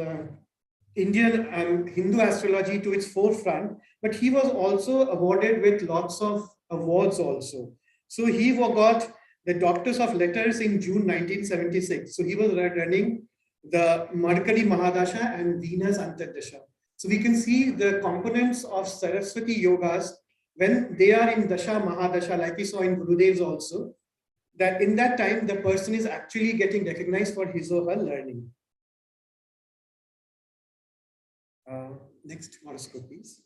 Indian Hindu astrology to its forefront, but he was also awarded with lots of awards also. So he got the Doctors of Letters in June 1976. So he was running the Mercury Mahadasha and Venus Antardasha. So we can see the components of Saraswati Yogas when they are in Dasha Mahadasha, like we saw in Gurudev's also, that in that time the person is actually getting recognized for his or her learning. Next horoscope, please.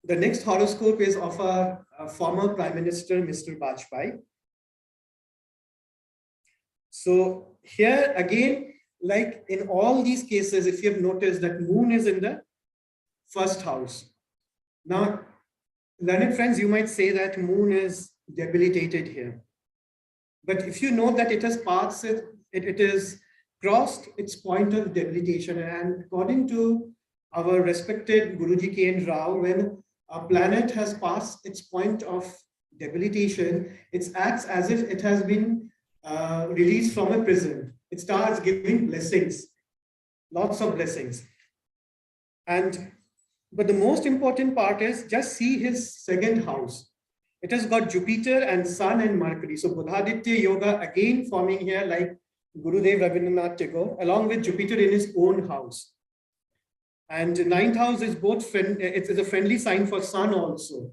The next horoscope is of our former Prime Minister, Mr. Vajpayee. So here again, like in all these cases, if you have noticed that moon is in the first house. Now, learned friends, you might say that moon is debilitated here. But if you know that it has passed, it is crossed its point of debilitation. And according to our respected Guruji K.N. Rao, when a planet has passed its point of debilitation, it acts as if it has been released from a prison. It starts giving blessings, lots of blessings. But the most important part is just see his second house. It has got Jupiter and Sun and Mercury. So Buddhaditya Yoga again forming here like Gurudev Rabindranath Tagore, along with Jupiter in his own house. And ninth house is both it is a friendly sign for Sun also.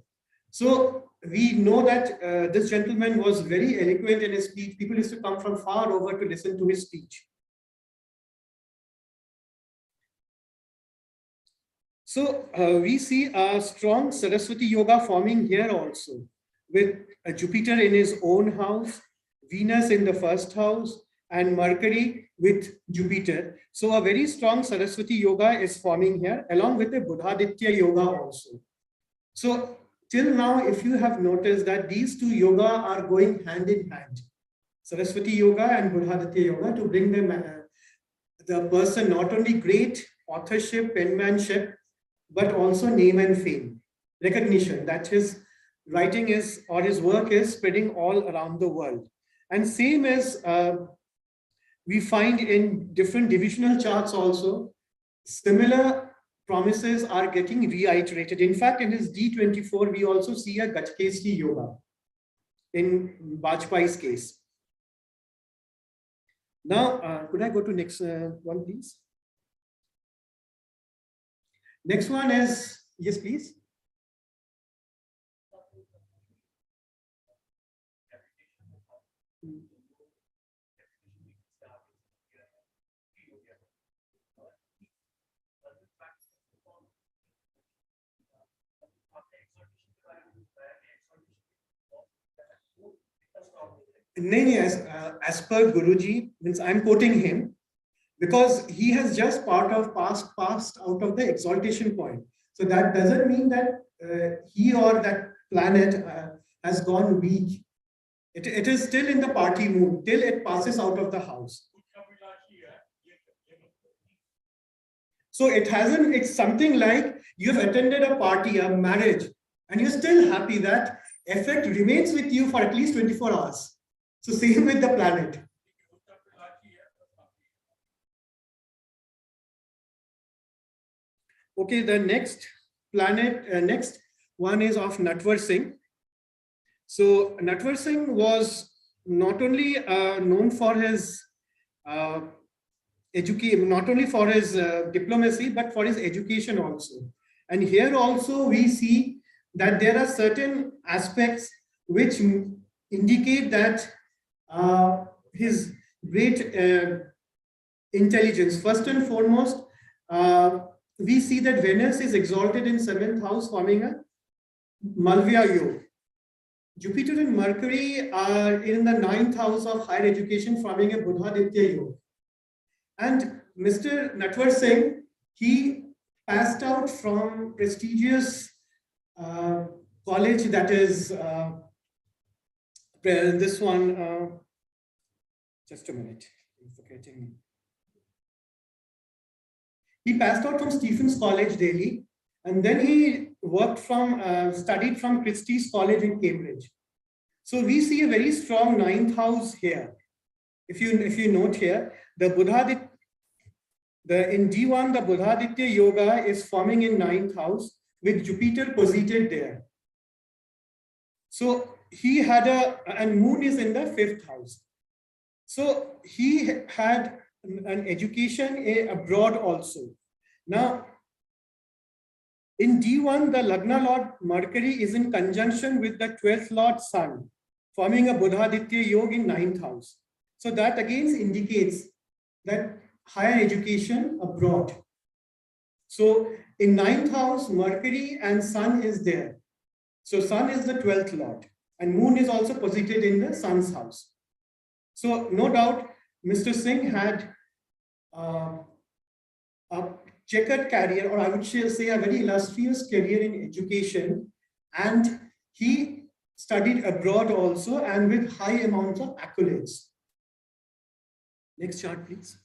So we know that this gentleman was very eloquent in his speech. People used to come from far over to listen to his speech. So we see a strong Saraswati Yoga forming here also, with Jupiter in his own house, Venus in the first house, and Mercury with Jupiter. So a very strong Saraswati Yoga is forming here, along with the Buddhaditya Yoga also. So till now, if you have noticed that these two yoga are going hand in hand, Saraswati Yoga and Buddhaditya Yoga, to bring them the person not only great authorship, penmanship, but also name and fame, recognition that his writing is or his work is spreading all around the world. And same as we find in different divisional charts also, similar promises are getting reiterated. In fact, in his D24, we also see a Gajkesti Yoga in Vajpayee's case. Now, could I go to next one, please? Next one is, yes, please. As per Guruji, means I'm quoting him, because he has just passed out of the exaltation point. So that doesn't mean that he or that planet has gone weak. It is still in the party mood till it passes out of the house. So it's something like you've attended a party, a marriage, and you're still happy that effect remains with you for at least 24 hours. So same with the planet. Okay, the next planet, next one is of Natwar Singh. So Natwar Singh was not only known for his education, not only for his diplomacy, but for his education also. And here also we see that there are certain aspects which indicate that his great intelligence. First and foremost, we see that Venus is exalted in 7th house, forming a Malvya Yoga. Jupiter and Mercury are in the 9th house of higher education, forming a Buddhaditya Yoga. And Mr. Natwar Singh, he passed out from prestigious college, that is this one, just a minute, I'm forgetting. He passed out from Stephen's College, Delhi, and then he worked studied from Christie's College in Cambridge. So we see a very strong 9th house here. If you note here, in D1, the Buddhaditya Yoga is forming in 9th house with Jupiter posited there. So he had and moon is in the 5th house. So he had an education abroad also. Now, in D1, the Lagna Lord Mercury is in conjunction with the 12th Lord Sun, forming a Buddhaditya Yoga in 9th house. So that again indicates that higher education abroad. So in 9th house, Mercury and Sun is there. So Sun is the 12th Lord and Moon is also posited in the Sun's house. So no doubt, Mr. Singh had a checkered career, or I would say a very illustrious career in education, and he studied abroad also and with high amounts of accolades. Next chart, please.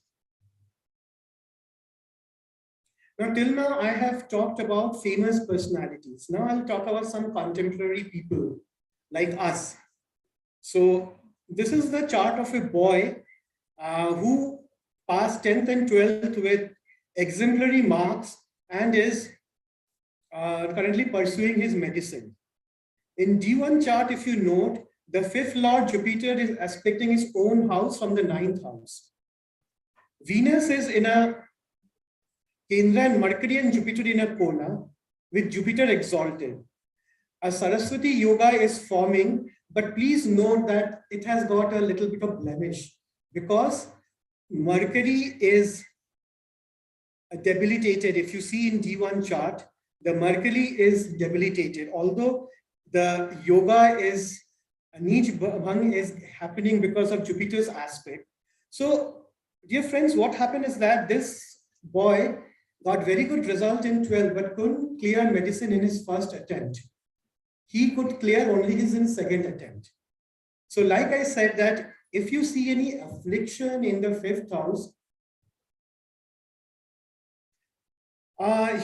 Now, till now, I have talked about famous personalities. Now I'll talk about some contemporary people like us. So this is the chart of a boy who passed 10th and 12th with exemplary marks and is currently pursuing his medicine. In D1 chart, if you note, the 5th Lord Jupiter is aspecting his own house from the 9th house. Venus is in a Kendra and Mercury and Jupiter in a Kona with Jupiter exalted. A Saraswati Yoga is forming, but please note that it has got a little bit of blemish because Mercury is debilitated. If you see in D1 chart, the Mercury is debilitated. Although the yoga is, Nij Bhang is happening because of Jupiter's aspect. So, dear friends, what happened is that this boy got very good result in 12, but couldn't clear medicine in his first attempt. He could clear only his in second attempt. So like I said that if you see any affliction in the 5th house,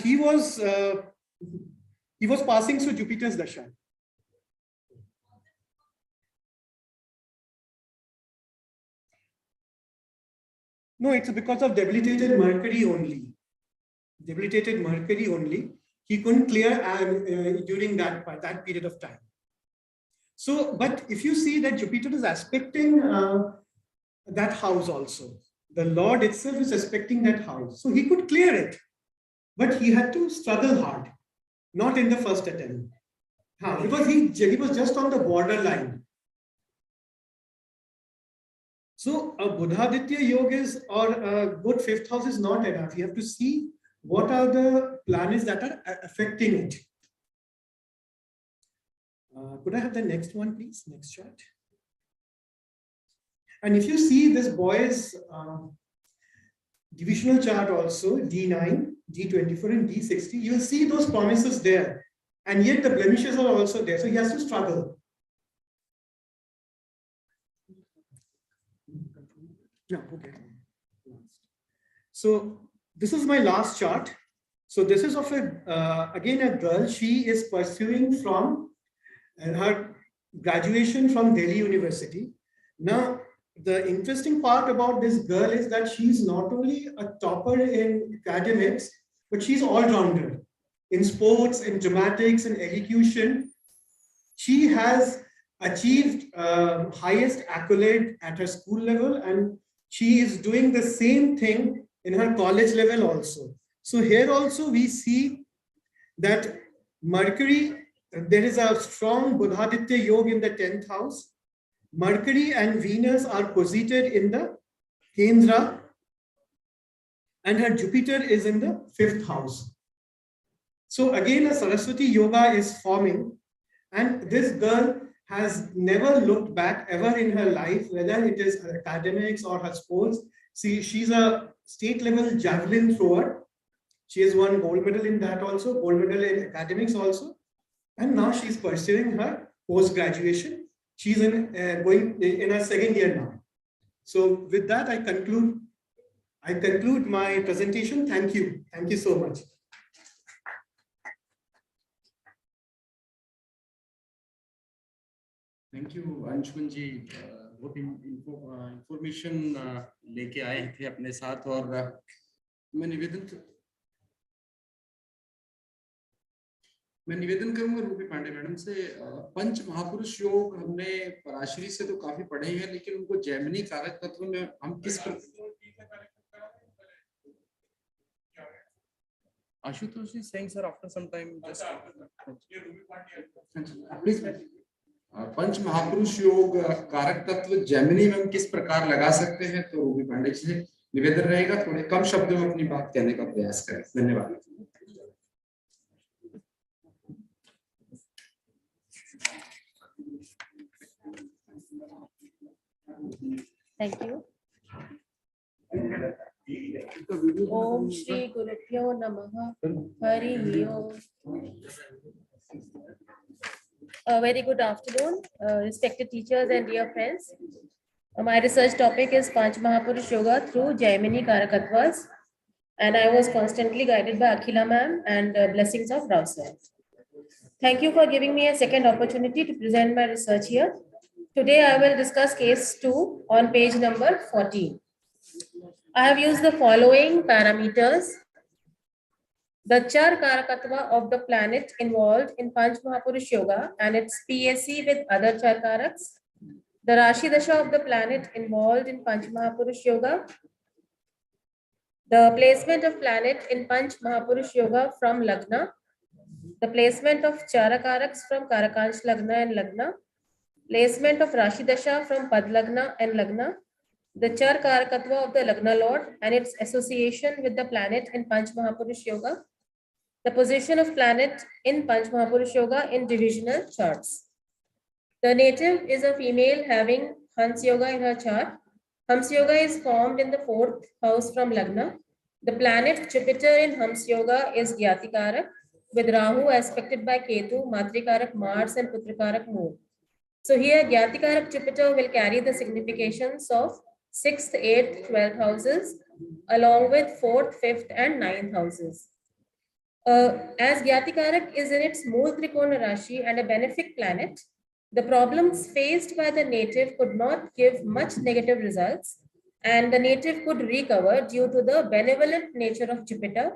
he was passing through Jupiter's dasha. No, it's because of debilitated Mercury only. Debilitated Mercury only. He couldn't clear during that period of time. So, but if you see that Jupiter is aspecting that house also, the Lord itself is aspecting that house. So he could clear it, but he had to struggle hard, not in the first attempt. Because he was just on the borderline. So a Buddhaditya Yoga is, or a good 5th house is not enough. You have to see what are the planets that are affecting it. Could I have the next one, please? Next chart. And if you see this boy's divisional chart also, D9, D24 and D60, you will see those promises there. And yet the blemishes are also there. So he has to struggle. No, okay. So this is my last chart. So this is of again a girl. She is pursuing from her graduation from Delhi University. Now, the interesting part about this girl is that she's not only a topper in academics, but she's all-rounder in sports, in dramatics, in elocution. She has achieved highest accolade at her school level, and she is doing the same thing in her college level also. So here also we see that Mercury, there is a strong Buddhaditya Yoga in the 10th house. Mercury and Venus are posited in the Kendra, and her Jupiter is in the 5th house. So again, a Saraswati Yoga is forming, and this girl has never looked back ever in her life, whether it is her academics or her sports. See, she's a state level javelin thrower. She has won gold medal in that also, gold medal in academics also. And now she's pursuing her post-graduation. She's going in her second year now. So with that, I conclude my presentation. Thank you. Thank you so much. Thank you Anshuman ji, बहुत information लेके आए थे अपने साथ, और मैं निवेदन मैं निवेदन करूंगा रूपी पांडे मैडम से, पंच महापुरुष योग हमने पराशरी से तो काफी पढ़े हैं, लेकिन उनको जैमिनी कारक तत्व में हम किस Ashutosh is saying, sir, after some time, just please पंच महापुरुष योग कारक तत्व जैमिनी में हम किस प्रकार लगा सकते हैं, तो रूपी पांडे जी से निवेदन रहेगा थोड़े कम शब्दों में अपनी बात कहने का प्रयास करें। धन्यवाद। Thank you. Om Shri Gurubhyo Namaha. Hari Om. A very good afternoon, respected teachers and dear friends. My research topic is Panch Mahapurush Yoga through Jaimini Karakatvas, and I was constantly guided by Akhila ma'am and blessings of Rao sir. Thank you for giving me a second opportunity to present my research here. Today I will discuss case 2 on page number 14. I have used the following parameters. The Char Karakatva of the planet involved in Panch Mahapurush Yoga and its PSC with other Char Karaks. The Rashi Dasha of the planet involved in Panch Mahapurush Yoga. The placement of planet in Panch Mahapurush Yoga from Lagna. The placement of Chara Karaks from Karakansh Lagna and Lagna. Placement of Rashi Dasha from Pad Lagna and Lagna. The Char Karakatva of the Lagna Lord and its association with the planet in Panch Mahapurush Yoga. The position of planet in Panch Mahapurush Yoga in divisional charts. The native is a female having Hans Yoga in her chart. Hams Yoga is formed in the 4th house from Lagna. The planet Jupiter in Hams Yoga is Gyatikarak, with Rahu aspected by Ketu, Matrikarak Mars and Putrikarak Moon. So here Gyatikarak Jupiter will carry the significations of 6th, 8th, 12th houses along with 4th, 5th and 9th houses. As Gyatikarak is in its Mool Trikona Rashi and a benefic planet, the problems faced by the native could not give much negative results, and the native could recover due to the benevolent nature of Jupiter.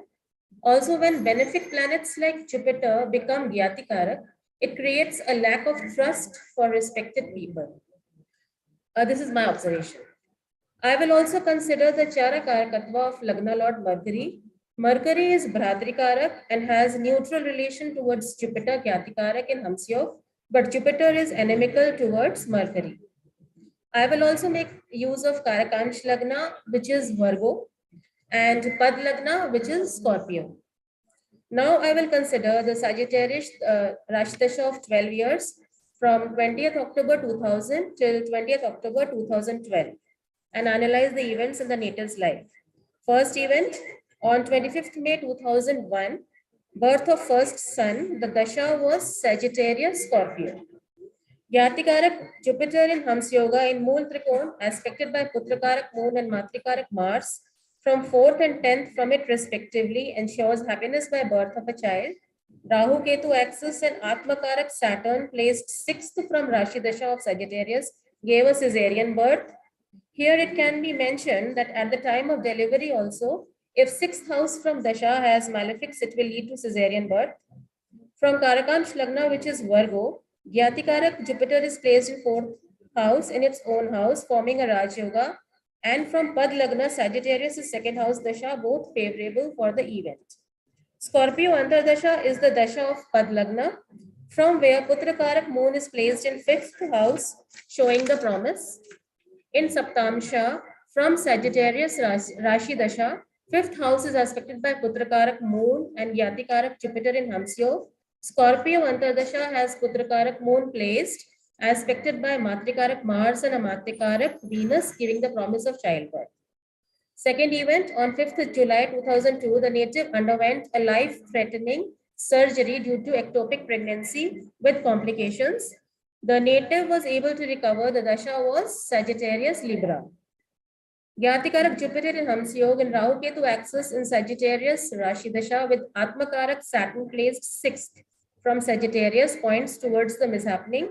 Also, when benefic planets like Jupiter become Gyatikarak, it creates a lack of trust for respected people. This is my observation. I will also consider the Chara Karakatva of Lagna Lord Mercury. Mercury is Bhadrakarak and has neutral relation towards Jupiter Gyatikarak in Hamsyog, but Jupiter is inimical towards Mercury. I will also make use of Karakansh Lagna, which is Virgo, and Pad Lagna, which is Scorpio. Now I will consider the Sagittarius Rashi Dasha of 12 years from 20th October 2000 till 20th October 2012 and analyze the events in the native's life. First event, on 25th May 2001, birth of first son, the Dasha was Sagittarius Scorpio. Gyatikarak Jupiter in Hams Yoga in Mool Trikon, aspected by Putrakarak Moon and Matrikarak Mars, from 4th and 10th from it respectively, ensures happiness by birth of a child. Rahu Ketu axis and Atmakarak Saturn placed 6th from Rashi Dasha of Sagittarius gave a caesarean birth. Here it can be mentioned that at the time of delivery also, if 6th house from Dasha has malefics, it will lead to caesarean birth. From Karakansh Lagna, which is Virgo, Gyatikarak Jupiter is placed in 4th house in its own house, forming a Raj Yoga. And from Pad Lagna, Sagittarius is 2nd house Dasha, both favorable for the event. Scorpio Antardasha is the Dasha of Pad Lagna, from where Putrakarak Moon is placed in 5th house, showing the promise. In Saptamsha, from Sagittarius Rashi Dasha, 5th house is aspected by Putrakarak Moon and Gyatikarak Jupiter in Hamsyo. Scorpio Antardasha has Putrakarak Moon placed, aspected by Matrikarak Mars and a Matrikarak Venus, giving the promise of childbirth. Second event, on 5th July 2002, the native underwent a life-threatening surgery due to ectopic pregnancy with complications. The native was able to recover. The Dasha was Sagittarius Libra. Gyatikarak Jupiter in Hamsyog and Rahu Ketu axis in Sagittarius Rashi Dasha with Atmakarak Saturn placed 6th from Sagittarius points towards the mishappening.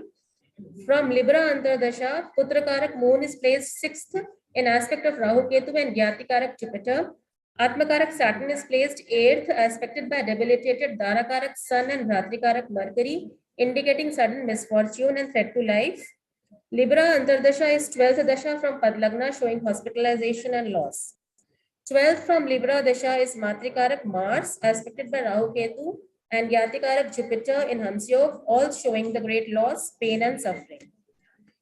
From Libra Antardasha, Putrakarak Moon is placed 6th in aspect of Rahu Ketu and Gyatikarak Jupiter. Atmakarak Saturn is placed 8th, aspected by debilitated Dharakarak Sun and Bhatrikarak Mercury, indicating sudden misfortune and threat to life. Libra Antardasha is 12th Dasha from Padlagna, showing hospitalization and loss. 12th from Libra Dasha is Matrikarak Mars, aspected by Rahu Ketu, and Yatikarak Jupiter in Hamsyog, all showing the great loss, pain, and suffering.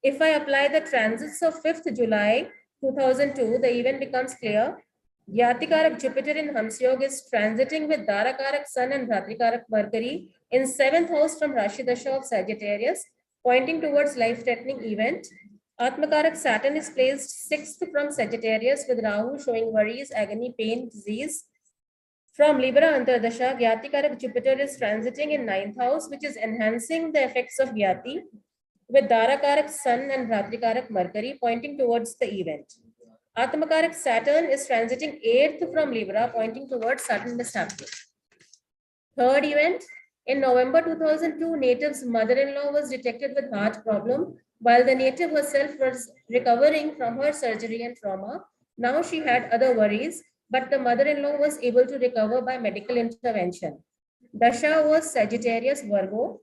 If I apply the transits of 5th July 2002, the event becomes clear. Yatikarak Jupiter in Hamsyog is transiting with Dharakarak Sun and Bhatrikarak Mercury in 7th house from Rashi Dasha of Sagittarius, pointing towards life-threatening event. Atmakarak Saturn is placed 6th from Sagittarius with Rahu showing worries, agony, pain, disease. From Libra Antardasha, Vyatikarak Jupiter is transiting in 9th house, which is enhancing the effects of Vyati, with Dharakarak Sun and Bhatrikarak Mercury pointing towards the event. Atmakarak Saturn is transiting 8th from Libra, pointing towards sudden mishappening. Third event, in November 2002, native's mother-in-law was detected with heart problem, while the native herself was recovering from her surgery and trauma. Now she had other worries, but the mother-in-law was able to recover by medical intervention. Dasha was Sagittarius Virgo.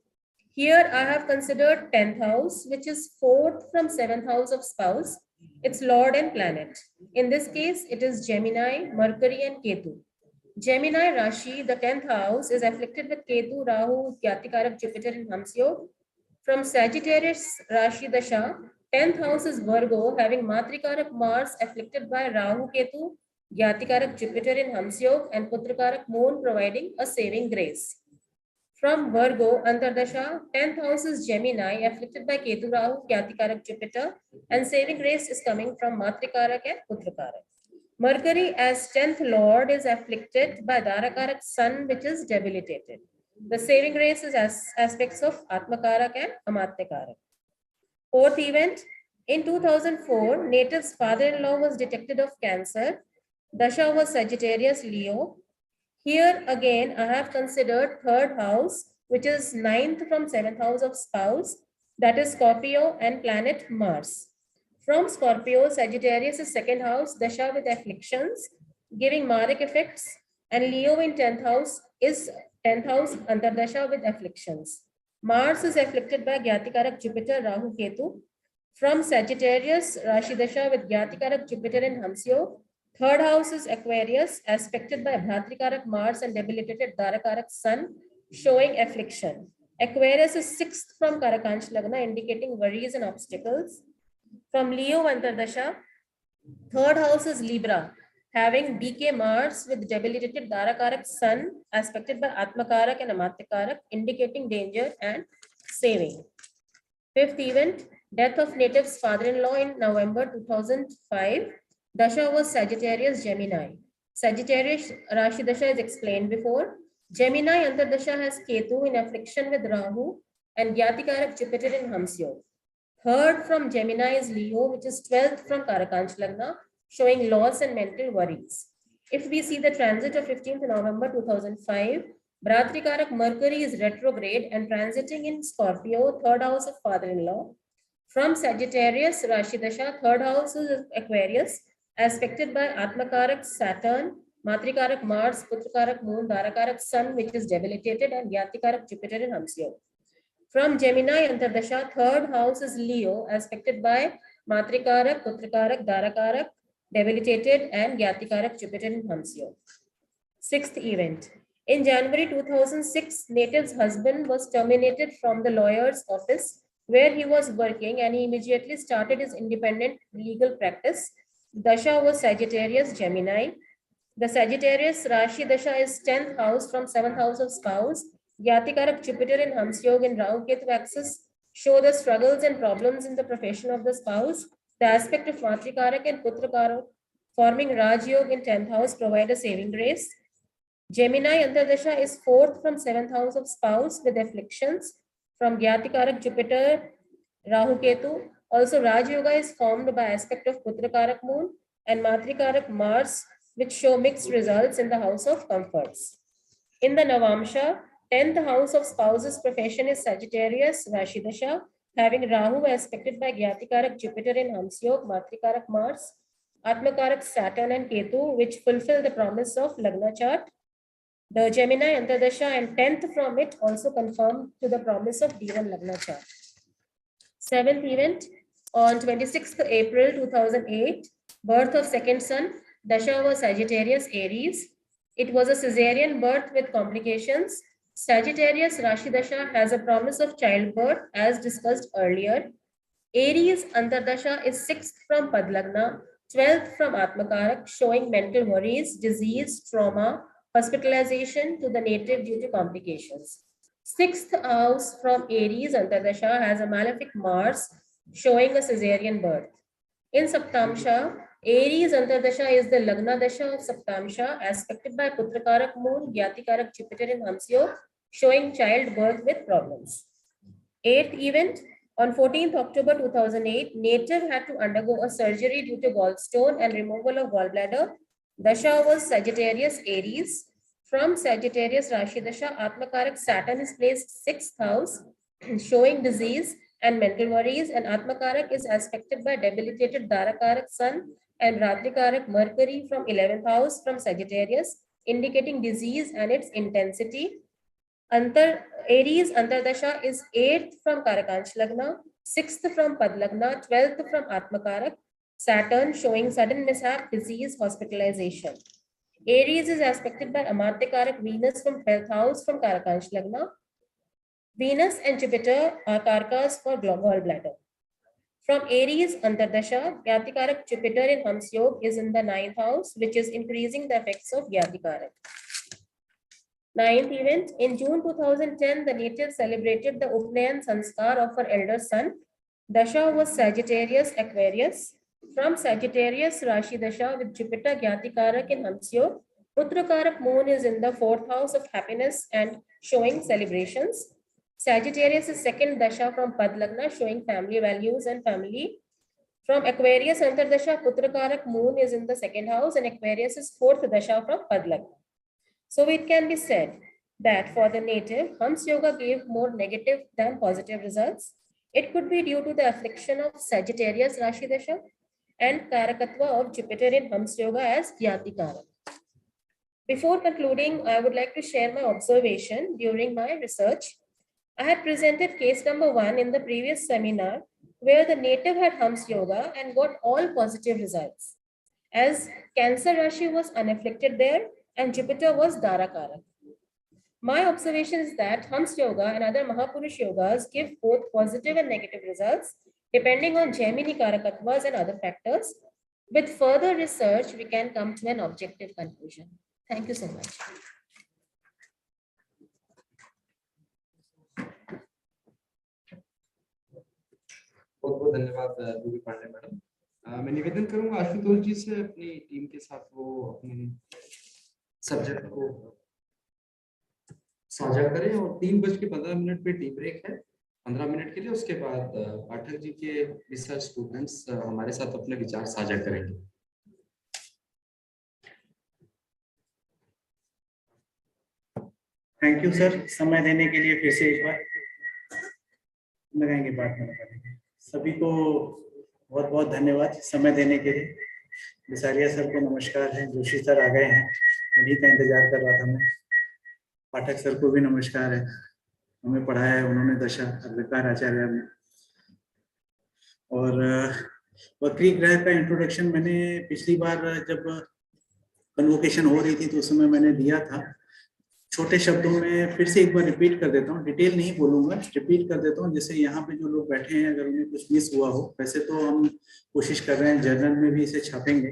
Here I have considered 10th house, which is 4th from 7th house of spouse, its lord and planet. In this case, it is Gemini, Mercury, and Ketu. Gemini Rashi, the 10th house, is afflicted with Ketu, Rahu, Yatikarak Jupiter in Hamsyog. From Sagittarius Rashi Dasha, 10th house is Virgo, having Matrikarak Mars afflicted by Rahu Ketu, Yatikarak Jupiter in Hamsyog, and Putrakarak Moon providing a saving grace. From Virgo, Antardasha, 10th house is Gemini, afflicted by Ketu, Rahu, Yatikarak Jupiter, and saving grace is coming from Matrikarak and Putrakarak. Mercury as 10th lord is afflicted by Dharakarak Sun, which is debilitated. The saving grace is aspects of Atmakarak and Amatyakarak. Fourth event, in 2004, native's father-in-law was detected of cancer. Dasha was Sagittarius Leo. Here again, I have considered third house, which is 9th from 7th house of spouse, that is Scorpio and planet Mars. From Scorpio, Sagittarius is second house, Dasha with afflictions, giving Maric effects, and Leo in 10th house is 10th house Antardasha with afflictions. Mars is afflicted by Gyatikarak Jupiter, Rahu Ketu. From Sagittarius, Rashi Dasha with Gyatikarak Jupiter in Hamsyo. Third house is Aquarius, aspected by Bhatrikarak Mars and debilitated Dharakarak Sun, showing affliction. Aquarius is 6th from Karakansh Lagna, indicating worries and obstacles. From Leo Antardasha, third house is Libra, having DK Mars with debilitated Dharakarak Sun, aspected by Atmakarak and Amatyakarak, indicating danger and saving. Fifth event, death of native's father-in-law in November 2005. Dasha was Sagittarius Gemini. Sagittarius Rashi Dasha is explained before. Gemini Antardasha has Ketu in affliction with Rahu and Gyatikarak Jupiter in Hamsyo. Third from Gemini is Leo, which is 12th from Karakansh Lagna, showing loss and mental worries. If we see the transit of 15th November 2005, Bhatrikarak Mercury is retrograde and transiting in Scorpio, third house of father-in-law. From Sagittarius Rashi Dasha, third house is Aquarius, aspected by Atmakarak Saturn, Matrikarak Mars, Putrakarak Moon, Dharakarak Sun, which is debilitated, and Yatikarak Jupiter in Hamsyo. From Gemini Antardasha, third house is Leo, aspected by Matrikarak, Putrakarak, Dharakarak, debilitated, and Gyatikarak Jupiter in Hamsyo. Sixth event. In January 2006, native's husband was terminated from the lawyer's office where he was working, and he immediately started his independent legal practice. Dasha was Sagittarius Gemini. The Sagittarius Rashi Dasha is 10th house from 7th house of spouse. Gyatikarak Jupiter in Hamsyog and Rahu Ketu axis show the struggles and problems in the profession of the spouse. The aspect of Matrikarak and Putrakarak forming Raj Yoga in 10th house provide a saving grace. Gemini Antardasha is 4th from 7th house of spouse with afflictions from Gyatikarak Jupiter, Rahu Ketu. Also Raj Yoga is formed by aspect of Putrakarak Moon and Matrikarak Mars, which show mixed results in the house of comforts. In the Navamsha, 10th house of spouse's profession is Sagittarius Rashi Dasha, having Rahu aspected by Gyatikarak Jupiter in Hamsyog, Matrikarak Mars. Atmakarak Saturn and Ketu, which fulfill the promise of Lagna chart. The Gemini Antardasha and 10th from it also confirm to the promise of D1 Lagna chart. 7th event on 26th April 2008, birth of second son. Dasha was Sagittarius Aries. It was a cesarean birth with complications. Sagittarius Rashi Dasha has a promise of childbirth as discussed earlier. Aries Antardasha is 6th from Padlagna, 12th from Atmakarak, showing mental worries, disease, trauma, hospitalization to the native due to complications. 6th house from Aries Antardasha has a malefic Mars, showing a caesarean birth. In Saptamsha, Aries Antardasha is the Lagna Dasha of Saptamsha, aspected by Putrakarak Moon, Gyatikarak Jupiter in Hamsyo, showing childbirth with problems. 8th event, on 14th October 2008, native had to undergo a surgery due to gallstone and removal of gallbladder. Dasha was Sagittarius Aries. From Sagittarius Rashi Dasha, Atmakarak Saturn is placed 6th house, showing disease and mental worries, and Atmakarak is aspected by debilitated Dharakarak Sun and Ratrikarak Mercury from 11th house from Sagittarius, indicating disease and its intensity. Aries Antardasha is 8th from Karakansh Lagna, 6th from Padlagna, 12th from Atmakarak, Saturn showing sudden mishap, disease, hospitalization. Aries is aspected by Amartyakarak Venus from 12th house from Karakansh Lagna. Venus and Jupiter are Karkas for gallbladder. From Aries Antardasha, Gyatikarak Jupiter in Hamsyog is in the 9th house, which is increasing the effects of Gyatikarak. 9th event, in June 2010, the native celebrated the Upnayan Sanskar of her elder son. Dasha was Sagittarius Aquarius. From Sagittarius Rashi Dasha with Jupiter Gyatikarak in Hamsyo, Putrakarak Moon is in the 4th house of happiness and showing celebrations. Sagittarius is 2nd Dasha from Padlagna, showing family values and family. From Aquarius Antardasha, Putrakarak Moon is in the 2nd house and Aquarius is 4th Dasha from Padlagna. So it can be said that for the native, Hams Yoga gave more negative than positive results. It could be due to the affliction of Sagittarius Rashi Dasha and Karakatva of Jupiter in Hams Yoga as Gyatikarak. Before concluding, I would like to share my observation during my research. I had presented case number 1 in the previous seminar where the native had Hams Yoga and got all positive results, as Cancer Rashi was unafflicted there and Jupiter was Dharakarak. My observation is that Hams Yoga and other Mahapurush Yogas give both positive and negative results depending on Gemini Karakatvas and other factors. With further research, we can come to an objective conclusion. Thank you so much. बहुत बहुत धन्यवाद Ruby Pandey madam. मैं निवेदन करूंगा आशुतोष जी से अपनी team के साथ वो अपने सब्जेक्ट को साझा करें और 3:15 पे टी ब्रेक है 15 मिनट के लिए। उसके बाद पाठक जी के रिसर्च स्टूडेंट्स हमारे साथ अपने विचार साझा करेंगे। थैंक यू सर, समय देने के लिए फिर से एक बार लगाएंगे बात में। सभी को बहुत बहुत धन्यवाद समय देने के लिए। बिसारिया सर को नमस्कार है, जोशी सर आ गए हैं, उन्हीं का इंतजार कर रहा था मैं। पाठक सर को भी नमस्कार है, हमें पढ़ाया है उन्होंने दशा अग्रकार आचार्य में। और वक्री ग्रह का इंट्रोडक्शन मैंने पिछली बार जब कन्वोकेशन हो रही थी तो उस समय मैंने दिया था। छोटे शब्दों में फिर से एक बार रिपीट कर देता हूँ, डिटेल नहीं बोलूंगा, रिपीट कर देता हूँ जैसे यहाँ पे जो लोग बैठे हैं अगर उन्हें कुछ मिस हुआ हो। वैसे तो हम कोशिश कर रहे हैं जर्नल में भी इसे छापेंगे,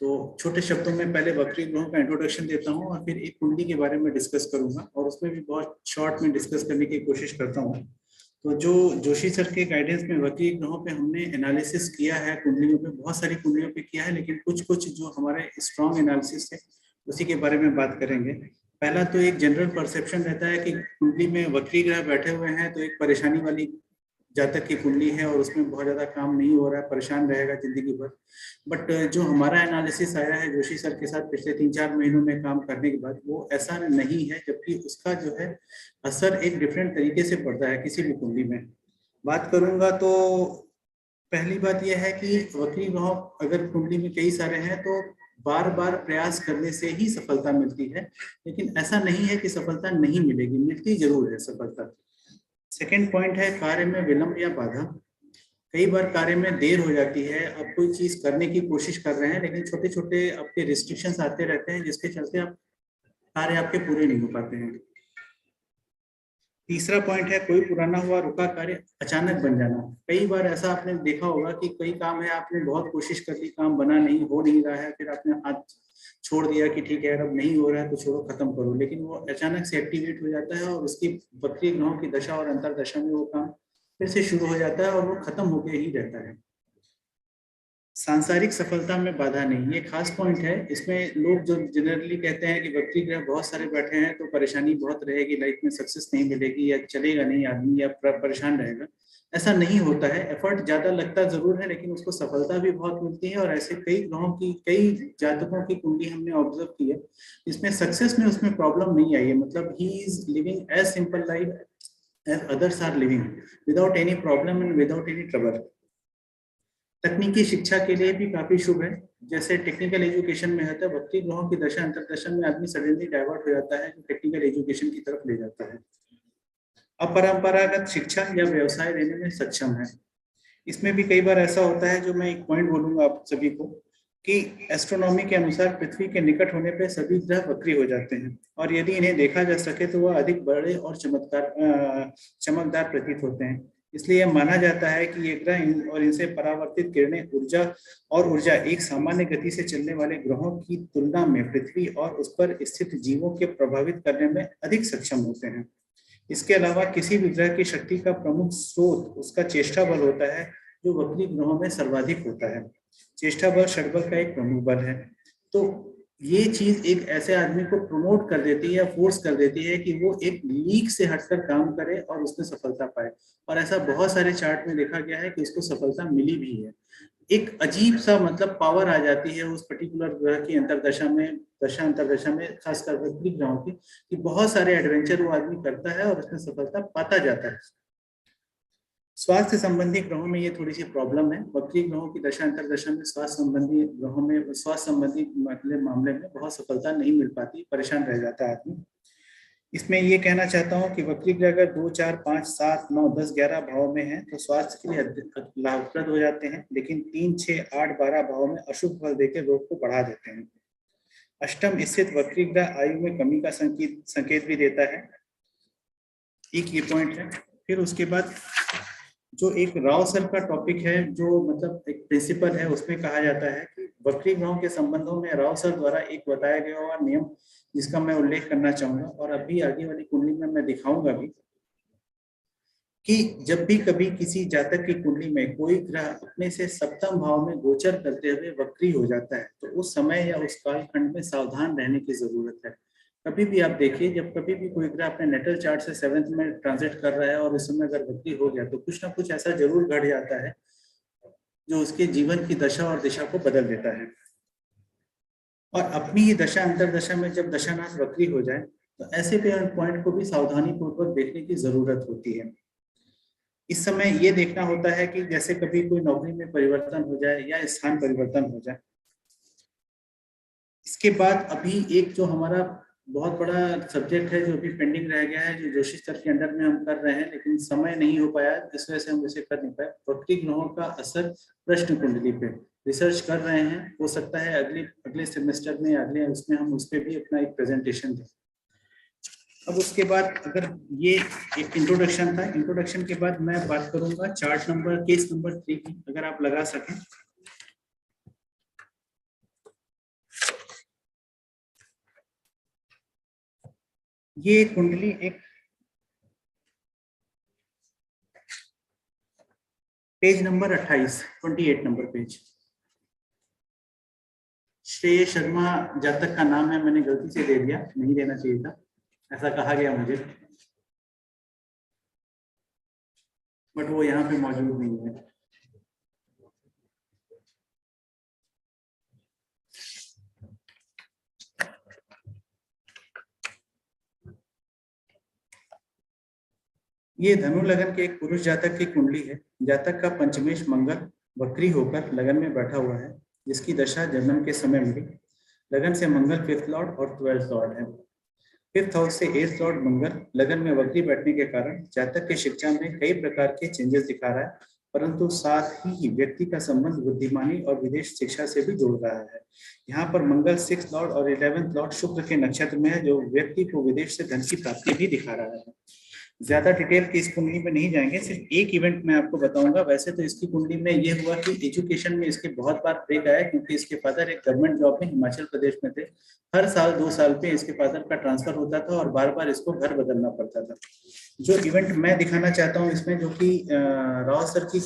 तो छोटे शब्दों में पहले वक्री ग्रहों का इंट्रोडक्शन देता हूँ और फिर एक कुंडली के बारे में डिस्कस करूंगा और उसमें भी बहुत शॉर्ट में डिस्कस करने की कोशिश करता हूँ। तो जो जोशी सर के गाइडेंस में वक्री ग्रहों पे हमने एनालिसिस किया है, कुंडलियों पे, बहुत सारी कुंडलियों पे किया है, लेकिन कुछ जो हमारे स्ट्रॉन्ग एनालिसिस है उसी के बारे में बात करेंगे। पहला तो एक जनरल परसेप्शन रहता है कि कुंडली में वक्री ग्रह बैठे हुए हैं तो एक परेशानी वाली जातक की कुंडली है और उसमें बहुत ज़्यादा काम नहीं हो रहा है, परेशान रहेगा जिंदगी भर। बट जो हमारा एनालिसिस आया है जोशी सर के साथ पिछले 3-4 महीनों में काम करने के बाद, वो ऐसा नहीं है, जबकि उसका जो है असर एक डिफरेंट तरीके से पड़ता है किसी भी कुंडली में। बात करूंगा तो पहली बात यह है कि वक्री ग्रह अगर कुंडली में कई सारे हैं तो बार बार प्रयास करने से ही सफलता मिलती है, लेकिन ऐसा नहीं है कि सफलता नहीं मिलेगी, मिलती जरूर है सफलता। सेकंड पॉइंट है कार्य में विलंब या बाधा। कई बार कार्य में देर हो जाती है, आप कोई चीज करने की कोशिश कर रहे हैं लेकिन छोटे छोटे आपके रिस्ट्रिक्शंस आते रहते हैं जिसके चलते आप कार्य आपके पूरे नहीं हो पाते हैं। तीसरा पॉइंट है कोई पुराना हुआ रुका कार्य अचानक बन जाना। कई बार ऐसा आपने देखा होगा कि कई काम है, आपने बहुत कोशिश कर ली, काम बना नहीं, हो नहीं रहा है, फिर आपने हाथ छोड़ दिया कि ठीक है यार अब नहीं हो रहा है तो छोड़ो, खत्म करो, लेकिन वो अचानक से एक्टिवेट हो जाता है और उसकी वक्री ग्रहों की दशा और अंतरदशा में वो काम फिर से शुरू हो जाता है और वो खत्म होके ही रहता है। सांसारिक सफलता में बाधा नहीं, ये खास पॉइंट है। इसमें लोग जो जनरली कहते हैं कि वक्री ग्रह बहुत सारे बैठे हैं तो परेशानी बहुत रहेगी, लाइफ में सक्सेस नहीं मिलेगी या चलेगा नहीं आदमी या परेशान रहेगा, ऐसा नहीं होता है। एफर्ट ज्यादा लगता जरूर है लेकिन उसको सफलता भी बहुत मिलती है। और ऐसे कई ग्रहों की, कई जातकों की कुंडली हमने ऑब्जर्व की है जिसमें सक्सेस में उसमें प्रॉब्लम नहीं आई है, मतलब he is living as simple life as others are living without any problem and without any trouble. तकनीकी शिक्षा के लिए भी काफी शुभ है, जैसे टेक्निकल एजुकेशन में है तो वक्री ग्रहों की दशा अंतरदशा में आदमी सडनली डाइवर्ट हो जाता है, जो टेक्निकल एजुकेशन की तरफ ले जाता है। अपरंपरागत शिक्षा या व्यवसाय देने में सक्षम है। इसमें भी कई बार ऐसा होता है, जो मैं एक पॉइंट बोलूंगा आप सभी को, कि एस्ट्रोनॉमी के अनुसार पृथ्वी के निकट होने पे सभी ग्रह वक्री हो जाते हैं और यदि इन्हें देखा जा सके तो वह अधिक बड़े और चमकदार प्रतीत होते हैं। इसलिए यह माना जाता है कि ये ग्रह और इनसे परावर्तित किरणें ऊर्जा एक सामान्य गति से चलने वाले ग्रहों की तुलना में पृथ्वी और उस पर स्थित जीवों के प्रभावित करने में अधिक सक्षम होते हैं। इसके अलावा किसी भी ग्रह की शक्ति का प्रमुख स्रोत उसका चेष्टा बल होता है, जो वक्री ग्रहों में सर्वाधिक होता है। चेष्टा बल षडबल का एक प्रमुख बल है। तो ये चीज एक ऐसे आदमी को प्रमोट कर देती है या फोर्स कर देती है कि वो एक लीक से हटकर काम करे और उसमें सफलता पाए। और ऐसा बहुत सारे चार्ट में देखा गया है कि उसको सफलता मिली भी है। एक अजीब सा मतलब पावर आ जाती है उस पर्टिकुलर ग्रह की अंतरदशा में, दशा अंतरदशा में, खासकर वक्री ग्रहों की, कि बहुत सारे एडवेंचर वो आदमी करता है और उसमें सफलता पाता जाता है। स्वास्थ्य संबंधी ग्रहों में ये थोड़ी सी प्रॉब्लम है। वक्री ग्रहों की दशा अंतरदशा में स्वास्थ्य संबंधी ग्रहों में, स्वास्थ्य संबंधी मामले में बहुत सफलता नहीं मिल पाती, परेशान रह जाता है आदमी। इसमें ये कहना चाहता हूँ कि वक्री ग्रह अगर 2, 4, 5, 7, 9, 10, 11 भाव में है तो स्वास्थ्य के लिए लाभप्रद हो जाते हैं, लेकिन 3, 6, 8, 12 भाव में अशुभ फल देकर रोग को बढ़ा देते हैं। अष्टम स्थित वक्री ग्रह आयु में कमी का संकेत भी देता है। एक ये पॉइंट है। फिर उसके बाद जो एक राव सर का टॉपिक है, जो मतलब एक प्रिंसिपल है, उसमें कहा जाता है कि वक्री ग्रहों के संबंधों में राव सर द्वारा एक बताया गया हुआ नियम, जिसका मैं उल्लेख करना चाहूंगा और अभी आगे वाली कुंडली में मैं दिखाऊंगा भी, कि जब भी कभी किसी जातक की कुंडली में कोई ग्रह अपने से सप्तम भाव में गोचर करते हुए वक्री हो जाता है तो उस समय या उस कालखंड में सावधान रहने की जरूरत है। कभी भी आप देखिए, जब कभी भी कोई ग्रह अपने नेटल चार्ट से 7th में ट्रांजिट कर रहा है और उस समय अगर वक्री हो गया तो कुछ ना कुछ ऐसा जरूर घट जाता है जो उसके जीवन की दशा और दिशा को बदल देता है। और अपनी ही दशा अंतरदशा में जब दशानाथ वक्री हो जाए तो ऐसे पॉइंट को भी सावधानी पूर्वक देखने की जरूरत होती है। इस समय ये देखना होता है कि जैसे कभी कोई नौकरी में परिवर्तन हो जाए या स्थान परिवर्तन हो जाए। इसके बाद अभी एक जो हमारा बहुत बड़ा सब्जेक्ट है जो अभी पेंडिंग रह गया है, जो जोशी सर के अंडर में हम कर रहे हैं, लेकिन समय नहीं हो पाया, इस वजह से हम इसे कर नहीं पाए। वक्री ग्रहों का असर प्रश्न कुंडली पे रिसर्च कर रहे हैं। हो सकता है अगले सेमेस्टर में, अगले उसमें हम उस पर भी अपना एक प्रेजेंटेशन दें। अब उसके बाद, अगर ये एक इंट्रोडक्शन था, इंट्रोडक्शन के बाद मैं बात करूंगा चार्ट नंबर, केस नंबर 3 की, अगर आप लगा सकें। ये कुंडली एक पेज नंबर 28 नंबर पेज। श्रेय शर्मा जातक का नाम है, मैंने गलती से दे दिया, नहीं देना चाहिए था, ऐसा कहा गया मुझे, बट वो यहाँ पे मौजूद नहीं है। ये धनु लगन के एक पुरुष जातक की कुंडली है। जातक का पंचमेश मंगल वक्री होकर लगन में बैठा हुआ है, जिसकी दशा जन्म के समय में लगन से मंगल 5th लॉर्ड और 12th लॉर्ड है। 5th हाउस से 8th लॉर्ड मंगल लगन में वक्री बैठने के कारण जातक की शिक्षा में कई प्रकार के चेंजेस दिखा रहा है, परंतु साथ ही व्यक्ति का संबंध बुद्धिमानी और विदेश शिक्षा से भी जोड़ रहा है। यहाँ पर मंगल 6th लॉर्ड और 11th लॉर्ड शुक्र के नक्षत्र में है, जो व्यक्ति को विदेश से धन की प्राप्ति भी दिखा रहा है। ज्यादा डिटेल की इस कुंडली में नहीं जाएंगे, सिर्फ एक इवेंट मैं आपको बताऊंगा। वैसे तो इसकी कुंडली में ये हुआ कि एजुकेशन में इसके बहुत बार ब्रेक आया, क्योंकि इसके फादर एक गवर्नमेंट जॉब में हिमाचल प्रदेश में थे। हर साल 2 साल पे इसके फादर का ट्रांसफर होता था और बार बार इसको घर बदलना पड़ता था। जो इवेंट मैं दिखाना चाहता हूँ इसमें, जो कि राव सर की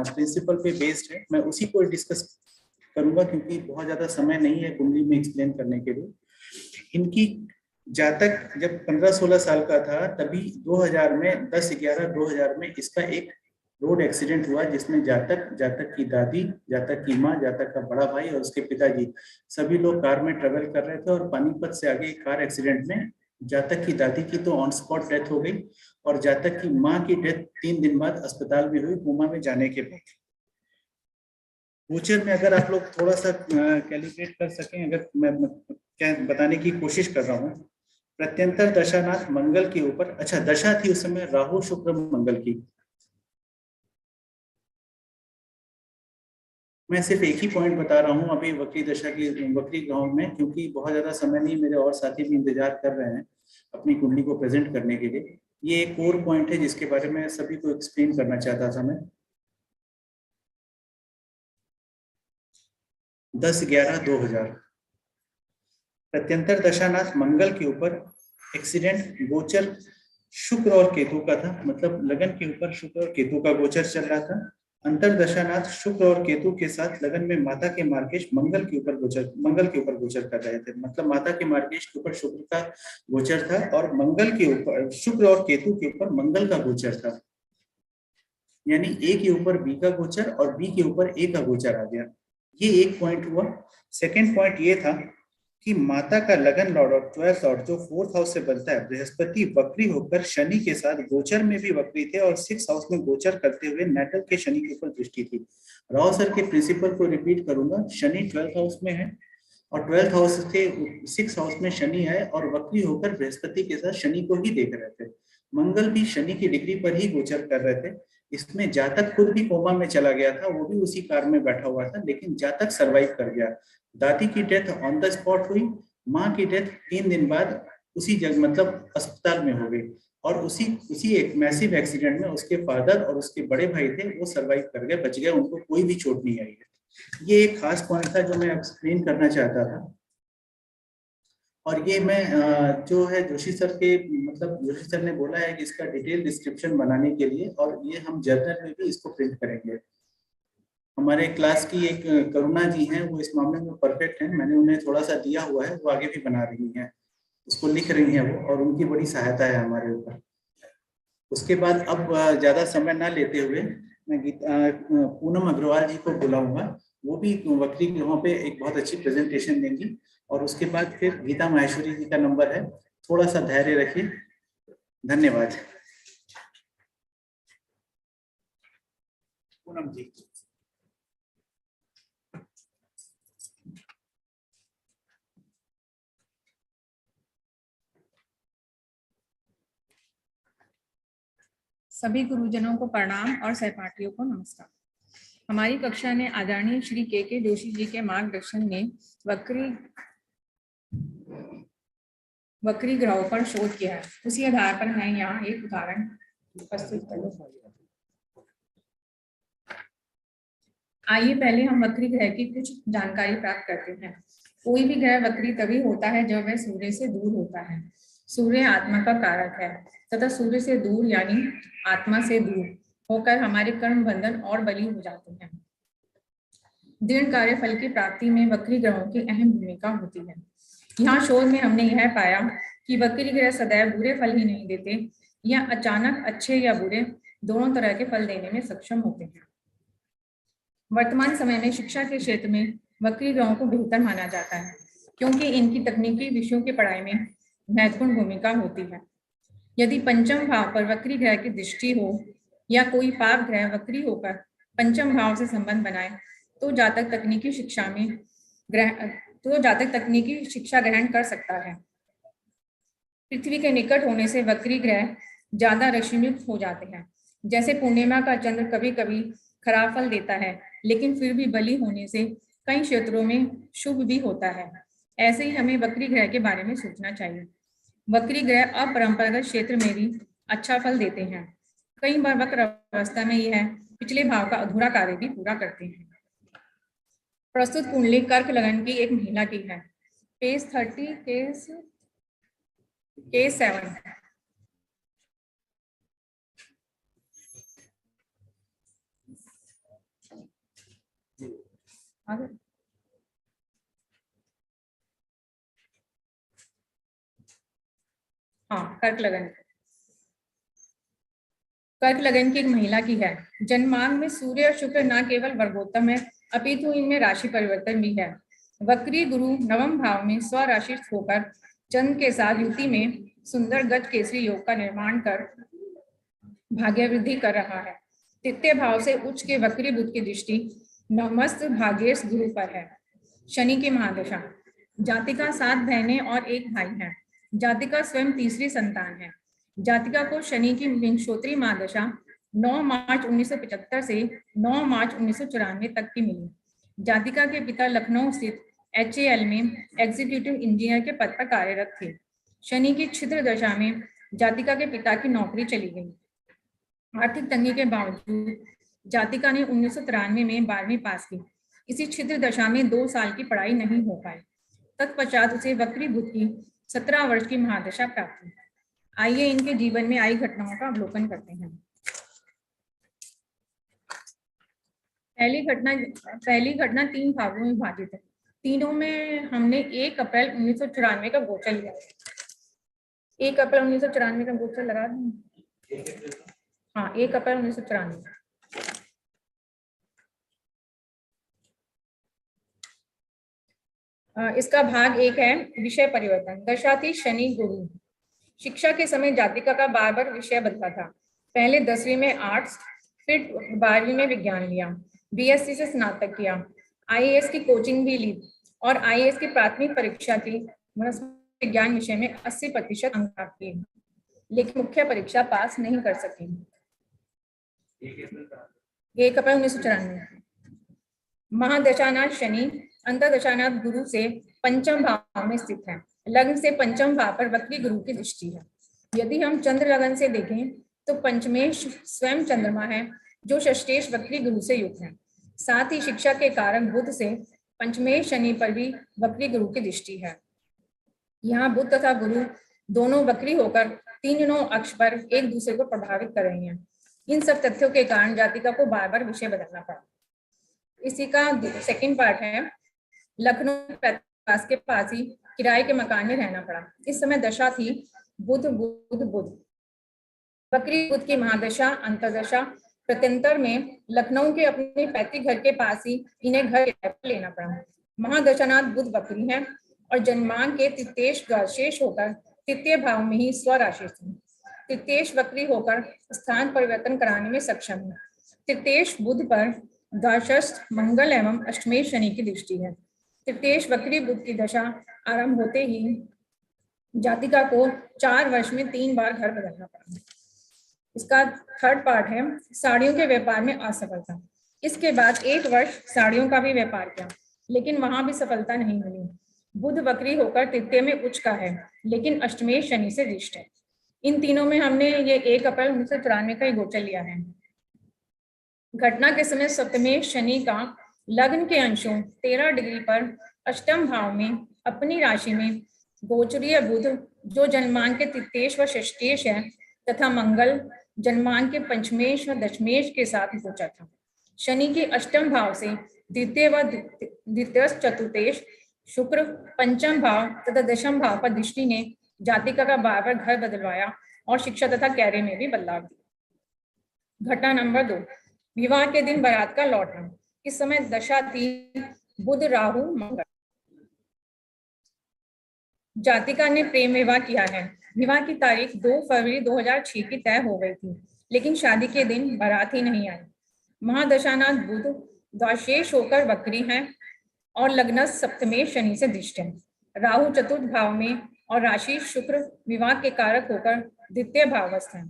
प्रिंसिपल पे बेस्ड है, मैं उसी को डिस्कस करूंगा, क्योंकि बहुत ज्यादा समय नहीं है कुंडली में एक्सप्लेन करने के लिए। इनकी जातक जब 15-16 साल का था, तभी 2000 में 10/11/2000 में इसका एक रोड एक्सीडेंट हुआ, जिसमें जातक की दादी, जातक की माँ, जातक का बड़ा भाई और उसके पिताजी सभी लोग कार में ट्रेवल कर रहे थे, और पानीपत से आगे कार एक्सीडेंट में जातक की दादी की तो ऑन स्पॉट डेथ हो गई, और जातक की माँ की डेथ 3 दिन बाद अस्पताल में हुई, कोमा में जाने के बाद। गोचर में अगर आप लोग थोड़ा सा कैलकुलेट कर सकें, अगर मैं क्या बताने की कोशिश कर रहा हूँ, प्रत्यंतर दशानाथ मंगल के ऊपर, अच्छा दशा थी उस समय राहु शुक्र मंगल की। मैं सिर्फ एक ही पॉइंट बता रहा हूँ अभी वक्री दशा की, वक्री ग्रहों में, क्योंकि बहुत ज्यादा समय नहीं, मेरे और साथी भी इंतजार कर रहे हैं अपनी कुंडली को प्रेजेंट करने के लिए। ये एक कोर पॉइंट है जिसके बारे में सभी को एक्सप्लेन करना चाहता था मैं। 10/11/2000 प्रत्यंतर दशानाथ मंगल के ऊपर एक्सीडेंट गोचर शुक्र और केतु का था, मतलब लगन के ऊपर शुक्र और केतु का गोचर चल रहा था। अंतर दशानाथ शुक्र और केतु के साथ लगन में माता के मार्गेश मंगल के ऊपर गोचर कर रहे थे, मतलब माता के मार्गेश के ऊपर शुक्र का गोचर था, और मंगल के ऊपर शुक्र और केतु के ऊपर मंगल का गोचर था। यानी ए के ऊपर बी का गोचर और बी के ऊपर ए का गोचर आ गया। ये एक पॉइंट हुआ। सेकेंड पॉइंट ये था कि माता का लगन लॉर्ड और 12th लॉर्ड जो 4th हाउस से बनता है, बृहस्पति वक्री होकर शनि के साथ गोचर में भी वक्री थे, और 6th हाउस में गोचर करते हुए नेटल के शनि के ऊपर दृष्टि थी। राव सर के प्रिंसिपल को रिपीट करूंगा, शनि 12th हाउस में है, और 12th हाउस से 6th हाउस में शनि है, और वक्री होकर बृहस्पति के साथ शनि को ही देख रहे थे। मंगल भी शनि की डिग्री पर ही गोचर कर रहे थे। इसमें जातक खुद भी कोमा में चला गया था, वो भी उसी कार में बैठा हुआ था, लेकिन जातक सरवाइव कर गया। दादी की डेथ ऑन द स्पॉट हुई, माँ की डेथ 3 दिन बाद उसी जगह, मतलब अस्पताल में हो गई, और उसी एक मैसिव एक्सीडेंट में उसके फादर और उसके बड़े भाई थे, वो सरवाइव कर गए, बच गए, उनको कोई भी चोट नहीं आई है। ये एक खास पॉइंट था जो मैं एक्सप्लेन करना चाहता था। और ये मैं जो है जोशी सर के, मतलब जोशी सर ने बोला है कि इसका डिटेल डिस्क्रिप्शन बनाने के लिए, और ये हम जर्नल में भी इसको प्रिंट करेंगे। हमारे क्लास की एक करुणा जी हैं, वो इस मामले में परफेक्ट हैं, मैंने उन्हें थोड़ा सा दिया हुआ है, वो आगे भी बना रही हैं, उसको लिख रही हैं वो, और उनकी बड़ी सहायता है हमारे ऊपर। उसके बाद अब ज्यादा समय ना लेते हुए मैं पूनम अग्रवाल जी को बुलाऊंगा, वो भी वक्री ग्रहों पे एक बहुत अच्छी प्रेजेंटेशन देंगी, और उसके बाद फिर गीता माहेश्वरी जी का नंबर है, थोड़ा सा धैर्य रखिए। धन्यवाद। पूनम जी। सभी गुरुजनों को प्रणाम और सहपाठियों को नमस्कार। हमारी कक्षा ने आदरणीय श्री के जोशी जी के मार्गदर्शन में वक्री ग्रहों पर शोध किया है। उसी आधार पर मैं यहाँ एक उदाहरण प्रस्तुत करूँ। आइए पहले हम वक्री ग्रह की कुछ जानकारी प्राप्त करते हैं। कोई भी ग्रह वक्री तभी होता है जब वह सूर्य से दूर होता है। सूर्य आत्मा का कारक है, तथा सूर्य से दूर यानी आत्मा से दूर होकर हमारे कर्म बंधन और बली हो जाते हैं। दृढ़ कार्य फल की प्राप्ति में वक्री ग्रहों की अहम भूमिका होती है। यहाँ शोध में हमने यह पाया कि वक्री ग्रह सदैव बुरे फल ही नहीं देते, या अचानक अच्छे या बुरे दोनों तरह के फल देने में सक्षम होते हैं। वर्तमान समय में शिक्षा के क्षेत्र में वक्री ग्रहों को बेहतर माना जाता है, क्योंकि इनकी तकनीकी विषयों की पढ़ाई में महत्वपूर्ण भूमिका होती है। यदि पंचम भाव पर वक्री ग्रह की दृष्टि हो, या कोई पाप ग्रह वक्री होकर पंचम भाव से संबंध बनाए तो जातक तकनीकी शिक्षा ग्रहण कर सकता है। पृथ्वी के निकट होने से वक्री ग्रह ज्यादा रश्मियुक्त हो जाते हैं। जैसे पूर्णिमा का चंद्र कभी कभी खराब फल देता है, लेकिन फिर भी बलि होने से कई क्षेत्रों में शुभ भी होता है। ऐसे ही हमें वक्री ग्रह के बारे में सोचना चाहिए। वक्री ग्रह अपरंपरागत क्षेत्र में भी अच्छा फल देते हैं। कई बार वक्र अवस्था में यह पिछले भाव का अधूरा कार्य भी पूरा करते हैं। प्रस्तुत कुंडली कर्क लगन की एक महिला की है। Page 30 case 7। हाँ, कर्क लगन की एक महिला की है। जन्मांग में सूर्य और शुक्र न केवल वर्गोत्तम है, अपितु इनमें राशि परिवर्तन भी है। वक्री गुरु नवम भाव में स्वराशि होकर चंद्र के साथ युति में सुंदर गज केसरी योग का निर्माण कर भाग्य वृद्धि कर रहा है। तृतीय भाव से उच्च के वक्री बुध की दृष्टि नवमस्त भाग्येश गुरु पर है। शनि की महादशा। जातिका 7 बहनें और 1 भाई है। जातिका स्वयं तीसरी संतान है। जातिका को शनि की विंशोत्तरी महादशा 9 मार्च 1975 से 9 मार्च 1994 तक की मिली। जातिका के पिता लखनऊ स्थित HAL में एग्जीक्यूटिव इंजीनियर के पद पर कार्यरत थे। शनि की छिद्र दशा में जातिका के पिता की नौकरी चली गई। आर्थिक तंगी के बावजूद जातिका ने 1993 में 12वीं पास की। इसी छिद्र दशा में 2 साल की पढ़ाई नहीं हो पाई। तत्पश्चात उसे वक्री बुध की 17 वर्ष की महादशा प्राप्त हुई। आइए इनके जीवन में आई घटनाओं का अवलोकन करते हैं। पहली घटना 3 भागों में विभाजित है। तीनों में हमने 1 अप्रैल 1994 का गोचर लिया। 1 अप्रैल 1994 का गोचर लगा दें। हाँ, 1 अप्रैल 1994। इसका भाग 1 है विषय परिवर्तन। दशा थी शनि गुरु। शिक्षा के समय जातिका का बार विषय बदला था। पहले 10वीं में आर्ट्स, फिर 12वीं में विज्ञान लिया। BSc से स्नातक किया। IAS की कोचिंग भी ली और IAS की प्राथमिक परीक्षा की वनस्पति विज्ञान विषय में 80% अंक प्राप्त किए, लेकिन मुख्य परीक्षा पास नहीं कर सकी। 1 अप्रैल 1994। महादशानाथ शनि अंतर्दशानाथ गुरु से पंचम भाव में स्थित है। लग्न से पंचम भाव पर वक्री गुरु की दृष्टि है। यदि हम चंद्र लगन से देखें तो पंचमेश स्वयं चंद्रमा है, जो षष्ठेश वक्री गुरु से युक्त है। साथ ही शिक्षा के कारक बुध से पंचमेश शनि पर भी वक्री गुरु की दृष्टि है। यहाँ बुध तथा गुरु दोनों वक्री होकर 3 अक्ष पर एक दूसरे को प्रभावित कर रहे हैं। इन सब तथ्यों के कारण जातिका को बार विषय बदलना पड़ा। इसी का सेकंड पार्ट है, लखनऊ के पास ही किराए के मकान में रहना पड़ा। इस समय दशा थी बुध बुध बुध। वक्री बुध की महादशा अंतर्दशा प्रत्यंतर में लखनऊ के अपने पैतृक घर के पास ही इन्हें घर किराए पर लेना पड़ा। महादशानाथ बुध वक्री है और जन्मांक के तृतीयेश द्वादशेश होकर तृतीय भाव में ही स्वराशि थी। तृतीयेश वक्री होकर स्थान परिवर्तन कराने में सक्षम है। तृतीयेश बुध पर द्वादशस्थ मंगल एवं अष्टमेश शनि की दृष्टि है। तृतीयेश वक्री बुध की दशा आरंभ होते ही जातिका को 4 वर्ष में 3 बार घर बदलना पड़ा। इसका थर्ड पार्ट है, साड़ियों के व्यापार में असफलता। इसके बाद 1 वर्ष साड़ियों का भी व्यापार किया, लेकिन वहां भी सफलता नहीं मिली। बुध वक्री होकर तृतीय में उच्च का है, लेकिन अष्टमेश शनि से दृष्ट है। इन तीनों में हमने ये 1 अप्रैल 1994 का ही गोचर लिया है। घटना के समय सप्तमेश शनि का लग्न के अंशों 13 डिग्री पर अष्टम भाव में अपनी राशि में गोचरीय बुध जो जन्मांक के तृतीयेश व षष्ठेश है तथा मंगल जन्मांक के पंचमेश व दशमेश के साथ गोचर था। शनि के अष्टम भाव से द्वितीय व द्वितीय चतुर्थेश शुक्र पंचम भाव तथा दशम भाव पर दृष्टि ने जातिका का बार घर बदलवाया और शिक्षा तथा कैरियर में भी बदलाव दिया। घटना नंबर 2, विवाह के दिन बारात का लौटना। इस समय दशा थी बुध राहु मंगल। जातिका ने प्रेम विवाह किया है। विवाह की तारीख 2 फरवरी 2006 की तय हो गई थी, लेकिन शादी के दिन बारात ही नहीं आई। महादशानाथ बुध द्वादशेष होकर वक्री हैं और लग्न सप्तमे शनि से दिष्ट है। राहु चतुर्थ भाव में और राशि शुक्र विवाह के कारक होकर द्वितीय भावस्थ है।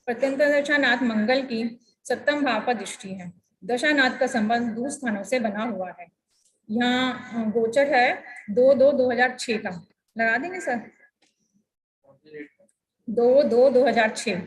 प्रत्यंतर दशानाथ मंगल की सप्तम भाव पर दृष्टि है। दशानाथ का संबंध दूर स्थानों से बना हुआ है। यहाँ गोचर है 2/2/2006 का, लगा देंगे सर, 2/2/2006।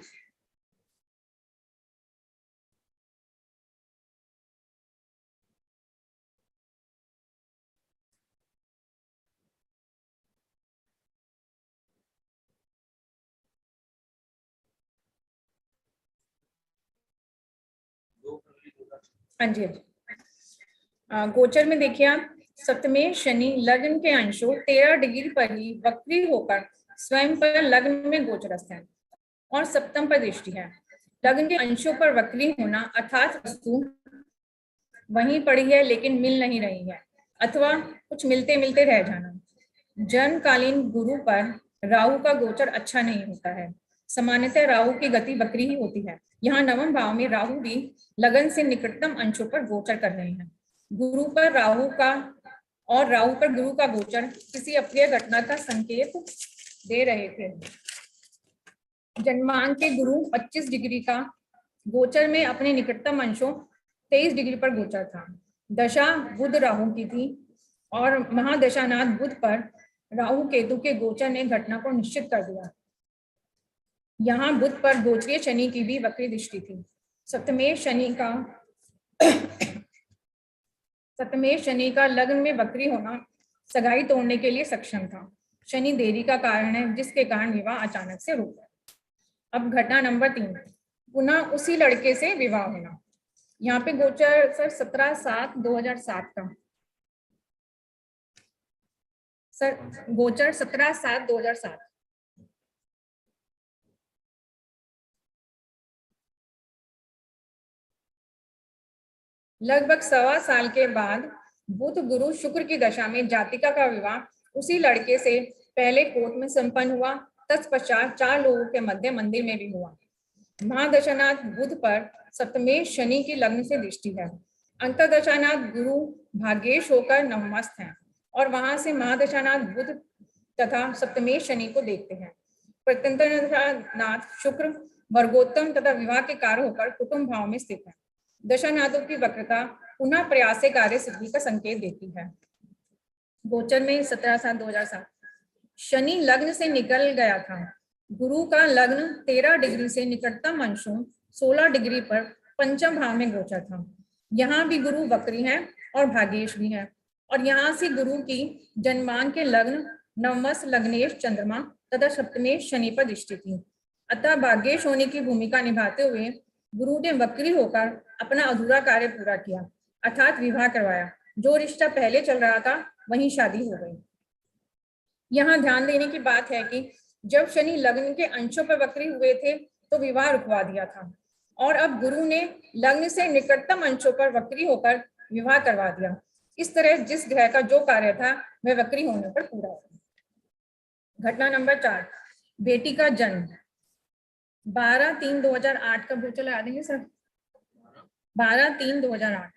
हाँ जी, गोचर में देखिए आप, सप्तमे शनि लग्न के अंशों 13 डिग्री पर ही वक्री होकर स्वयं पर लग्न में गोचरस्थ है और सप्तम पर दृष्टि है। लग्न के अंशों पर वक्री होना अर्थात वस्तु वहीं पड़ी है लेकिन मिल नहीं रही है अथवा कुछ मिलते मिलते रह जाना। जन्मकालीन गुरु पर राहु का गोचर अच्छा नहीं होता है। सामान्यतः राहु की गति वक्री ही होती है। यहाँ नवम भाव में राहु भी लगन से निकटतम अंशों पर गोचर कर रहे हैं। गुरु पर राहु का और राहु पर गुरु का गोचर किसी अप्रिय घटना का संकेत दे रहे थे। जन्मांक के गुरु 25 डिग्री का गोचर में अपने निकटतम अंशों 23 डिग्री पर गोचर था। दशा बुध राहु की थी और महादशानाथ बुध पर राहु केतु के गोचर ने घटना को निश्चित कर दिया। यहाँ बुध पर गोचरीय शनि की भी वक्री दृष्टि थी। सप्तमे शनि का लग्न में वक्री होना सगाई तोड़ने के लिए सक्षम था। शनि देरी का कारण है जिसके कारण विवाह अचानक से रुक गया। अब घटना नंबर 3, पुनः उसी लड़के से विवाह होना। यहाँ पे गोचर सर 17/7/2007 का, सर गोचर 17/7/2007। लगभग 1.25 साल के बाद बुध गुरु शुक्र की दशा में जातिका का विवाह उसी लड़के से पहले कोर्ट में संपन्न हुआ। तत्पश्चात 4 लोगों के मध्य मंदिर में भी हुआ। महादशानाथ बुध पर सप्तमे शनि की लग्न से दृष्टि है। अंतर्दशानाथ गुरु भाग्येश होकर नवमस्थ हैं और वहां से महादशानाथ बुध तथा सप्तमे शनि को देखते हैं। प्रत्यंतरनाथ शुक्र वर्गोत्तम तथा विवाह के कार्य होकर कुटुंब भाव में स्थित है। दशानाथों की वक्रता पुनः प्रयास कार्य सिद्धि का संकेत देती है। गोचर में 17/7/2007 शनि लग्न से निकल गया था। गुरु का लग्न 13 डिग्री से निकटतम अंशों 16 डिग्री पर पंचम भाव में गोचर था। यहाँ भी गुरु वक्री है और भाग्येश भी है और यहाँ से गुरु की जन्मांक के लग्न नवमस लग्नेश चंद्रमा तथा सप्तमेश शनि पर दृष्टि थी। अतः भाग्येश होने की भूमिका निभाते हुए गुरु ने वक्री होकर अपना अधूरा कार्य पूरा किया अर्थात विवाह करवाया। जो रिश्ता पहले चल रहा था वहीं शादी हो गई। यहाँ ध्यान देने की बात है कि जब शनि लग्न के अंशों पर वक्री हुए थे तो विवाह रुकवा दिया था और अब गुरु ने लग्न से निकटतम अंशों पर वक्री होकर विवाह करवा दिया। इस तरह जिस ग्रह का जो कार्य था वह वक्री होने पर पूरा हो। घटना नंबर 4, बेटी का जन्म। 12/3/2008 का गोचर लगा देंगे सर, 12/3/2008।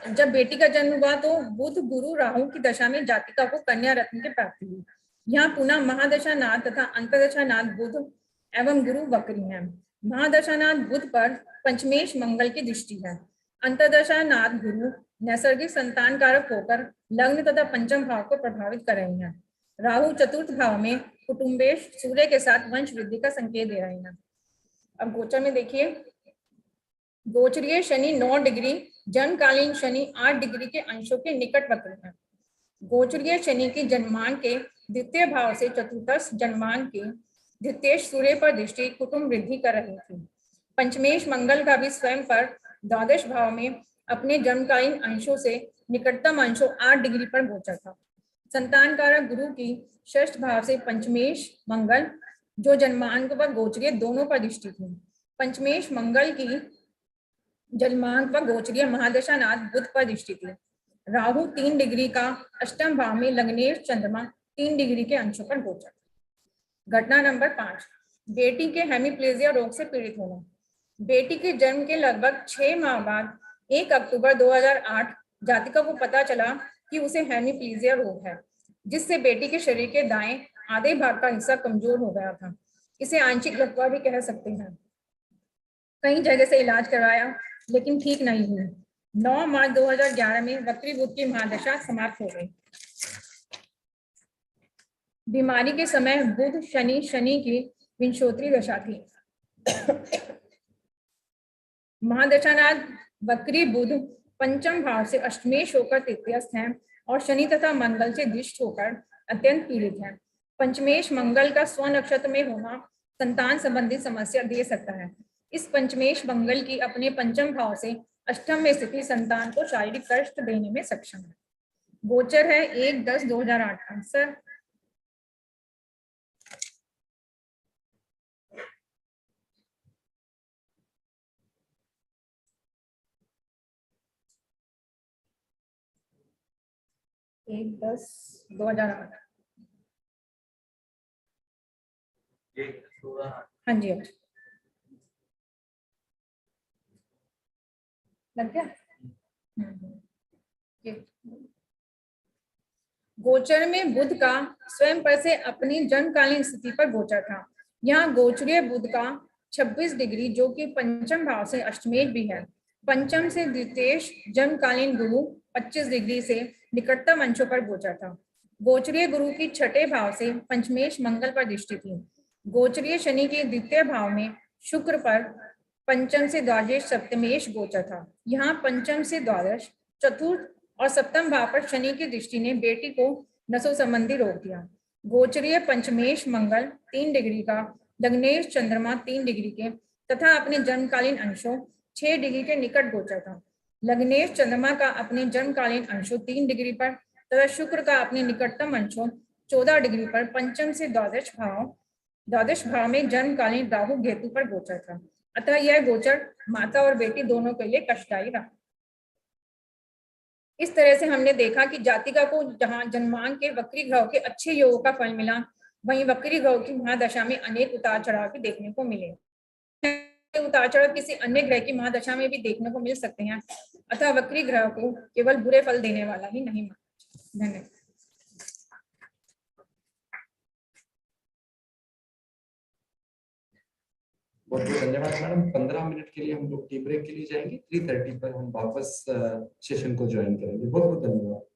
जब बेटी का जन्म हुआ तो बुध गुरु राहु की दशा में जातिका को कन्या रत्न की प्राप्ति हुई। यहाँ पुनः महादशानाथ तथा अंतर्दशानाथ बुध एवं गुरु वक्री हैं। महादशानाथ बुध पर पंचमेश मंगल की दृष्टि है। अंतर्दशानाथ गुरु नैसर्गिक संतान कारक होकर लग्न तथा पंचम भाव को प्रभावित कर रहे हैं। राहु चतुर्थ भाव में कुटुंबेश सूर्य के साथ वंश वृद्धि का संकेत दे रहे हैं। अब गोचर में देखिए, गोचरीय शनि 9 डिग्री, जन्मकालीन शनि 8 डिग्री के अंशों के निकट वक्र है। गोचरीय शनि की जन्मांक के द्वितीय भाव से चतुर्थश जन्मांक के द्वितीय सूर्य पर दृष्टि कुटुंब वृद्धि कर रही थी। पंचमेश मंगल का भी स्वयं पर द्वादश भाव में अपने जन्मकालीन अंशों से निकटतम अंशों 8 डिग्री पर गोचर था। संतान कारक गुरु की षष्ठ भाव से पंचमेश मंगल जो जन्मांक व गोचरीय दोनों पर दृष्टि थी। पंचमेश मंगल की जन्मांक व गोचरीय महादशानाथ बुध पर दृष्टि थी। राहु 3 डिग्री का अष्टम भाव में लग्नेश चंद्रमा 3 डिग्री के अंशों पर गोचर। घटना नंबर 5, बेटी के हेमीप्लेजिया रोग से पीड़ित होना। बेटी के जन्म के लगभग 6 माह बाद 1 अक्टूबर 2008 जातिका को पता चला कि उसे हेमीप्लेजिया रोग है, जिससे बेटी के शरीर के दाएं आधे भाग का हिस्सा कमजोर हो गया था। इसे आंशिक लकवा भी कह सकते हैं। कई जगह से इलाज करवाया लेकिन ठीक नहीं हुई। 9 मार्च 2011 में वक्री बुध की महादशा समाप्त हो गई। बीमारी के समय बुध शनि की विंशोत्तरी दशा थी। महादशानाथ वक्री बुध पंचम भाव से अष्टमेश होकर तृतीयस्थ हैं और शनि तथा मंगल से दिष्ट होकर अत्यंत पीड़ित हैं। पंचमेश मंगल का स्व नक्षत्र में होना संतान संबंधी समस्या दे सकता है। इस पंचमेश मंगल की अपने पंचम भाव से अष्टम में स्थिति संतान को शारीरिक कष्ट देने में सक्षम है। गोचर है 1/10/2008 का। सर एक 10/2008। हाँ जी लग गया। गोचर में बुध का स्वयं पर से अपनी जन्मकालीन स्थिति पर गोचर था। यहाँ गोचरीय बुध का 26 डिग्री जो कि पंचम भाव से अष्टमेश भी है। पंचम से द्वितीयेश जन्मकालीन गुरु 25 डिग्री से निकटतम अंशों पर गोचर था। गोचरीय गुरु की छठे भाव से पंचमेश मंगल पर दृष्टि थी। गोचरीय शनि के द्वितीय भाव में शुक्र पर पंचम से द्वादश सप्तमेश गोचर था। यहाँ पंचम से द्वादश चतुर्थ और सप्तम भाव पर शनि की दृष्टि ने बेटी को नसों संबंधी रोक दिया। गोचरीय पंचमेश मंगल 3 डिग्री का, लग्नेश चंद्रमा 3 डिग्री के तथा अपने जन्मकालीन अंशों 6 डिग्री के निकट गोचर था। लग्नेश चंद्रमा का अपने जन्मकालीन अंशों 3 डिग्री पर तथा शुक्र का अपने निकटतम अंशों 14 डिग्री पर पंचम से द्वादश भाव में जन्मकालीन राहु केतु पर गोचर था। अतः यह गोचर माता और बेटी दोनों के लिए कष्टदायी रहा। इस तरह से हमने देखा कि जातिका को जहां जन्मांक के वक्री ग्रह के अच्छे योग का फल मिला, वहीं वक्री ग्रह की महादशा में अनेक उतार चढ़ाव भी देखने को मिले। उतार चढ़ाव किसी अन्य ग्रह की महादशा में भी देखने को मिल सकते हैं। अतः वक्री ग्रह को केवल बुरे फल देने वाला ही नहीं माना। धन्यवाद। बहुत बहुत धन्यवाद मैडम। 15 मिनट के लिए हम लोग टी ब्रेक के लिए जाएंगे। 3:30 पर हम वापस सेशन को ज्वाइन करेंगे। बहुत बहुत धन्यवाद।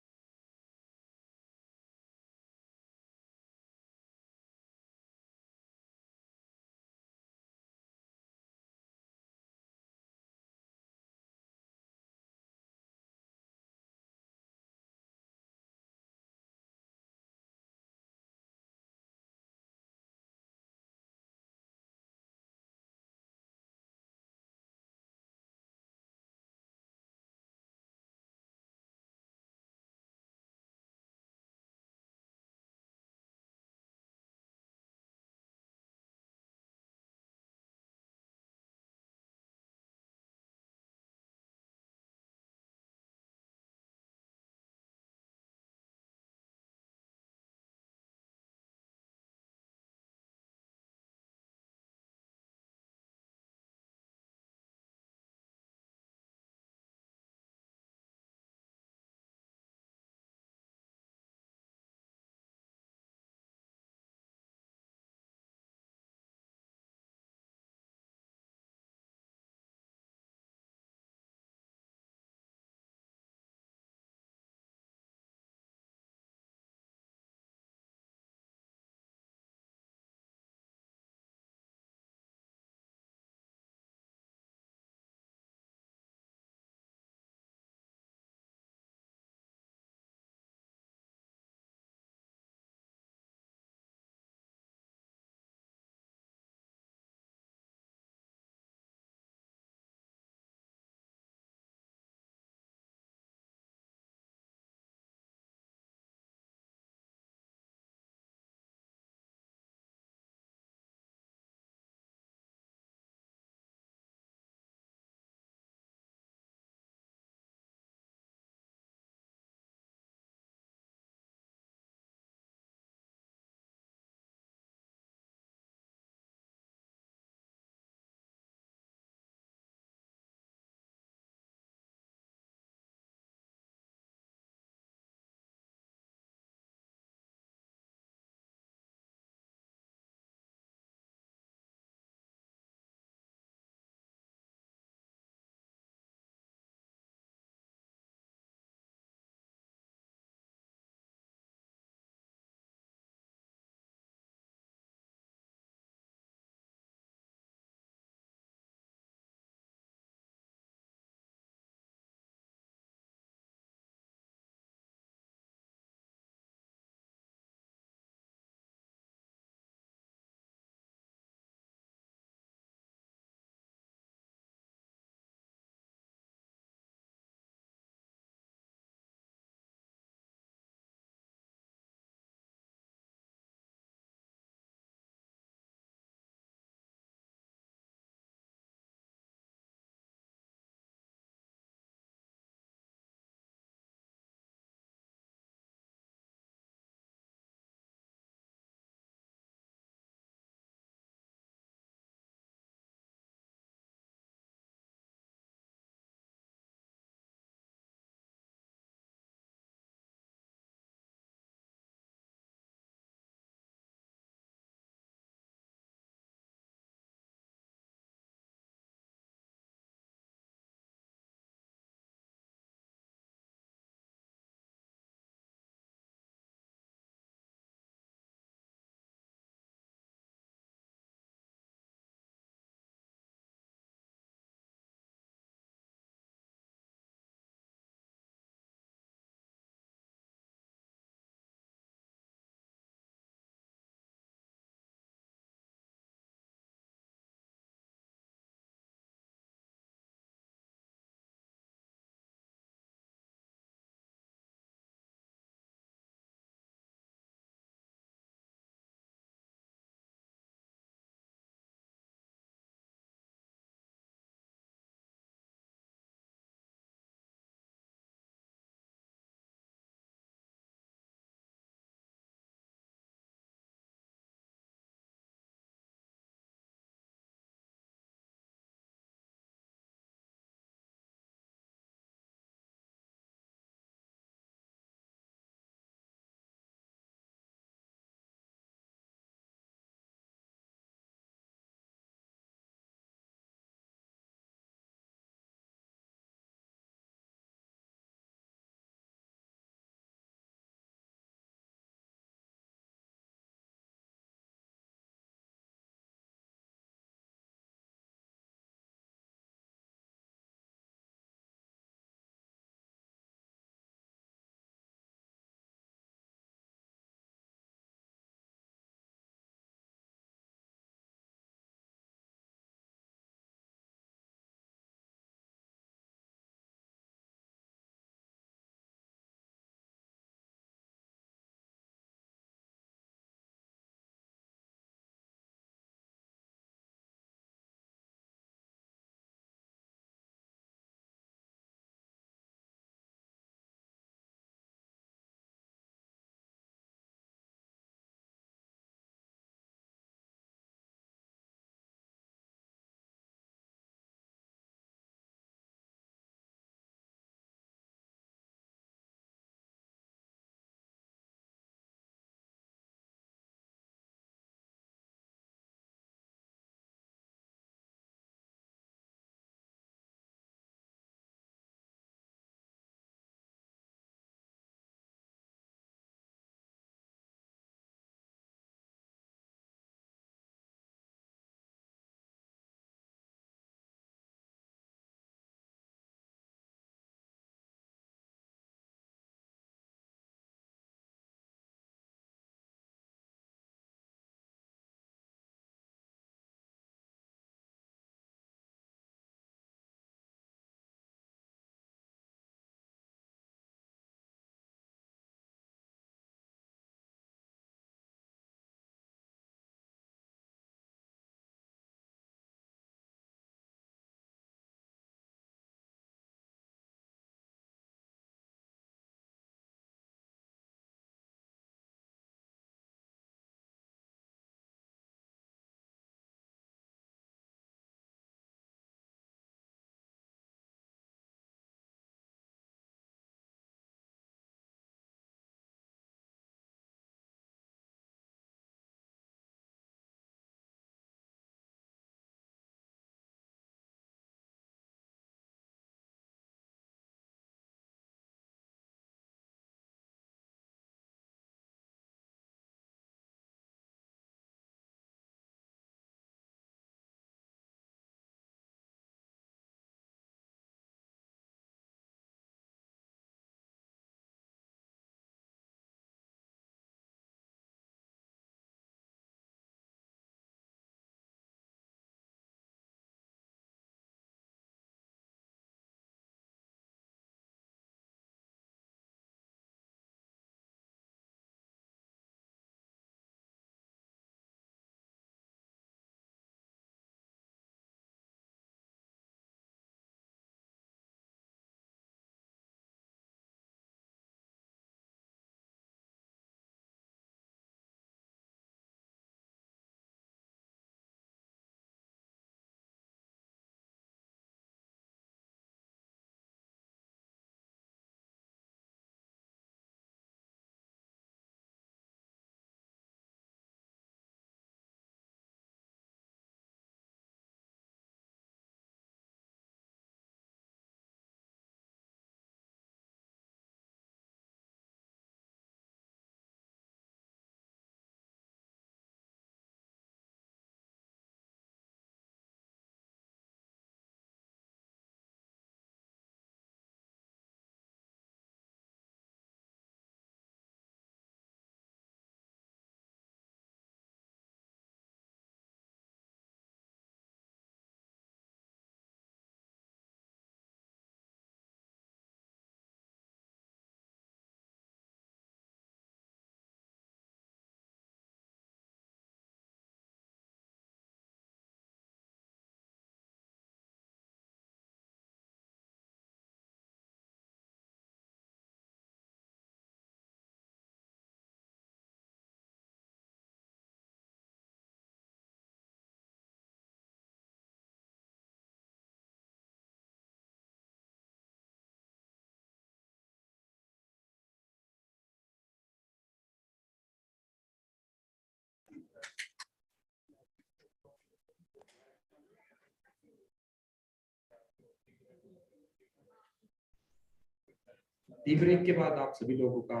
टी ब्रेक के बाद आप सभी लोगों का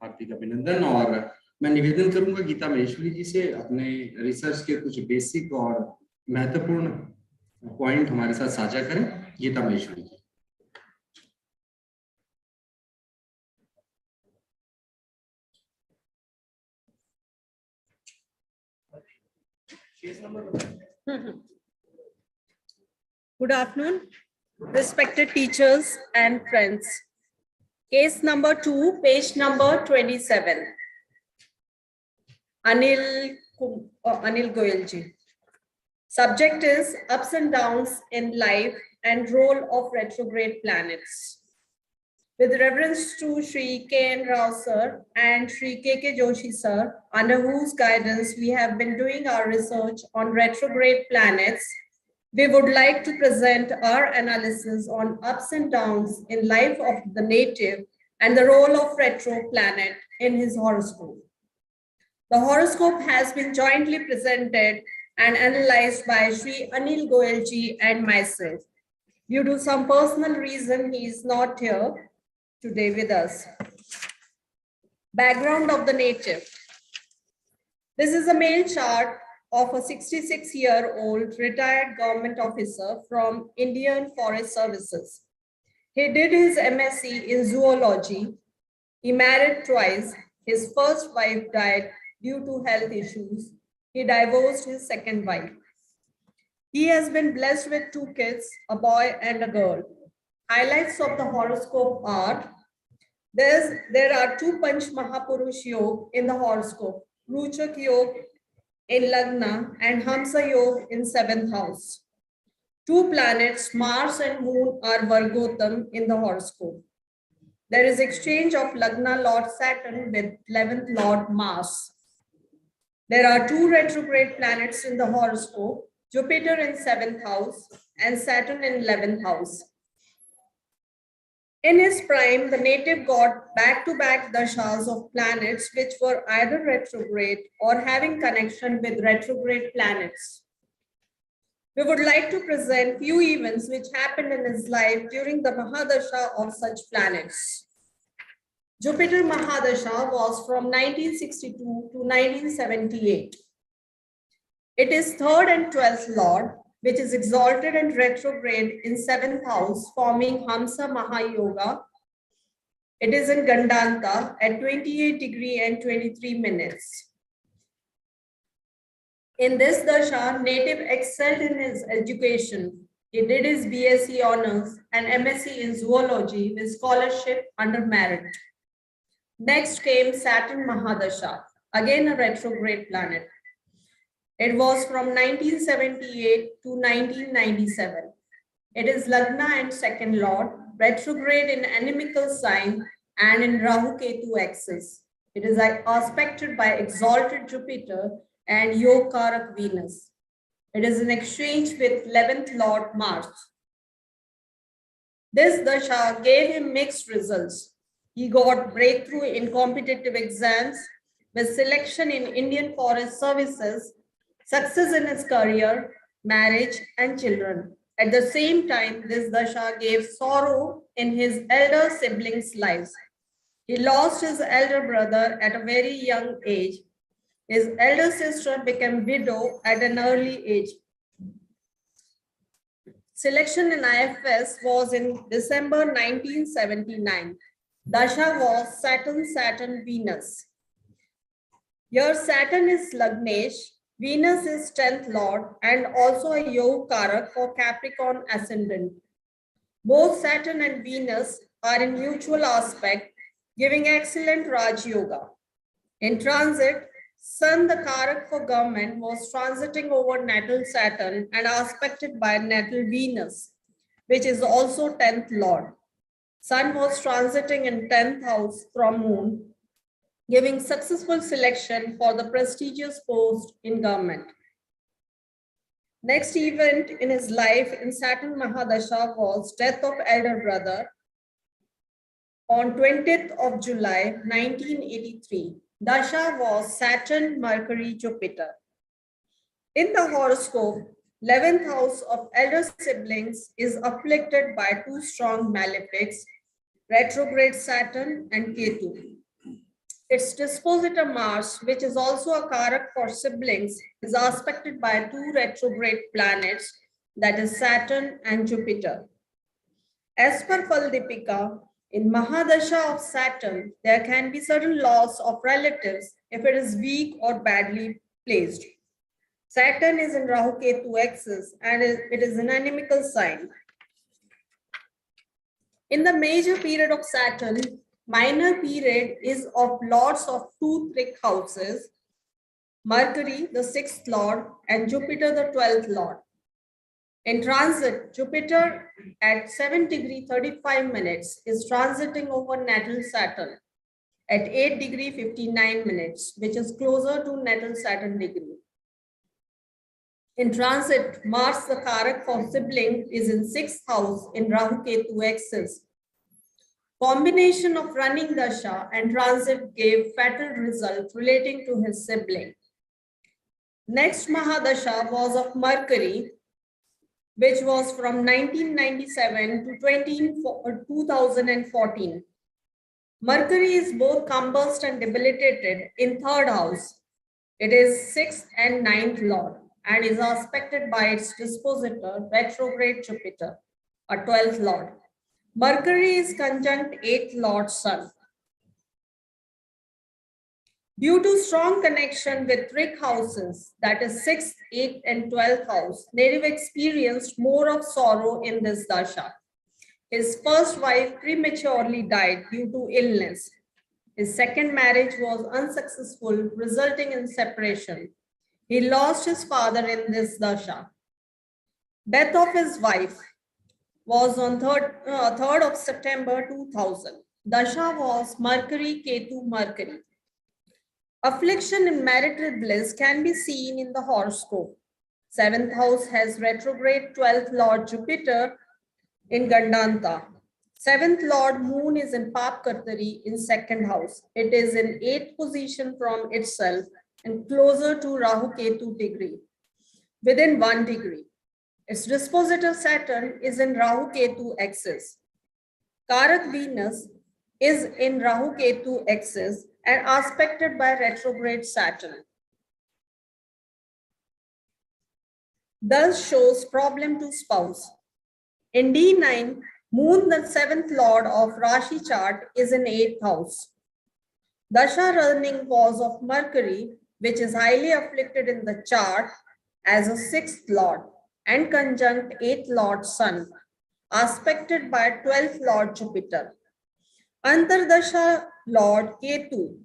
हार्दिक अभिनंदन, और मैं निवेदन करूंगा गीता महेश्वरी जी से अपने रिसर्च के कुछ बेसिक और महत्वपूर्ण पॉइंट हमारे साथ साझा करें। गीता महेश्वरी जी। Good afternoon, respected teachers and friends. Case number 2, page number 27. Anil Goyal ji. Subject is ups and downs in life and role of retrograde planets. With reference to Shri K.N. Rao sir and Shri K.K. Joshi sir, under whose guidance we have been doing our research on retrograde planets, we would like to present our analysis on ups and downs in life of the native and the role of retro planet in his horoscope. The horoscope has been jointly presented and analyzed by Shri Anil Goyal ji and myself. Due to some personal reason, he is not here today with us. Background of the native. This is a male chart of a 66-year-old retired government officer from Indian Forest Services. He did his MSc in zoology. He married twice. His first wife died due to health issues. He divorced his second wife. He has been blessed with 2 kids, a boy and a girl. Highlights of the horoscope are, there are 2 Panch Mahapurush Yoga in the horoscope, Ruchak Yoga in Lagna and Hamsa Yoga in 7th house. 2 planets, Mars and Moon, are Vargotam in the horoscope. There is exchange of Lagna Lord Saturn with 11th Lord Mars. There are 2 retrograde planets in the horoscope, Jupiter in 7th house and Saturn in 11th house. In his prime, the native got back-to-back dashas of planets which were either retrograde or having connection with retrograde planets. We would like to present few events which happened in his life during the Mahadasha of such planets. Jupiter Mahadasha was from 1962 to 1978. It is 3rd and 12th Lord, which is exalted and retrograde in 7th house, forming Hamsa Mahayoga. It is in Gandanta at 28 degrees and 23 minutes. In this dasha, native excelled in his education. He did his BSc honors and MSc in zoology with scholarship under merit. Next came Saturn Mahadasha, again a retrograde planet. It was from 1978 to 1997. It is Lagna and 2nd Lord, retrograde in animical sign and in Rahu Ketu axis. It is aspected by exalted Jupiter and Yokarak Venus. It is in exchange with 11th Lord Mars. This dasha gave him mixed results. He got breakthrough in competitive exams with selection in Indian Forest Services, success in his career, marriage, and children. At the same time, this dasha gave sorrow in his elder siblings' lives. He lost his elder brother at a very young age. His elder sister became widow at an early age. Selection in IFS was in December 1979. Dasha was Saturn, Venus. Here Saturn is Lagnesh, Venus is 10th Lord and also a Yoga Karak for Capricorn ascendant. Both Saturn and Venus are in mutual aspect, giving excellent Raj Yoga. In transit, Sun, the Karak for government, was transiting over natal Saturn and aspected by natal Venus, which is also 10th Lord. Sun was transiting in 10th house from Moon, giving successful selection for the prestigious post in government. Next event in his life in Saturn Mahadasha was death of elder brother on 20th of July 1983. Dasha was Saturn, Mercury, Jupiter. In the horoscope, 11th house of elder siblings is afflicted by two strong malefics, retrograde Saturn and Ketu. Its dispositor Mars, which is also a karak for siblings, is aspected by two retrograde planets, that is Saturn and Jupiter. As per Faldipika, in Mahadasha of Saturn, there can be certain loss of relatives if it is weak or badly placed. Saturn is in Rahu Ketu axis and it is an inimical sign. In the major period of Saturn, minor period is of lords of two trick houses, Mercury, the 6th lord, and Jupiter, the 12th lord. In transit, Jupiter at 7 degree 35 minutes is transiting over natal Saturn at 8 degree 59 minutes, which is closer to natal Saturn degree. In transit, Mars, the karak for sibling, is in 6th house in Rahu Ketu axis. Combination of running dasha and transit gave fatal result relating to his sibling. Next Mahadasha was of Mercury, which was from 1997 to 2014. Mercury is both combust and debilitated in 3rd house. It is 6th and 9th lord and is aspected by its dispositor, retrograde Jupiter, a 12th lord. Mercury is conjunct 8th lord Sun. Due to strong connection with trick houses, that is 6th, 8th and 12th house, native experienced more of sorrow in this dasha. His first wife prematurely died due to illness. His second marriage was unsuccessful, resulting in separation. He lost his father in this dasha. Death of his wife was on 3rd of September 2000. Dasha was Mercury, Ketu, Mercury. Affliction in marital bliss can be seen in the horoscope. 7th house has retrograde 12th lord Jupiter in Gandanta. 7th lord moon is in Papkartari in 2nd house. It is in 8th position from itself and closer to Rahu Ketu degree, within 1 degree. Its dispositor Saturn is in Rahu Ketu axis. Karak Venus is in Rahu Ketu axis and aspected by retrograde Saturn. Thus shows problem to spouse. In D9, Moon, the 7th lord of Rashi chart, is in 8th house. Dasha running was of Mercury, which is highly afflicted in the chart as a 6th lord and conjunct 8th lord Sun, aspected by 12th lord Jupiter. Antardasha lord Ketu,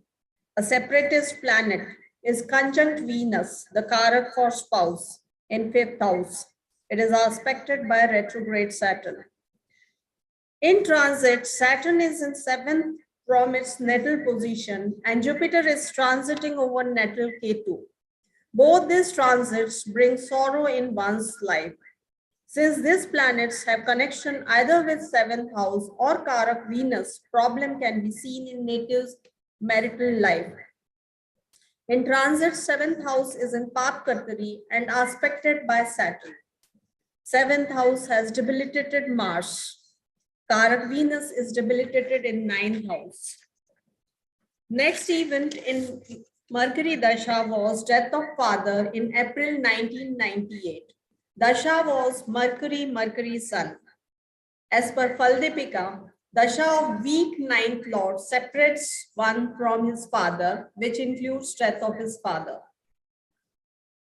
a separatist planet, is conjunct Venus, the karak for spouse, in 5th house. It is aspected by retrograde Saturn. In transit, Saturn is in 7th from its natal position and Jupiter is transiting over natal Ketu. Both these transits bring sorrow in one's life. Since these planets have connection either with 7th house or karak Venus, problem can be seen in natives' marital life. In transit, 7th house is in Papkartari and aspected by Saturn. 7th house has debilitated Mars. Karak Venus is debilitated in 9th house. Next event in Mercury Dasha was death of father in April 1998. Dasha was Mercury, Mercury Sun. As per Faldipika, Dasha of weak 9th lord separates one from his father, which includes death of his father.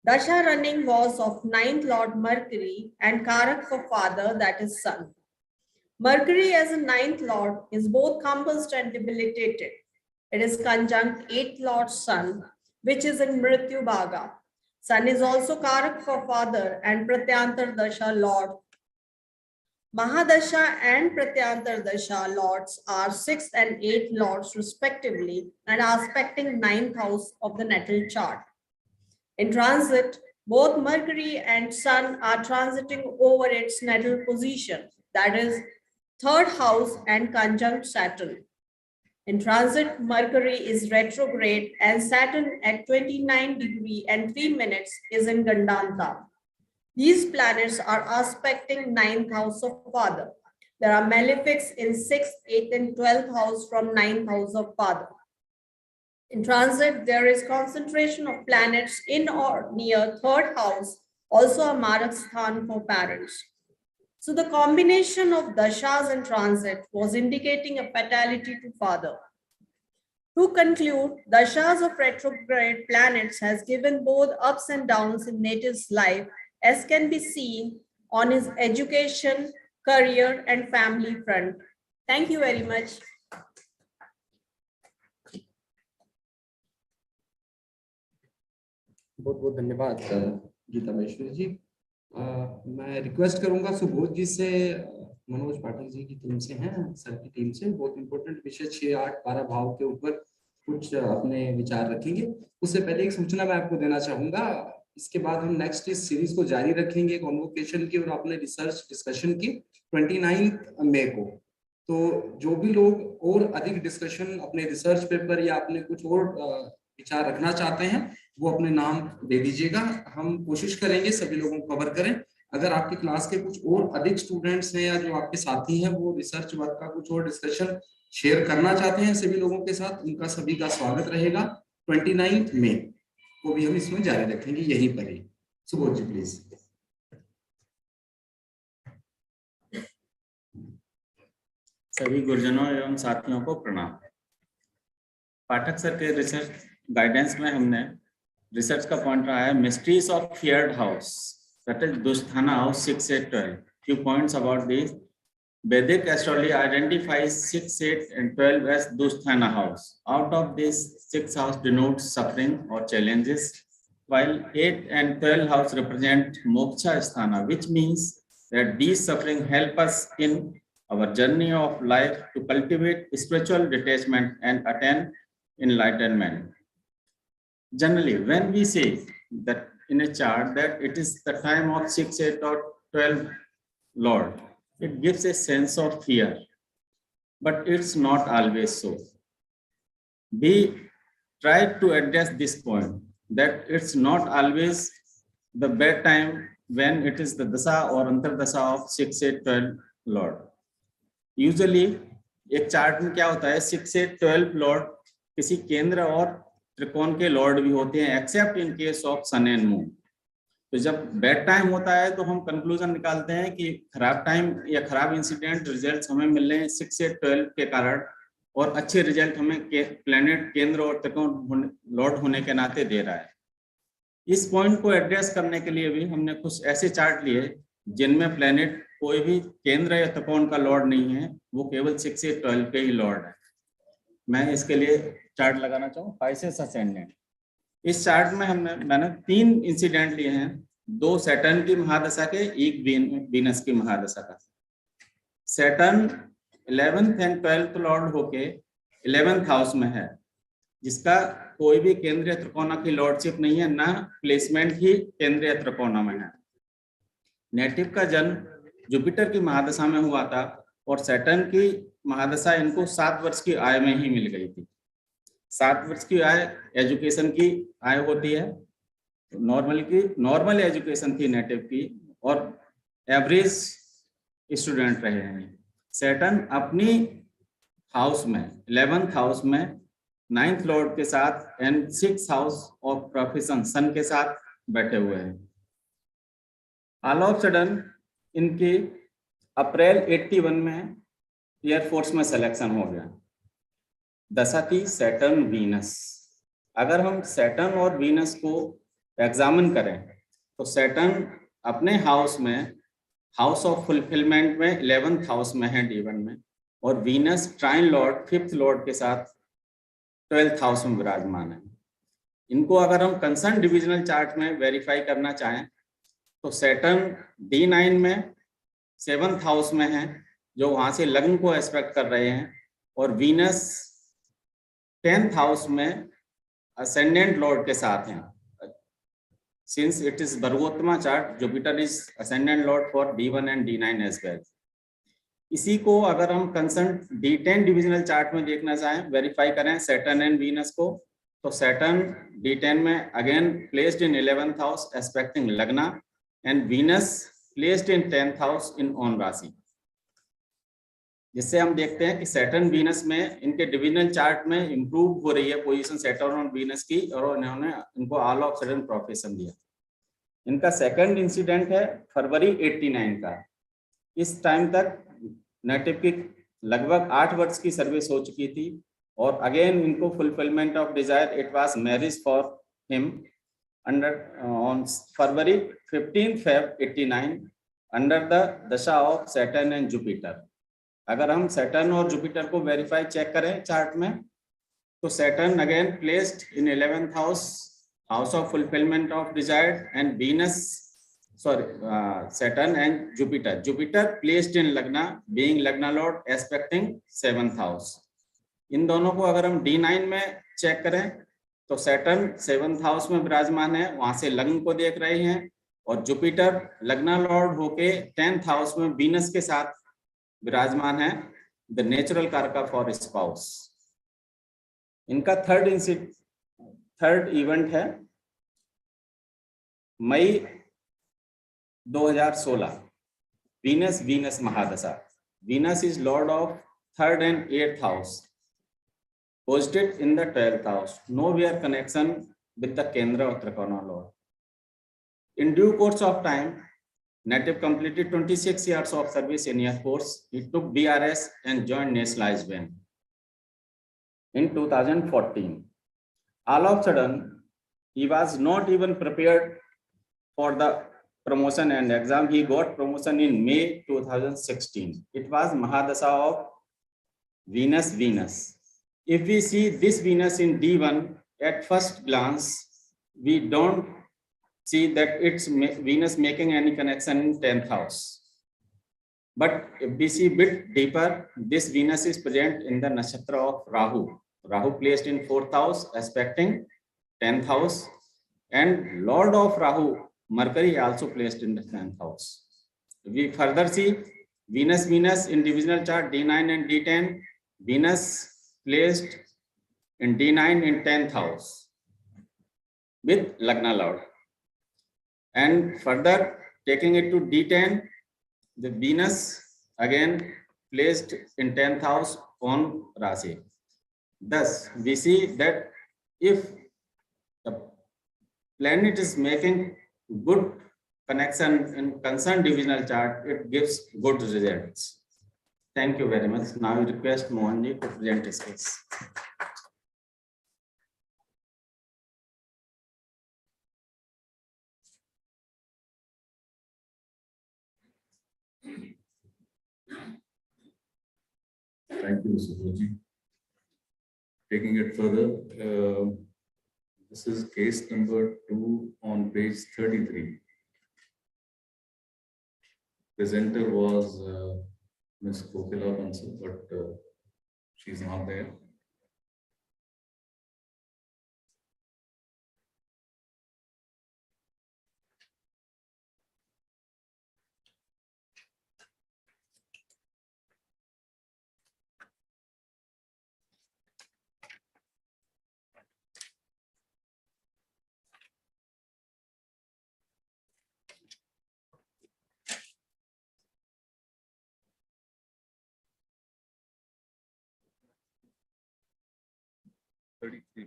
Dasha running was of 9th lord Mercury and karak for father, that is Sun. Mercury as a 9th lord is both combust and debilitated. It is conjunct 8th lord Sun, which is in Mrityu Bhaga. Sun is also karak for father and Pratyantar Dasha lord. Mahadasha and Pratyantar Dasha lords are 6th and 8th lords respectively and are aspecting 9th house of the natal chart. In transit, both Mercury and Sun are transiting over its natal position, that is 3rd house and conjunct Saturn. In transit, Mercury is retrograde and Saturn at 29 degree and 3 minutes is in Gandanta. These planets are aspecting 9th house of Father. There are malefics in 6th, 8th, and 12th house from 9th house of Father. In transit, there is concentration of planets in or near 3rd house, also a Marak Sthan for parents. So the combination of dashas and transit was indicating a fatality to father. To conclude, dashas of retrograde planets has given both ups and downs in native's life, as can be seen on his education, career, and family front. Thank you very much. बहुत बहुत धन्यवाद गीता महेश्वरी जी। मैं request करूंगा सुबोध जी से, मनोज पाठक जी की team से हैं, sir की टीम से, बहुत इंपॉर्टेंट विषय 6, 8, 12 भाव के ऊपर कुछ अपने विचार रखेंगे। उससे पहले एक सूचना मैं आपको देना चाहूंगा, इसके बाद हम नेक्स्ट इस सीरीज को जारी रखेंगे कॉन्वोकेशन की और अपने रिसर्च डिस्कशन की 29 मई को। तो जो भी लोग और अधिक डिस्कशन अपने रिसर्च पेपर या अपने कुछ और विचार रखना चाहते हैं वो अपने नाम दे दीजिएगा। हम कोशिश करेंगे सभी लोगों को कवर करें। अगर आपकी क्लास के कुछ और अधिक स्टूडेंट्स हैं या जो आपके साथी हैं वो रिसर्च वर्क का कुछ और डिस्कशन शेयर करना चाहते हैं सभी लोगों के साथ, उनका सभी का स्वागत रहेगा। 29 मई को भी हम इसमें जारी रखेंगे यहीं पर ही। सुबोध जी प्लीज। सभी गुरुजनों एवं साथियों को प्रणाम। पाठक सर के रिसर्च गाइडेंस में हमने रिसर्च का पॉइंट रहा है mysteries of feared house, that is दुष्थाना house 6, 8, 12। Few points about this. Vedic astrology identifies 6, 8, and 12 as Dusthana house. Out of this, 6th house denotes suffering or challenges, while 8 and 12 house represent Moksha Sthana, which means that these suffering help us in our journey of life to cultivate spiritual detachment and attain enlightenment. Generally, when we say that in a chart that it is the time of 6, 8, or 12 Lord, it gives a sense of fear, but it's not always so. We try to address this point that it's not always the bad time when it is the dasa or antardasa of 6, 8, 12 Lord. Usually, एक chart में क्या होता है 6, 8, 12 Lord किसी केंद्र और त्रिकोण के लॉर्ड भी होते हैं, except in case of sun and moon. तो जब बैड टाइम होता है तो हम कंक्लूजन निकालते हैं कि खराब टाइम या खराब इंसिडेंट रिजल्ट्स हमें मिल रहे हैं 6, 8, 12 के कारण, और अच्छे रिजल्ट हमें प्लेनेट केंद्र और त्रिकोण लॉर्ड होने के नाते दे रहा है। इस पॉइंट को एड्रेस करने के लिए भी हमने कुछ ऐसे चार्ट लिए जिनमें प्लेनेट कोई भी केंद्र या त्रिकोण का लॉर्ड नहीं है, वो केवल 6, 8, 12 के ही लॉर्ड है। मैं इसके लिए चार्ट लगाना चाहूँ पाइसेस असेंडेंट। इस चार्ट में मैंने 3 इंसिडेंट लिए हैं, 2 सैटर्न की महादशा के, 1 वीनस की महादशा का। Saturn 11th and 12th Lord होके 11th हाउस में है, जिसका कोई भी केंद्रीय त्रिकोण की लॉर्डशिप नहीं है, ना प्लेसमेंट ही केंद्रीय त्रिकोण में है। नेटिव का जन्म जुपिटर की महादशा में हुआ था और सैटर्न की महादशा इनको 7 वर्ष की आयु में ही मिल गई थी। 7 वर्ष की आय एजुकेशन की आय होती है, नॉर्मल एजुकेशन थी नेटिव की, और एवरेज स्टूडेंट रहे हैं। सैटर्न अपनी हाउस में 11th हाउस में 9th लॉर्ड के साथ and 6th house of profession sun के साथ बैठे हुए हैं। ऑल ऑफ सडन इनकी अप्रैल 81 में एयरफोर्स में सिलेक्शन हो गया। दशा थी सैटर्न वीनस। अगर हम सैटर्न और वीनस को एग्जामिन करें तो सैटर्न अपने हाउस में, हाउस ऑफ फुलफिलमेंट में 11th हाउस में है D1 में, और वीनस ट्राइन लॉर्ड 5th लॉर्ड के साथ 12th हाउस में विराजमान है। इनको अगर हम कंसर्न डिविजनल चार्ट में वेरीफाई करना चाहें तो सैटर्न D9 में 7th हाउस में है, जो वहां से लग्न को एस्पेक्ट कर रहे हैं, और वीनस 10th हाउस में असेंडेंट लॉर्ड के साथ हैं। सिंस इट इज वर्गोत्तमा chart, Jupiter is ascendant lord for D1 and D9 as well. इसी को अगर हम कंसर्न D10 डिविजनल चार्ट में देखना चाहें, वेरीफाई करें सैटर्न एंड वीनस को, तो सैटर्न D10 में again placed in 11th house expecting लग्ना, and Venus placed in 10th house in own राशि। जिससे हम देखते हैं कि सैटर्न वीनस में इनके डिविजनल चार्ट में इंप्रूव हो रही है पोजीशन सैटर्न और वीनस की, और इन्होंने इनको ऑल ऑफ सडन प्रोफेशन दिया। इनका सेकंड इंसिडेंट है फरवरी 89 का। इस टाइम तक नेटिव की लगभग 8 वर्ष की सर्विस हो चुकी थी, और अगेन इनको fulfilment of desire, it was marriage for him under on February 15 Feb 89 under the दशा ऑफ सैटर्न एंड जुपिटर। अगर हम सैटर्न और जुपिटर को वेरीफाई चेक करें चार्ट में, तो Saturn again placed in 11th house, house of fulfilment of desired, and Venus Saturn and Jupiter placed in Lagna, being Lagna Lord aspecting 7th house। इन दोनों को अगर हम D9 में चेक करें तो Saturn 7th हाउस में विराजमान है, वहां से लग्न को देख रहे हैं, और जुपिटर लग्ना लॉर्ड होके 10th हाउस में वीनस के साथ विराजमान है, द नेचुरल कारका फॉर स्पाउस। इनका थर्ड इवेंट है मई 2016, Venus Mahadasha। Venus is Lord of 3rd and 8th house, posited in the 12th house, nowhere connection with the Kendra or Trikona Lord। In due course of time, native completed 26 years of service in Air Force. He took BRS and joined Nationalized Band in 2014. All of a sudden, he was not even prepared for the promotion and exam. He got promotion in May 2016. It was Mahadasha of Venus. If we see this Venus in D1, at first glance, we don't see that it's Venus making any connection in 10th house. But if we see a bit deeper, this Venus is present in the nakshatra of Rahu. Rahu placed in 4th house, aspecting 10th house, and Lord of Rahu, Mercury, also placed in the 10th house. We further see Venus in divisional chart D9 and D10. Venus placed in D9 in 10th house with Lagna Lord. And further taking it to D10, the Venus again placed in 10th house on Rashi. Thus, we see that if the planet is making good connection in concerned divisional chart, it gives good results. Thank you very much. Now I request Mohanji to present his case. Thank you, Mr. Mohanji. Taking it further, this is case number 2 on page 33. Presenter was Ms. Kokila Bansal, but she's not there.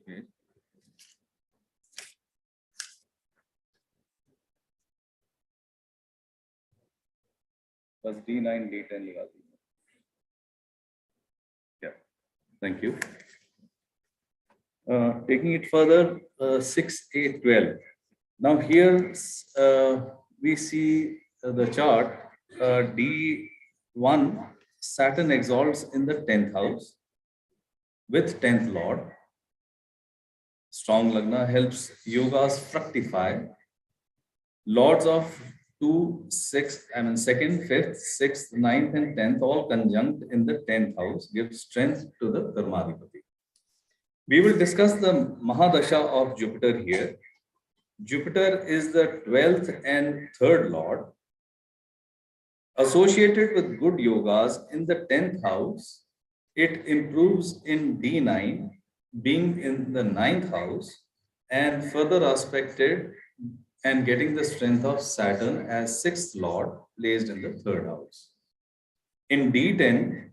page. बस D9 D10 लगा दीजिए। Yeah, thank you. Taking it further, 6, 8, 12. Now here we see the chart D1, Saturn exalts in the 10th house with 10th Lord. Strong Lagna helps yogas fructify. Lords of 2, 6, I mean 2nd, 5th, 6th, 9th and 10th all conjunct in the 10th house give strength to the Karmadhipati. We will discuss the Mahadasha of Jupiter here. Jupiter is the 12th and 3rd Lord. Associated with good yogas in the 10th house, it improves in D9, being in the 9th house, and further aspected and getting the strength of Saturn as sixth lord placed in the third house. In D10,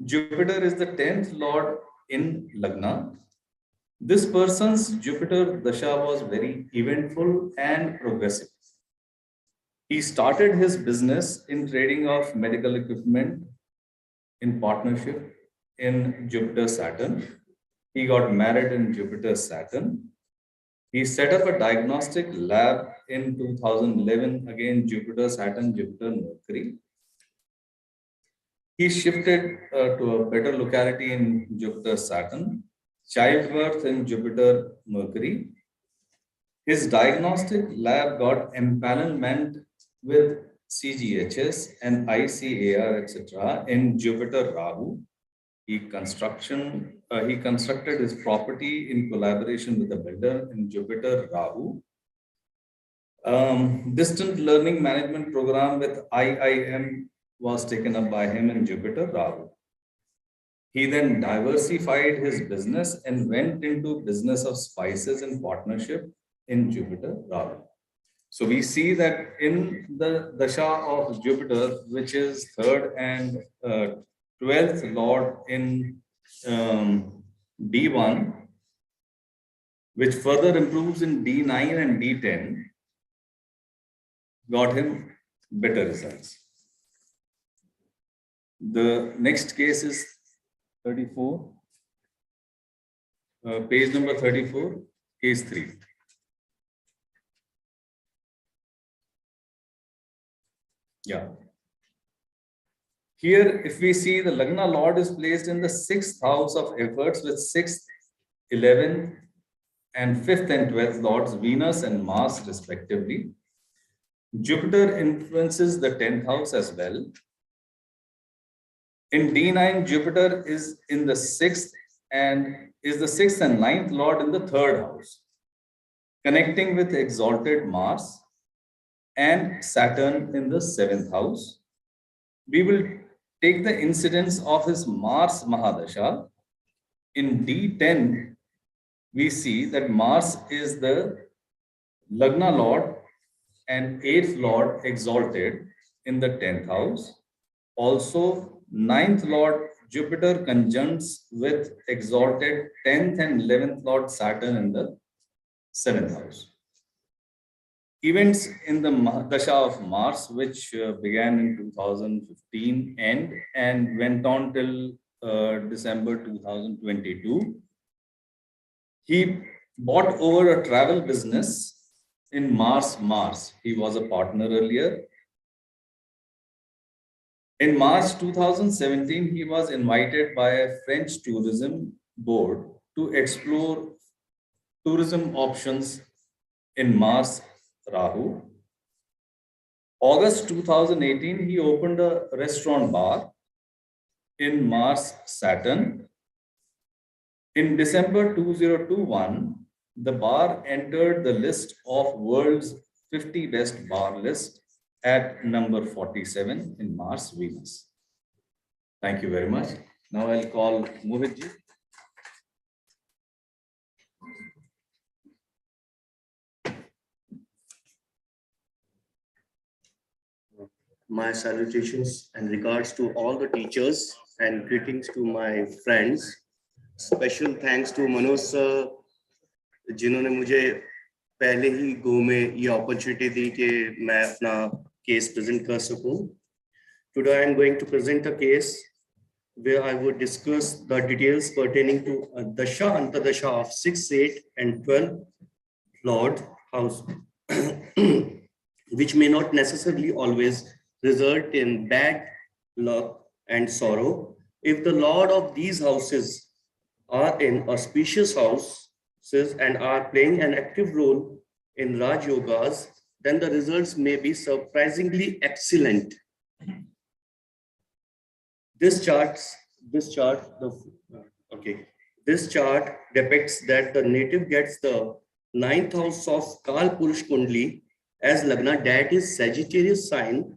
Jupiter is the 10th lord in Lagna. This person's Jupiter Dasha was very eventful and progressive. He started his business in trading of medical equipment in partnership in Jupiter Saturn. He got married in Jupiter Saturn. He set up a diagnostic lab in 2011, again Jupiter Saturn, Jupiter Mercury. He shifted to a better locality in Jupiter Saturn, childbirth in Jupiter Mercury. His diagnostic lab got empanelment with CGHS and ICAR, etc. in Jupiter Rahu. He constructed his property in collaboration with a builder in Jupiter Rahu. Distant learning management program with IIM was taken up by him in Jupiter Rahu. He then diversified his business and went into business of spices in partnership in Jupiter Rahu. So we see that in the Dasha of Jupiter, which is 3rd and 12th lord in D1, which further improves in D9 and D10, got him better results. The next case is 34, page number 34, case 3. Yeah. Here, if we see, the Lagna Lord is placed in the 6th house of efforts with 6th, 11th, and 5th and 12th lords, Venus and Mars respectively. Jupiter influences the 10th house as well. In D9, Jupiter is in the 6th and is the 6th and 9th lord in the 3rd house, connecting with exalted Mars and Saturn in the 7th house. We will take the incidence of his Mars Mahadasha. In D10, we see that Mars is the Lagna Lord and 8th Lord exalted in the 10th house. Also, 9th Lord Jupiter conjuncts with exalted 10th and 11th Lord Saturn in the 7th house. Events in the Mahadasha of Mars, which began in 2015 and went on till December 2022. He bought over a travel business in Mars. He was a partner earlier. In March 2017, he was invited by a French tourism board to explore tourism options in Mars Rahu. August 2018, he opened a restaurant bar in Mars Saturn. In December 2021, the bar entered the list of world's 50 best bar list at number 47 in Mars Venus. Thank you very much. Now I'll call Mohit ji. My salutations and regards to all the teachers and greetings to my friends. Special thanks to Manoj sir, जिन्होंने मुझे पहले ही गो में ये opportunity दी कि मैं अपना case present कर सकूं. Today I am going to present a case where I would discuss the details pertaining to a Dasha Antardasha of 6, 8 and 12 Lord house, which may not necessarily always result in bad luck and sorrow. If the Lord of these houses are in auspicious houses and are playing an active role in Raj Yogas, then the results may be surprisingly excellent. This chart depicts that the native gets the 9th house of Kal Purush Kundli as Lagna, that is Sagittarius sign,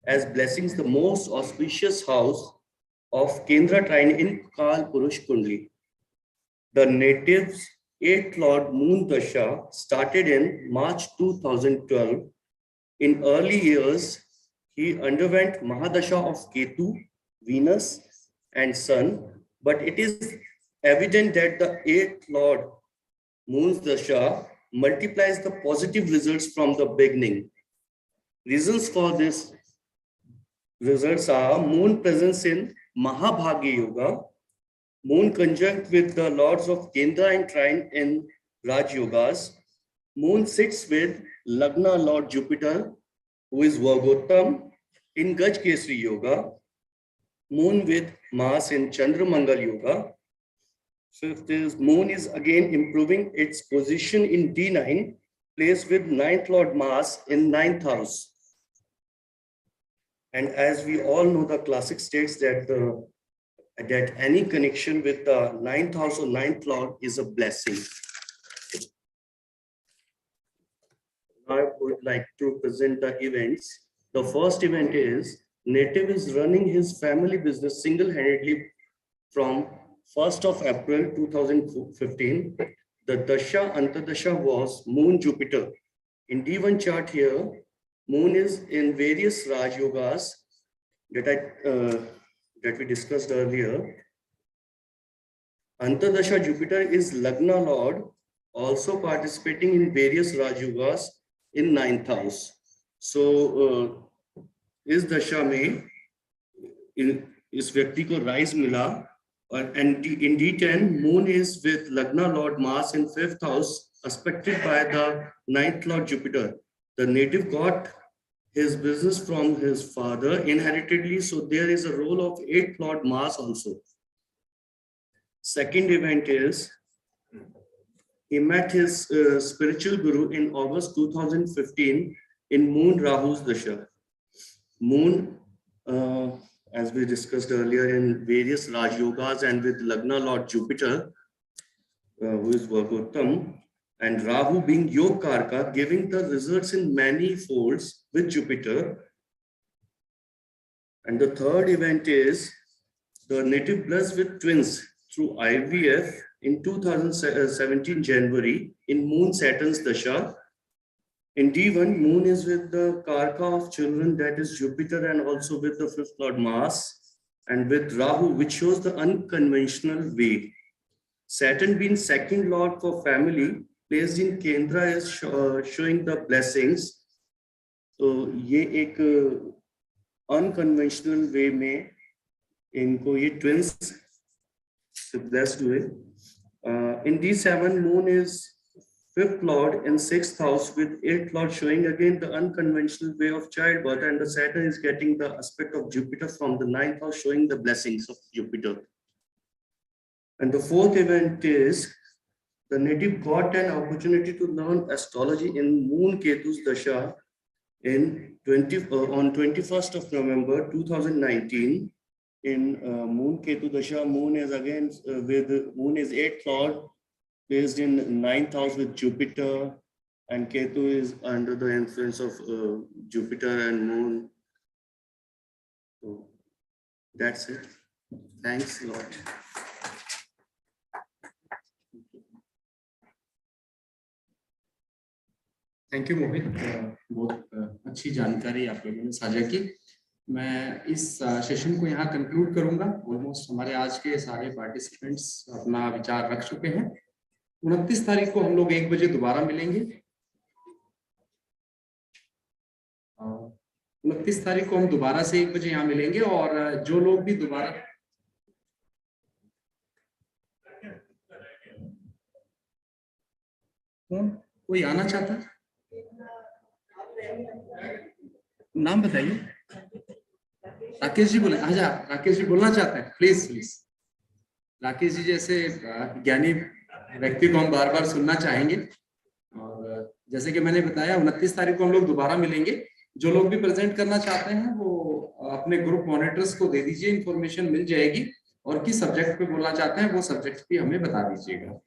as blessings the most auspicious house of Kendra trine in Kal Purush Kundli. The native's 8th Lord Moon Dasha started in March 2012. In early years, he underwent Mahadasha of Ketu, Venus, and Sun, but it is evident that the 8th Lord Moon's Dasha multiplies the positive results from the beginning. Reasons for this results are Moon presence in Mahabhagya Yoga, Moon conjunct with the lords of Kendra and Trine in Raj Yogas, Moon sits with Lagna Lord Jupiter, who is Vargottam, in Gaj Kesri Yoga, Moon with Mars in Chandramangal Yoga. Fifth is Moon is again improving its position in D9, placed with 9th Lord Mars in 9th house. And as we all know, the classic states that that any connection with the 9th house or 9th Lord is a blessing. I would like to present the events. The first event is Native is running his family business single-handedly from 1st of April 2015. The Dasha Antardasha was Moon Jupiter. In D1 chart here, Moon is in various Raj Yogas that we discussed earlier. Antardasha Jupiter is Lagna Lord, also participating in various Raj Yogas in 9th house. So इस दशा में इस व्यक्ति को rise मिला और and in D10 Moon is with Lagna Lord Mars in 5th house aspected by the 9th Lord Jupiter. The native got his business from his father inheritedly, so there is a role of 8th Lord Mars also. Second event is he met his spiritual guru in August 2015 in Moon Rahu's Dasha. Moon, as we discussed earlier, in various Raj Yogas and with Lagna Lord Jupiter, who is Vargottam, and Rahu being Yog Karka, giving the results in many folds with Jupiter. And the third event is the native blessed with twins through IVF in 2017 January in Moon Saturn's Dasha. In D1, Moon is with the Karka of children, that is Jupiter, and also with the 5th Lord Mars, and with Rahu, which shows the unconventional way. Saturn being 2nd Lord for family, placed in Kendra, is showing the blessings. So, ये एक unconventional way में इनको ये twins blessed हुए. In D7, Moon is 5th Lord in 6th house with 8th Lord showing again the unconventional way of childbirth, and the Saturn is getting the aspect of Jupiter from the 9th house showing the blessings of Jupiter. And the fourth event is the native got an opportunity to learn astrology in Moon Ketu's Dasha on 21st of November 2019 in Moon Ketu Dasha. Moon is again Moon is 8th Lord, placed in 9th house with Jupiter, and Ketu is under the influence of Jupiter and Moon. So that's it. Thanks a lot. Thank you Mohit, बहुत अच्छी जानकारी आप लोगों ने साझा की। मैं इस सेशन को यहाँ कंक्लूड करूंगा। ऑलमोस्ट हमारे आज के सारे पार्टिसिपेंट्स अपना विचार रख चुके हैं। 29 तारीख को हम लोग 1 बजे दोबारा मिलेंगे। 29 तारीख को हम दोबारा से 1 बजे यहाँ मिलेंगे, और जो लोग भी दोबारा कोई आना चाहता है, नाम बताइए। राकेश जी बोले। अच्छा, राकेश जी बोलना चाहते हैं, प्लीज प्लीज। राकेश जी जैसे ज्ञानी व्यक्ति को हम बार बार सुनना चाहेंगे। और जैसे कि मैंने बताया 29 तारीख को हम लोग दोबारा मिलेंगे। जो लोग भी प्रेजेंट करना चाहते हैं वो अपने ग्रुप मॉनिटर्स को दे दीजिए, इंफॉर्मेशन मिल जाएगी, और किस सब्जेक्ट पे बोलना चाहते हैं वो सब्जेक्ट भी हमें बता दीजिएगा।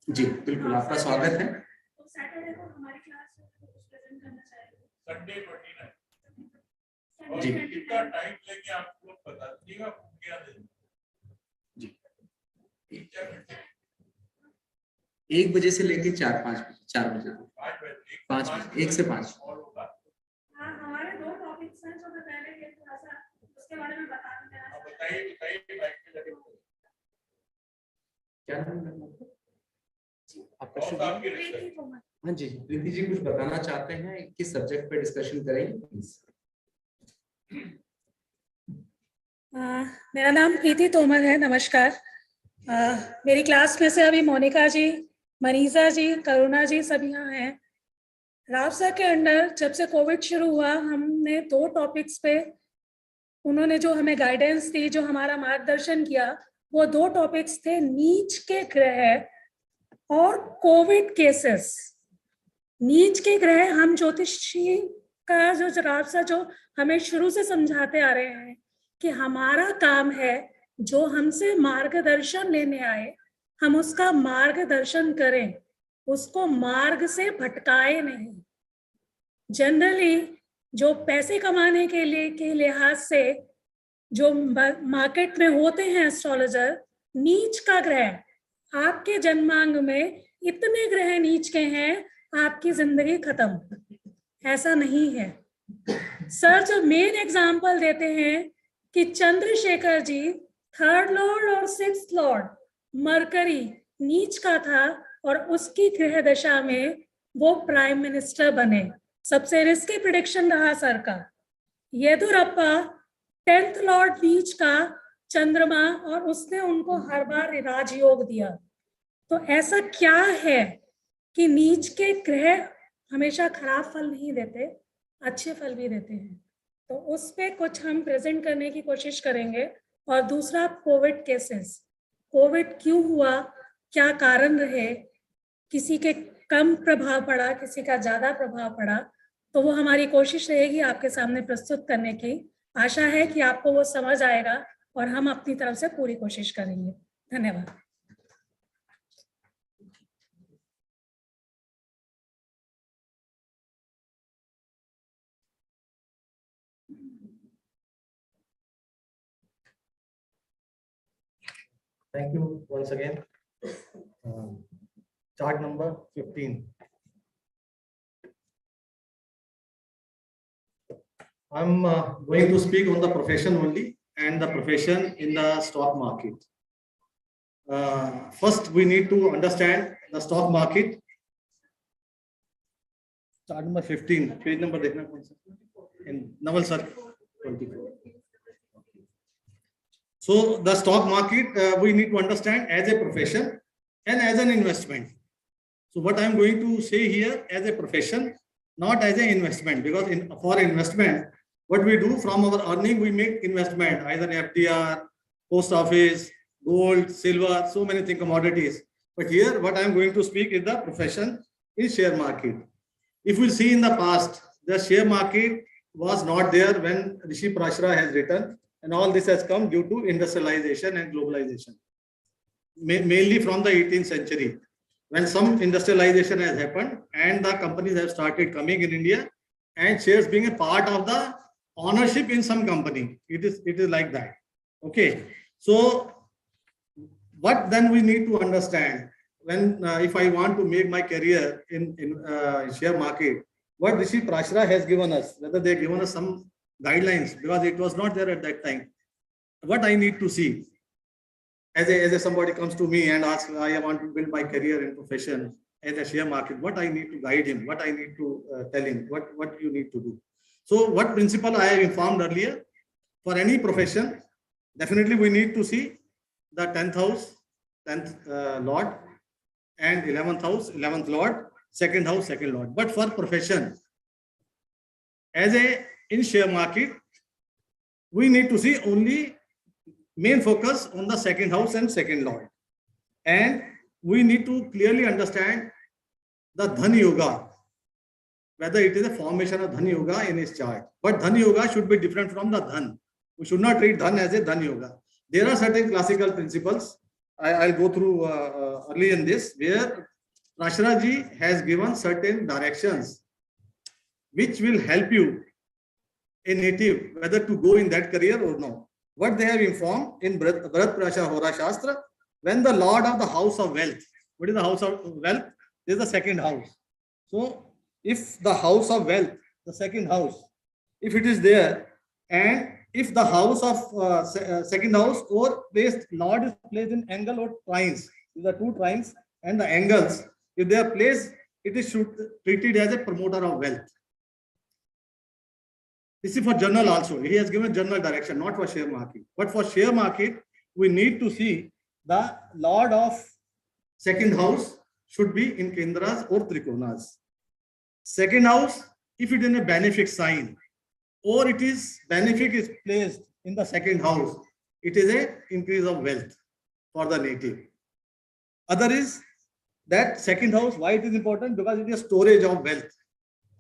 जी बिल्कुल, आपका स्वागत है। सैटरडे को हमारी क्लास में कुछ प्रेजेंट करना चाहेंगे। संडे 29 जी, कितना टाइम लेंगे आप लोग बता दीजिएगा, क्या देंगे। जी 1 बजे से लेके 4 बजे तक, 5 बजे, 1 से 5। हाँ, हमारे 2 टॉपिक्स हैं जो मैं पहले ये थोड़ा सा उसके बारे में बता देना। क्या नाम है आपका? शुभ नाम? हाँ जी, प्रीति जी कुछ बताना चाहते हैं, किस सब्जेक्ट पे डिस्कशन करेंगे प्लीज? मेरा नाम प्रीति तोमर है। नमस्कार। मेरी क्लास में से अभी मोनिका जी, मनीषा जी, करुणा जी सब यहाँ हैं। रावसा के अंडर जब से कोविड शुरू हुआ, हमने 2 टॉपिक्स पे उन्होंने जो हमें गाइडेंस दी, जो हमारा मार्गदर्शन किया, वो 2 टॉपिक्स थे, नीच के ग्रह और कोविड केसेस। नीच के ग्रह हम ज्योतिषी का जो रावसा जो हमें शुरू से समझाते आ रहे हैं कि हमारा काम है जो हमसे मार्गदर्शन लेने आए हम उसका मार्गदर्शन करें, उसको मार्ग से भटकाए नहीं। जनरली जो पैसे कमाने के लिहाज से जो मार्केट में होते हैं एस्ट्रोलॉजर, नीच का ग्रह, आपके जन्मांग में इतने ग्रह नीच के हैं, आपकी जिंदगी खत्म। ऐसा नहीं है। सर जो मेन एग्जाम्पल देते हैं कि चंद्रशेखर जी 3rd लॉर्ड और 6th लॉर्ड मरकरी नीच का था और उसकी ग्रह दशा में वो प्राइम मिनिस्टर बने। सबसे रिस्की प्रेडिक्शन रहा सर का। येदुरप्पा 10th लॉर्ड नीच का चंद्रमा, और उसने उनको हर बार राजयोग दिया। तो ऐसा क्या है कि नीच के ग्रह हमेशा खराब फल नहीं देते, अच्छे फल भी देते हैं। तो उस पे कुछ हम प्रेजेंट करने की कोशिश करेंगे। और दूसरा, कोविड केसेस, कोविड क्यों हुआ, क्या कारण रहे, किसी के कम प्रभाव पड़ा, किसी का ज्यादा प्रभाव पड़ा, तो वो हमारी कोशिश रहेगी आपके सामने प्रस्तुत करने की। आशा है कि आपको वो समझ आएगा और हम अपनी तरफ से पूरी कोशिश करेंगे। धन्यवाद। Thank you once again. Chart number 15. I'm going to speak on the profession only and the profession in the stock market. First, we need to understand the stock market. Chart number 15. Page number देखना कौन सा? In Naval sir 24. So the stock market we need to understand as a profession and as an investment. So what I am going to say here as a profession, not as an investment, because for investment, what we do from our earning, we make investment, either FDR, post office, gold, silver, so many things, commodities. But here what I am going to speak is the profession is share market. If we see in the past, the share market was not there when Rishi Prashra has written. And all this has come due to industrialization and globalization, mainly from the 18th century, when some industrialization has happened and the companies have started coming in India, and shares being a part of the ownership in some company. It is like that. Okay. So what then we need to understand when if I want to make my career in share market, what Rishi Prashra has given us, whether they have given us some guidelines, because it was not there at that time. What I need to see as a somebody comes to me and asks, I want to build my career in profession as a share market, what I need to guide him, what I need to tell him, what you need to do. So what principle I have informed earlier, for any profession, definitely we need to see the 10th house, 10th Lord, and 11th house, 11th Lord, 2nd house, 2nd Lord. But for profession, in share market, we need to see only main focus on the 2nd house and 2nd Lord. And we need to clearly understand the Dhan Yoga, whether it is a formation of Dhan Yoga in his chart. But Dhan Yoga should be different from the Dhan. We should not treat Dhan as a Dhan Yoga. There are certain classical principles. I'll go through early in this, where Prashra has given certain directions which will help you a native whether to go in that career or no. What they have informed in Bharat Prasha Hora Shastra, when the Lord of the house of wealth, what is the house of wealth? This is the second house. So if the house of wealth, the second house, if it is there, and if the house of second house or placed, Lord is placed in angle or trines, these are two trines, and the angles, if they are placed, it is treated as a promoter of wealth. This is for general also. He has given general direction, not for share market. But for share market, we need to see the Lord of second house should be in Kendras or Trikonas. Second house, if it is in a benefic sign, or it is benefic is placed in the second house, it is a increase of wealth for the native. Other is that second house, why it is important? Because it is storage of wealth.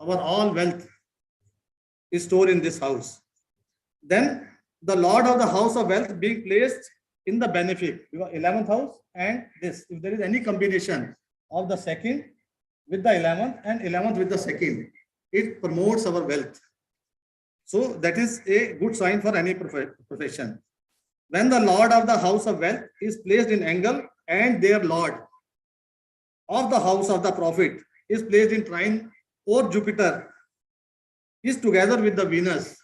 Our all wealth is stored in this house. Then the Lord of the house of wealth being placed in the benefic, 11th house and this. If there is any combination of the second with the 11th and 11th with the second, it promotes our wealth. So that is a good sign for any profession. When the Lord of the house of wealth is placed in angle and their Lord of the house of the profit is placed in trine or Jupiter is together with the Venus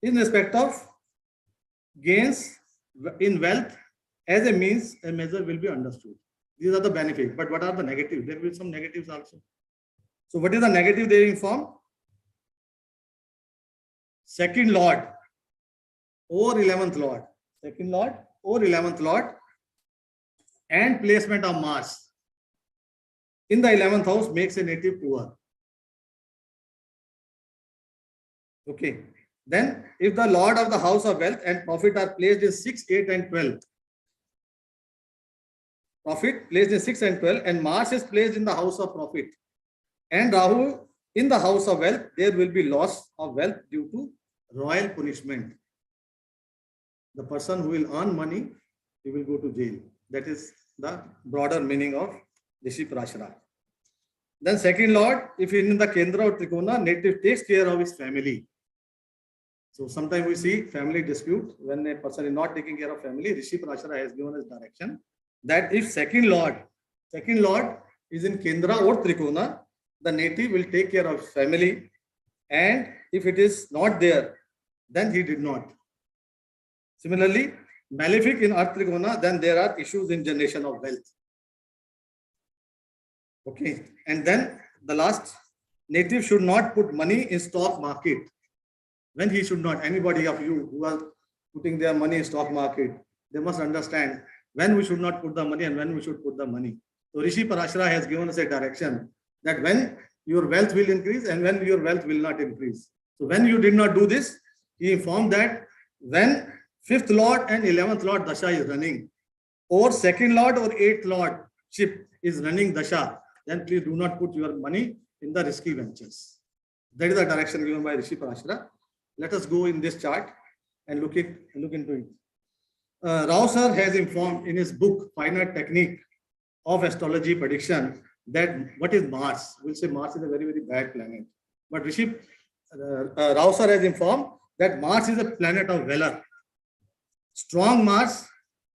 in respect of gains in wealth as a means, a measure will be understood. These are the benefits. But what are the negatives? There will be some negatives also. So what is the negative they inform? Second Lord or 11th Lord. Second Lord or 11th Lord and placement of Mars in the 11th house makes a native poor. Okay. Then if the Lord of the house of wealth and profit are placed in 6, 8 and 12. Profit placed in 6 and 12 and Mars is placed in the house of profit and Rahu in the house of wealth, there will be loss of wealth due to royal punishment. The person who will earn money, he will go to jail. That is the broader meaning of Rishi Parashara. Then second Lord, if in the Kendra or Trikona, native takes care of his family. So sometimes we see family dispute when a person is not taking care of family. Rishi Parashara has given us direction that if second Lord is in Kendra or Trikona, the native will take care of family, and if it is not there, then he did not. Similarly, malefic in Earth Trikona, then there are issues in generation of wealth. Okay, and then the last, native should not put money in stock market. When he should not, anybody of you who are putting their money in stock market, they must understand when we should not put the money and when we should put the money. So Rishi Parashara has given us a direction that when your wealth will increase and when your wealth will not increase. So when you did not do this, he informed that when 5th Lord and 11th Lord Dasha is running, or 2nd Lord or 8th Lord ship is running Dasha, then please do not put your money in the risky ventures. That is the direction given by Rishi Parashara. Let us go in this chart and look into it. Rao sir has informed in his book, Final Technique of Astrology Prediction, that what is Mars? We'll say Mars is a very, very bad planet. But Rao sir has informed that Mars is a planet of valor. Strong Mars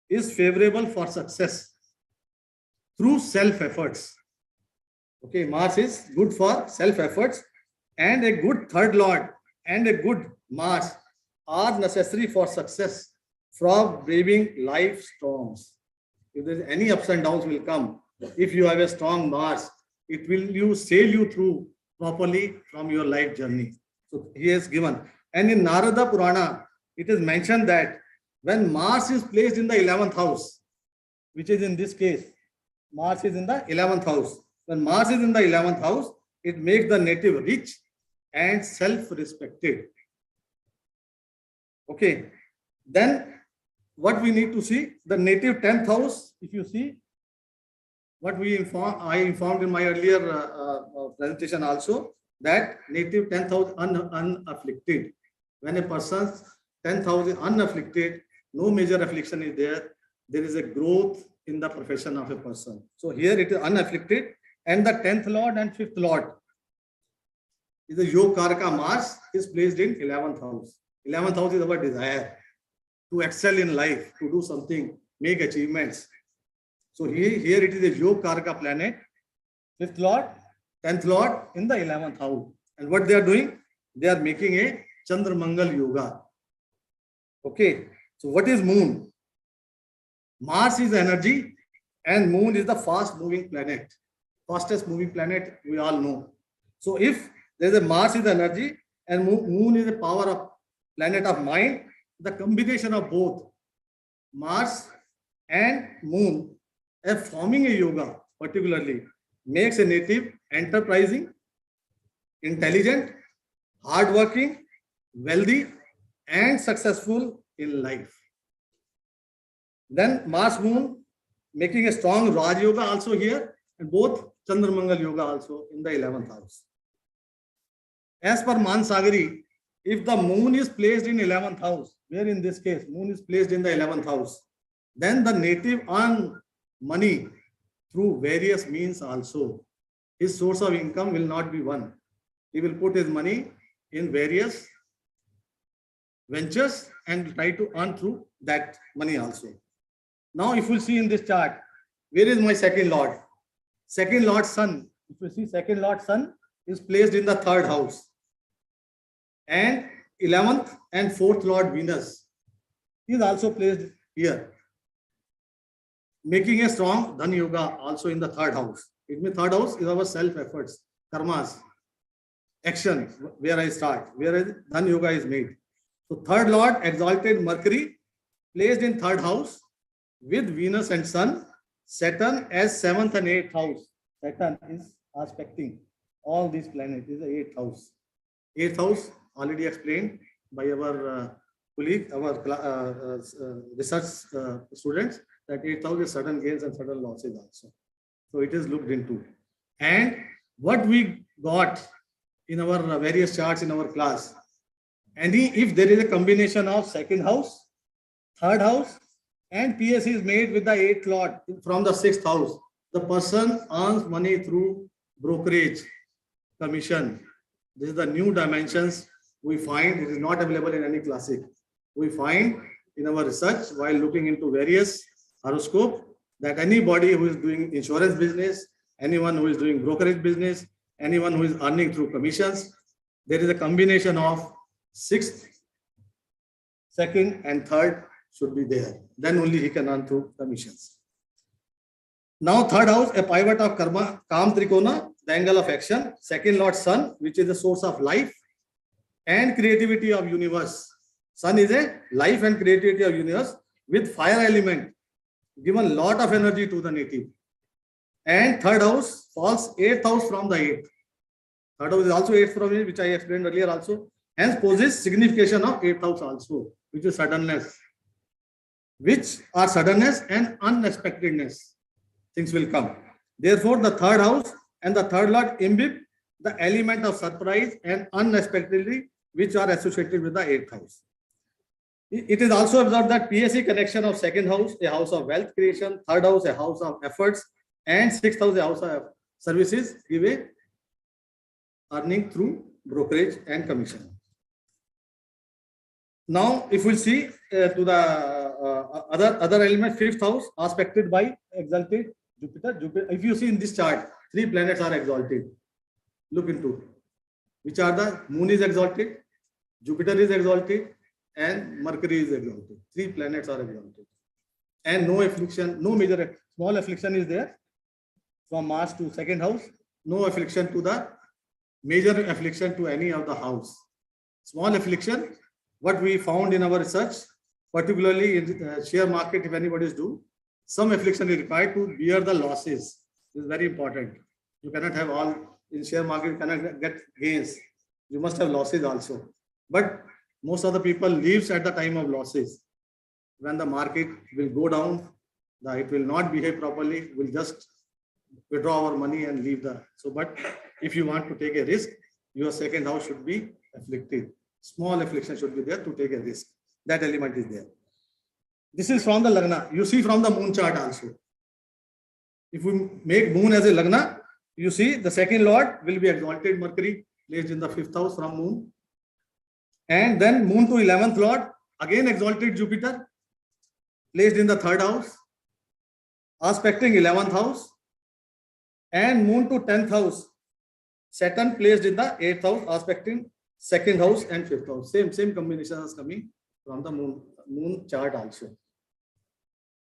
is favorable for success through self-efforts. Okay, Mars is good for self-efforts, and a good 3rd Lord and a good Mars are necessary for success from braving life storms. If there is any ups and downs will come, if you have a strong Mars, it will sail you through properly from your life journey. So he has given. And in Narada Purana, it is mentioned that when Mars is placed in the 11th house, which is in this case, Mars is in the 11th house. When Mars is in the 11th house, it makes the native rich and self-respected. Okay. Then what we need to see, the native 10th house, if you see, what I informed in my earlier presentation also, that native 10th house unafflicted. When a person's 10th house is unafflicted, no major affliction is there, there is a growth in the profession of a person. So here it is unafflicted, and the 10th Lord and 5th Lord is the Yoga Karaka Mars is placed in 11th house. 11th house is our desire to excel in life, to do something, make achievements. So here it is a Yoga Karaka planet, 5th Lord, 10th Lord in the 11th house. And what they are doing? They are making a Chandra Mangal Yoga. Okay, so what is Moon? Mars is energy and Moon is the fast moving planet. Fastest moving planet we all know. So if there is a Mars is energy and Moon is a power of planet of mind, the combination of both Mars and Moon are forming a yoga particularly makes a native enterprising, intelligent, hardworking, wealthy and successful in life. Then Mars Moon making a strong Raj Yoga also here and both Chandra Mangal Yoga also in the 11th house. As per Mansagari, if the Moon is placed in 11th house, where in this case Moon is placed in the 11th house, then the native earn money through various means also. His source of income will not be one. He will put his money in various ventures and try to earn through that money also. Now, if you see in this chart, where is my second Lord? Second Lord Sun. If you see second Lord Sun is placed in the 3rd house. And 11th and 4th Lord Venus is also placed here. Making a strong Dhan Yoga also in the 3rd house. It means 3rd house is our self-efforts, karmas, action, where I start, where Dhan Yoga is made. So 3rd Lord exalted Mercury placed in 3rd house with Venus and Sun, Saturn as 7th and 8th house. Saturn is aspecting all these planets, is the 8th house. 8th house already explained by our colleague, our research students, that 8th house is sudden gains and sudden losses also. So it is looked into. And what we got in our various charts in our class, and if there is a combination of 2nd house, 3rd house, and PS is made with the 8th Lord from the 6th house, the person earns money through brokerage, commission. This is the new dimensions we find. It is not available in any classic. We find in our research while looking into various horoscope that anybody who is doing insurance business, anyone who is doing brokerage business, anyone who is earning through commissions, there is a combination of 6th, 2nd and 3rd should be there. Then only he can earn through commissions. Now 3rd house, a pivot of karma, Kam Trikona, the angle of action, 2nd Lord Sun, which is the source of life and creativity of universe. Sun is a life and creativity of universe with fire element, given lot of energy to the native. And 3rd house falls 8th house from the 8th. 3rd house is also 8th from it, which I explained earlier also. Hence poses signification of 8th house also, which is suddenness. Which are suddenness and unexpectedness. Things will come. Therefore, the 3rd house and the 3rd Lord imbibe the element of surprise and unexpectedly, which are associated with the 8th house. It is also observed that PSC connection of 2nd house, a house of wealth creation, 3rd house, a house of efforts, and 6th house, a house of services, give a earning through brokerage and commission. Now, if we see to the other element, 5th house, aspected by exalted Jupiter. If you see in this chart, 3 planets are exalted. Look into which are the Moon is exalted, Jupiter is exalted, and Mercury is exalted. 3 planets are exalted, and no affliction, no major small affliction is there from Mars to 2nd house. No affliction to the major affliction to any of the house. Small affliction. What we found in our research, particularly in share market, if anybody is do, some affliction is required to bear the losses. This is very important. You cannot have all in share market, you cannot get gains. You must have losses also. But most of the people leaves at the time of losses. When the market will go down, it will not behave properly. We'll just withdraw our money and leave the. So, but if you want to take a risk, your 2nd house should be afflicted. Small affliction should be there to take a risk. That element is there. This is from the Lagna. You see from the Moon chart also. If we make Moon as a Lagna, you see the 2nd Lord will be exalted Mercury, placed in the 5th house from Moon. And then Moon to 11th Lord, again exalted Jupiter, placed in the 3rd house. aspecting 11th house, and moon to 10th house. Saturn placed in the 8th house, aspecting 2nd house and 5th house. Same combinations coming from the moon chart also.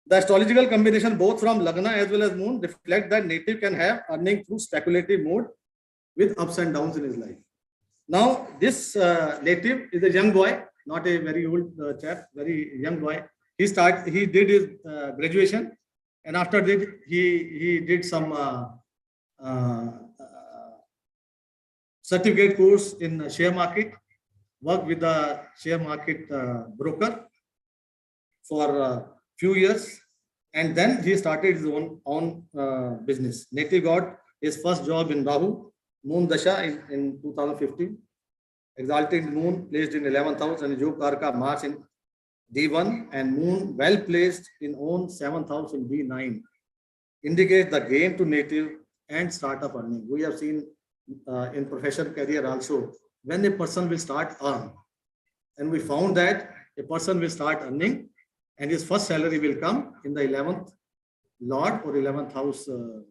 The astrological combination both from Lagna as well as moon reflect that native can have earning through speculative mode with ups and downs in his life. Now this native is a young boy, not a very old chap, very young boy. He did his graduation, and after that he did some certificate course in share market, worked with the share market broker for few years, and then he started his own business. Native got his first job in Rahu, Moon Dasha in 2015. Exalted Moon placed in 11th house and Yog Karka Mars in D1, and Moon well placed in own 7th house in D9. Indicates the gain to native and startup earning. We have seen in professional career also, when a person will start earn, and we found that a person will start earning and his first salary will come in the 11th Lord or 11th house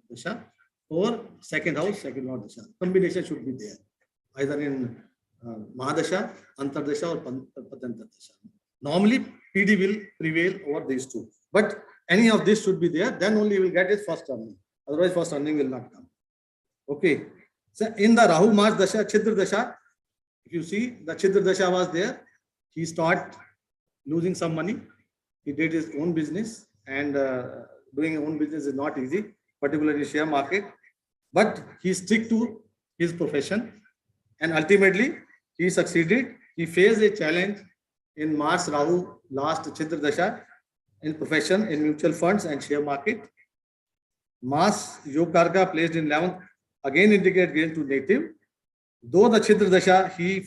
Dasha, or 2nd house, 2nd Lord Dasha. Combination should be there, either in Mahadasha, Antardasha or Patantardasha. Normally, PD will prevail over these two. But any of this should be there, then only you will get his first earning. Otherwise, first earning will not come. Okay. So in the Rahu Mars Dasha, Chidra Dasha, if you see the Chidra Dasha was there, he started losing some money. He did his own business, and doing own business is not easy, particularly share market. But he stick to his profession, and ultimately he succeeded. He faced a challenge in Mars Rahu last Chidra Dasha in profession, in mutual funds and share market. Mars Yog Karka placed in 11th again indicate gain to native. Though the Chidra Dasha he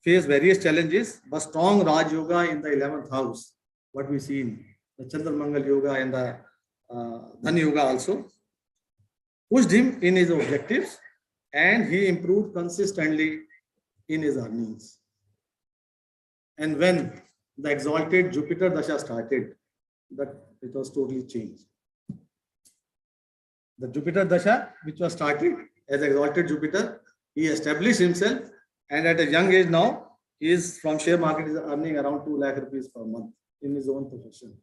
faced various challenges, but strong Raj Yoga in the 11th house, what we see in the Chandra Mangal Yoga and the Dhan Yoga also, pushed him in his objectives, and he improved consistently in his earnings. And when the exalted Jupiter Dasha started, that it was totally changed. The Jupiter Dasha, which was started as exalted Jupiter, he established himself, and at a young age now, he is from share market is earning around 2 lakh rupees per month in his own profession.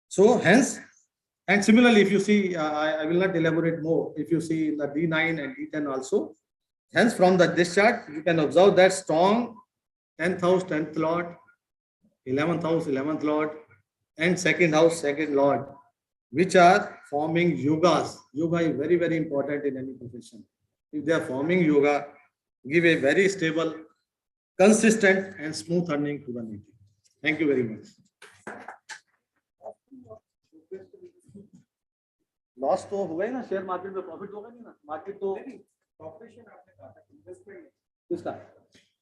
So hence, and similarly, if you see, I will not elaborate more. If you see in the D9 and D10 also, hence from this chart, you can observe that strong 10th house, 10th Lord, 11th house, 11th Lord, and 2nd house, 2nd Lord, which are forming yogas. Yoga is very, very important in any profession. If they are forming yoga, give a very stable, consistent and smooth earning to the native. Thank you very much. Loss तो हुआ ही ना, share market में profit होगा नहीं ना, market तो किसका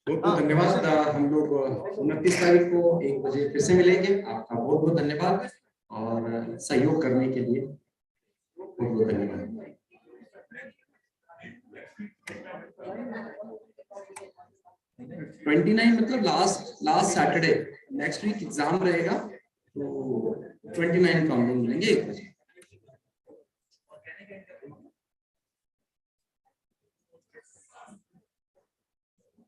बहुत बहुत धन्यवाद। हम लोग 29 तारीख को 1 बजे फिर से मिलेंगे। आपका बहुत बहुत धन्यवाद और सहयोग करने के लिए बहुत बहुत धन्यवाद। 29 मतलब last Saturday, next week exam रहेगा, तो 29 को हम लोग मिलेंगे 1 बजे।